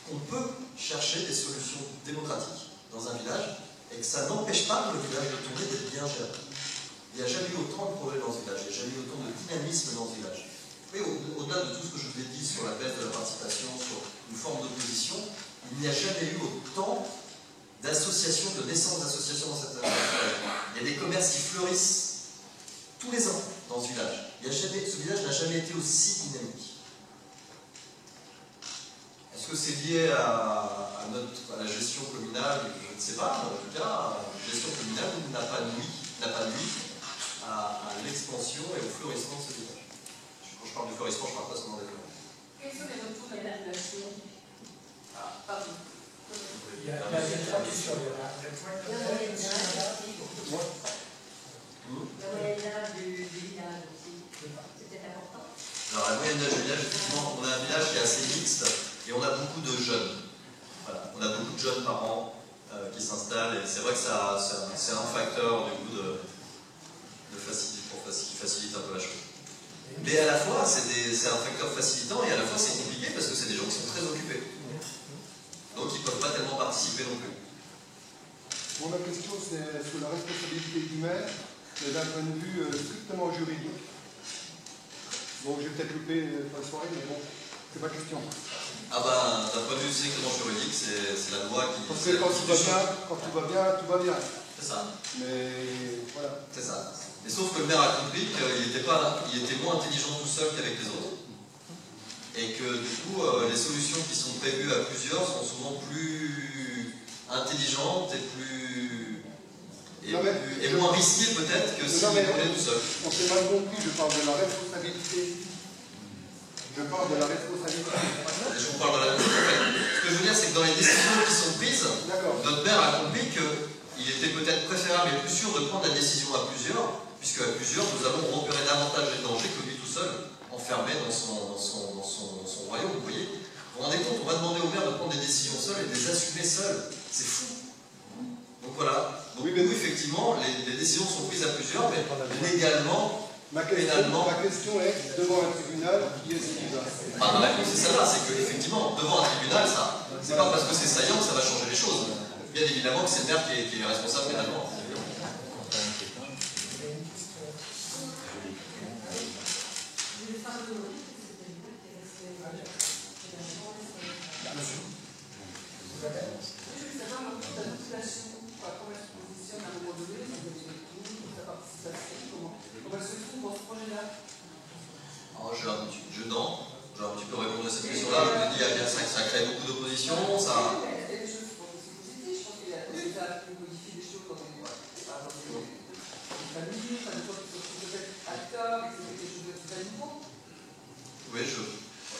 qu'on peut chercher des solutions démocratiques dans un village et que ça n'empêche pas le village de tourner d'être bien géré. Il n'y a jamais eu autant de problèmes dans ce village, il n'y a jamais eu autant de dynamisme dans ce village. Et au-delà de tout ce que je vous ai dit sur la baisse de la participation, sur une forme d'opposition, il n'y a jamais eu autant d'associations, de naissance d'associations dans cette village. Il y a des commerces qui fleurissent tous les ans dans ce village. Ce village n'a jamais été aussi dynamique. Est-ce que c'est lié à la gestion communale? Je ne sais pas. En tout cas, la gestion communale n'a pas nuit à l'expansion et au fleurissement de ce village. Quand je parle du fleurissement, je ne parle pas seulement des fleurs. Quels sont les retours de la population? Pardon. Il y a 3 questions. Il y a la moyenne d'âge du village aussi, c'est peut-être important. Alors la moyenne d'âge du village, effectivement, on a un village qui est assez mixte et on a beaucoup de jeunes. Voilà. On a beaucoup de jeunes par an qui s'installent et c'est vrai que c'est un facteur du coup qui facilite un peu la chose. Mais à la fois, c'est un facteur facilitant et à la fois c'est compliqué parce que c'est des gens qui sont très occupés. Donc ils ne peuvent pas tellement participer non plus. Bon, ma question c'est sur la responsabilité du maire, mais d'un point de vue strictement juridique. Bon, j'ai peut-être loupé la soirée, mais bon, c'est ma question. Ah ben, d'un point de vue strictement juridique, c'est la loi qui... Parce que quand tout va bien, tout va bien. C'est ça. Mais voilà. C'est ça. Et sauf que le maire a compris qu'il était moins intelligent tout seul qu'avec les autres. Et que du coup, les solutions qui sont prévues à plusieurs sont souvent plus intelligentes et moins risquées peut-être que si on est tout seul. On s'est mal compris, je parle de la responsabilité. Je parle de la responsabilité. Je vous parle de la responsabilité. Ce que je veux dire, c'est que dans les décisions qui sont prises, notre maire a compris qu'il était peut-être préférable et plus sûr de prendre la décision à plusieurs, puisque à plusieurs, nous allons repérer davantage les dangers que lui tout seul, enfermé dans son royaume, vous voyez. Vous vous rendez compte, on va demander au maire de prendre des décisions seul et de les assumer seul. C'est fou. Donc voilà. Donc, oui, effectivement, les décisions sont prises à plusieurs, mais légalement, pénalement. Ma question est, devant un tribunal, qui est-ce qui va? Ma réponse c'est celle-là, c'est qu'effectivement, devant un tribunal, ça, c'est pas parce que c'est saillant que ça va changer les choses. Bien évidemment que c'est le maire qui est responsable pénalement. J'ai un petit peu répondu à cette question-là. Je me dis, ça crée beaucoup d'opposition. Ça... Oui, je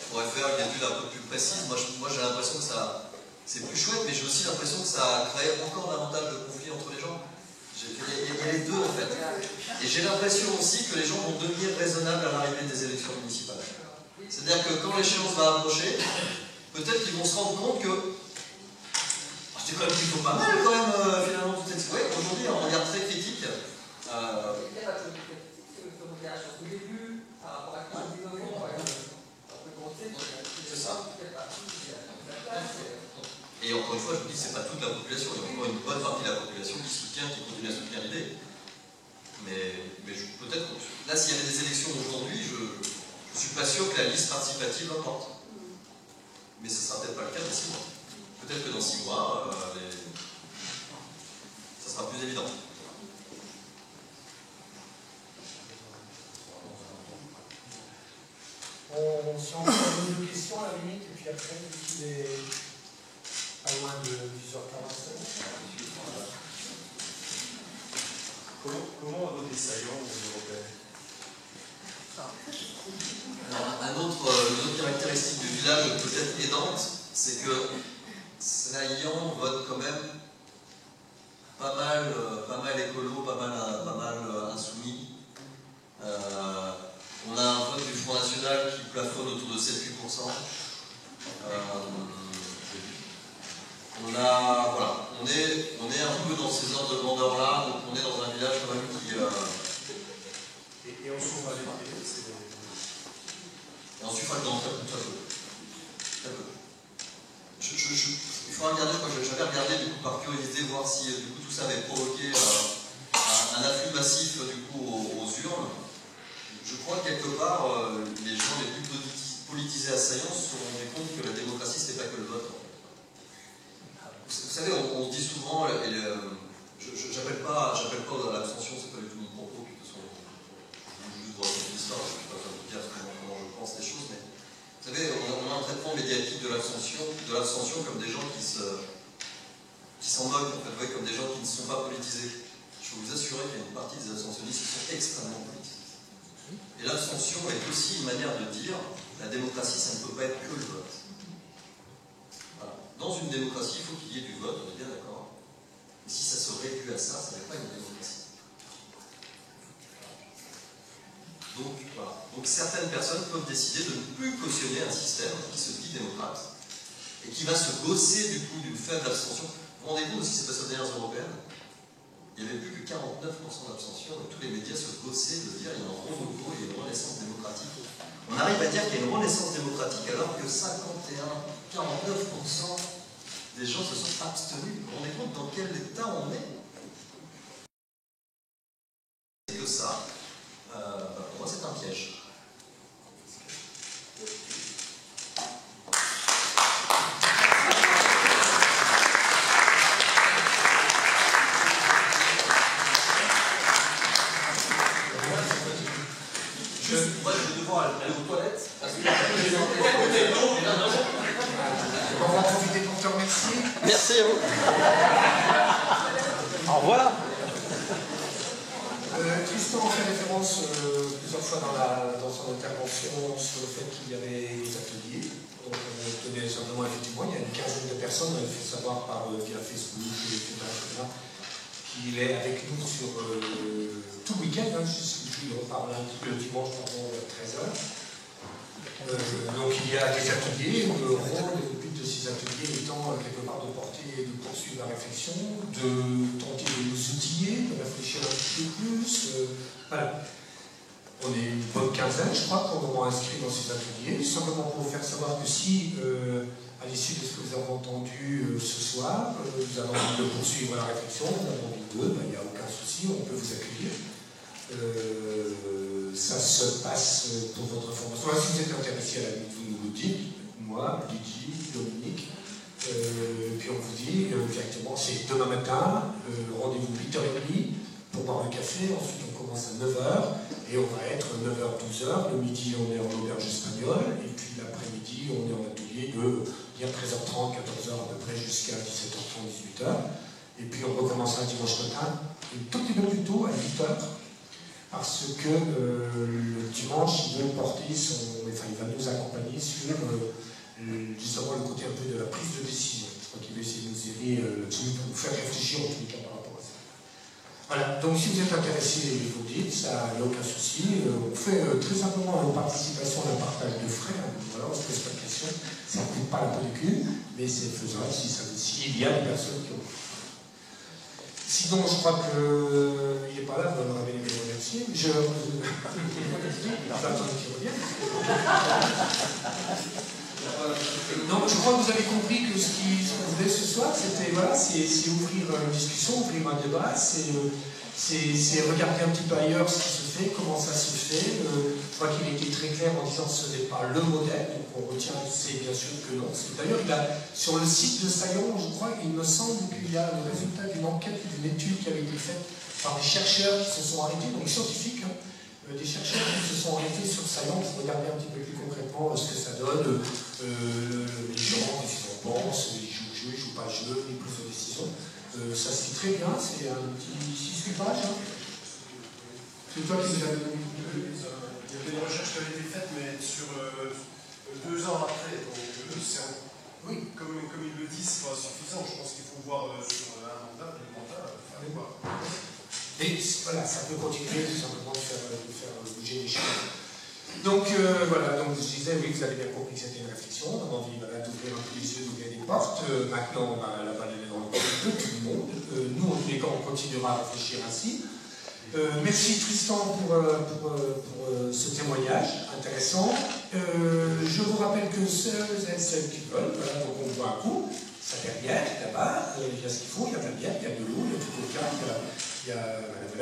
pourrais faire une étude un peu plus précise. Moi j'ai l'impression que ça, c'est plus chouette, mais j'ai aussi l'impression que ça crée encore davantage de conflits entre les gens. Il y a les deux en fait. Et j'ai l'impression aussi que les gens vont devenir raisonnables à l'arrivée des élections municipales. C'est-à-dire que quand l'échéance va approcher, peut-être qu'ils vont se rendre compte que c'est quand même plutôt pas mal quand même finalement toute cette histoire. Aujourd'hui, on regarde très critique. C'est ça. Et encore une fois, je vous dis, c'est pas toute la population. Il y a encore une bonne partie de la population qui soutient, qui continue à soutenir l'idée. Mais peut-être, là, s'il y avait des élections aujourd'hui, je ne suis pas sûr que la liste participative l'emporte. Mais ce ne sera peut-être pas le cas dans 6 mois. Peut-être que dans 6 mois, ça sera plus évident. Si on fait une question à la limite, et puis après, il est pas loin de 10h45. Comment a voté Saillant aux européennes? Alors, une autre caractéristique du village peut-être aidante, c'est que Saillant vote quand même pas mal écolo, pas mal insoumis. On a un vote du Front National qui plafonne autour de 7-8%. Voilà, on est un peu dans ces ordres de grandeur-là, donc on est dans un village quand même qui... Et en souveraineté, c'est... Et en suffrage, non, très peu. Il faudra regarder, je crois que j'avais regardé du coup, par curiosité, voir si du coup, tout ça avait provoqué un afflux massif du coup, aux urnes. Je crois que quelque part, les gens les plus politisés à Saillant se sont rendus compte que la démocratie, ce n'est pas que le vote. Vous savez, on dit souvent, j'appelle pas à l'abstention, c'est pas du tout mon propos, puis de toute façon, je juste vous raconter l'histoire, je ne vais pas vous dire comment je pense des choses, mais vous savez, on a un traitement médiatique de l'abstention comme des gens qui s'en moquent, en fait, comme des gens qui ne sont pas politisés. Je peux vous assurer qu'il y a une partie des abstentionnistes qui sont extrêmement politisés. Et l'abstention est aussi une manière de dire la démocratie, ça ne peut pas être que le vote. Voilà. Dans une démocratie, il faut qu'il y ait du vote, on est bien d'accord. Mais si ça se réduit à ça, ça n'est pas une démocratie. Donc, voilà. Donc certaines personnes peuvent décider de ne plus cautionner un système qui se dit démocrate et qui va se gausser du coup d'une faible abstention. Vous vous rendez compte de ce qui s'est passé aux dernières européennes? Il n'y avait plus que 49% d'abstention et tous les médias se gaussaient de dire qu'il y a un renouveau, il y a une renaissance démocratique. On arrive à dire qu'il y a une renaissance démocratique alors que 49% des gens se sont abstenus. Vous vous rendez compte dans quel état on est? C'est que ça, pour moi c'est un piège. Merci à vous. Au revoir. Tristan fait référence plusieurs fois dans son intervention sur le fait qu'il y avait des ateliers. Donc on tenait simplement, effectivement, il y a une quinzaine de personnes, on a fait savoir via Facebook, etc., qu'il est avec nous sur tout le week-end, je lui reparle le dimanche pendant 13h. Donc il y a des ateliers, le but de ces ateliers étant quelque part de porter et de poursuivre la réflexion, de tenter de nous outiller, de réfléchir un petit peu plus. Voilà. On est une bonne quinzaine, je crois, qu'on aura inscrit dans ces ateliers, simplement pour vous faire savoir que si, à l'issue de ce que vous avez entendu ce soir, vous avez envie de poursuivre la réflexion, vous avez envie il n'y a aucun souci, on peut vous accueillir. Ça se passe pour votre formation. Si vous êtes intéressé à la lutte, vous nous le dites, moi, Lydie, Dominique, puis on vous dit directement, c'est demain matin, rendez-vous 8h30 pour boire un café, ensuite on commence à 9h, et on va être 9h, 12h, le midi on est en auberge espagnole, et puis l'après-midi on est en atelier de 13h30, 14h à peu près jusqu'à 17h30, 18h, et puis on recommencera dimanche matin, un tout petit peu plus tôt, à 8h, parce que le dimanche, il va nous accompagner sur justement le côté un peu de la prise de décision. Je crois qu'il va essayer de nous aider là-dessus pour nous faire réfléchir en tout cas par rapport à ça. Voilà, donc si vous êtes intéressé, vous dites, ça, il n'y a aucun souci. On fait très simplement une participation à un partage de frais. Voilà, on ne se pose pas de questions, ça ne coûte pas la peau du cul, mais c'est faisable s'il y a des personnes qui ont. Sinon, je crois qu'il n'est pas là, vous m'aurez bien aimé le remercier. Je vais attendre qu'il revienne. Donc, je crois que vous avez compris que ce qu'on voulait ce soir, c'était voilà, c'est ouvrir une discussion, ouvrir un débat, c'est regarder un petit peu ailleurs ce qui se fait, comment ça se fait. Je crois qu'il a été très clair en disant que ce n'est pas le modèle, donc on retient, c'est bien sûr que non. D'ailleurs, sur le site de Saillon, je crois, il me semble qu'il y a le résultat d'une enquête, d'une étude qui avait été faite par des chercheurs qui se sont arrêtés, donc scientifiques, des chercheurs qui se sont arrêtés sur Saillon pour regarder un petit peu plus concrètement ce que ça donne, les gens, qu'est-ce qu'ils en pensent, ils jouent, ils jouent pas jeu, les prises de décision. Ça se fait très bien, c'est un petit 6-8 pages. Hein. C'est toi qui nous as donné. Il y avait une recherche qui avait été faite, mais sur 2 ans après. Donc, oui. Comme ils le disent, c'est pas suffisant. Je pense qu'il faut voir sur un mandat, 2 mandats, faire voir. Et voilà, ça peut continuer tout simplement de faire bouger les choses. Donc voilà, donc je disais, oui, vous avez bien compris que c'était une réflexion, on a envie d'ouvrir un peu les yeux, d'ouvrir des portes. Maintenant, la balle est dans le cœur de tout le monde. Nous, en tous les cas, on continuera à réfléchir ainsi. Merci Tristan pour ce témoignage intéressant. Je vous rappelle que celles et celles qui veulent, voilà, donc on boit un coup, ça perd bien là-bas, il y a ce qu'il faut, il y a de la bière, il y a de l'eau, il y a du coca, il y a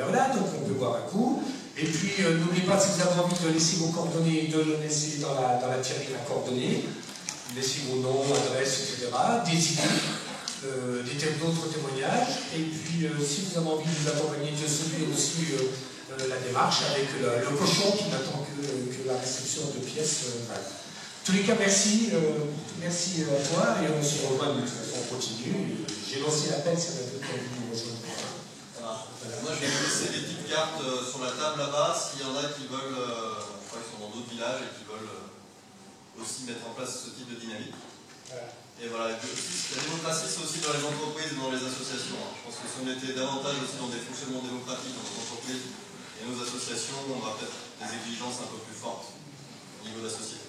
voilà, donc on peut boire un coup. Et puis n'oubliez pas, si vous avez envie de laisser vos coordonnées, de le laisser dans la tirelire à coordonnées, laissez vos noms, adresses, etc., des idées, d'autres témoignages, et puis si vous avez envie de nous accompagner, de soutenir aussi la démarche avec le cochon qui n'attend que la réception de pièces. Voilà. En tous les cas, merci à toi, et on se revoit de toute façon, on continue. J'ai lancé l'appel, ça va être envie de nous rejoindre. Voilà. Moi, je vais vous laisser des petites cartes sur la table là-bas, s'il y en a qui veulent, je crois qu'ils sont dans d'autres villages et qui veulent aussi mettre en place ce type de dynamique. Voilà. Et voilà, la démocratie, c'est aussi dans les entreprises et dans les associations. Je pense que si on était davantage aussi dans des fonctionnements démocratiques dans nos entreprises et nos associations, on aura peut-être des exigences un peu plus fortes au niveau de la société.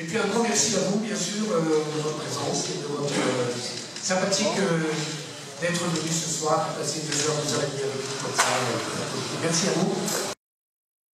Et puis un grand merci à vous, bien sûr, de votre présence et de votre sympathique d'être venu ce soir, passer 2 heures, 2 heures et demie avec nous comme ça. Merci à vous.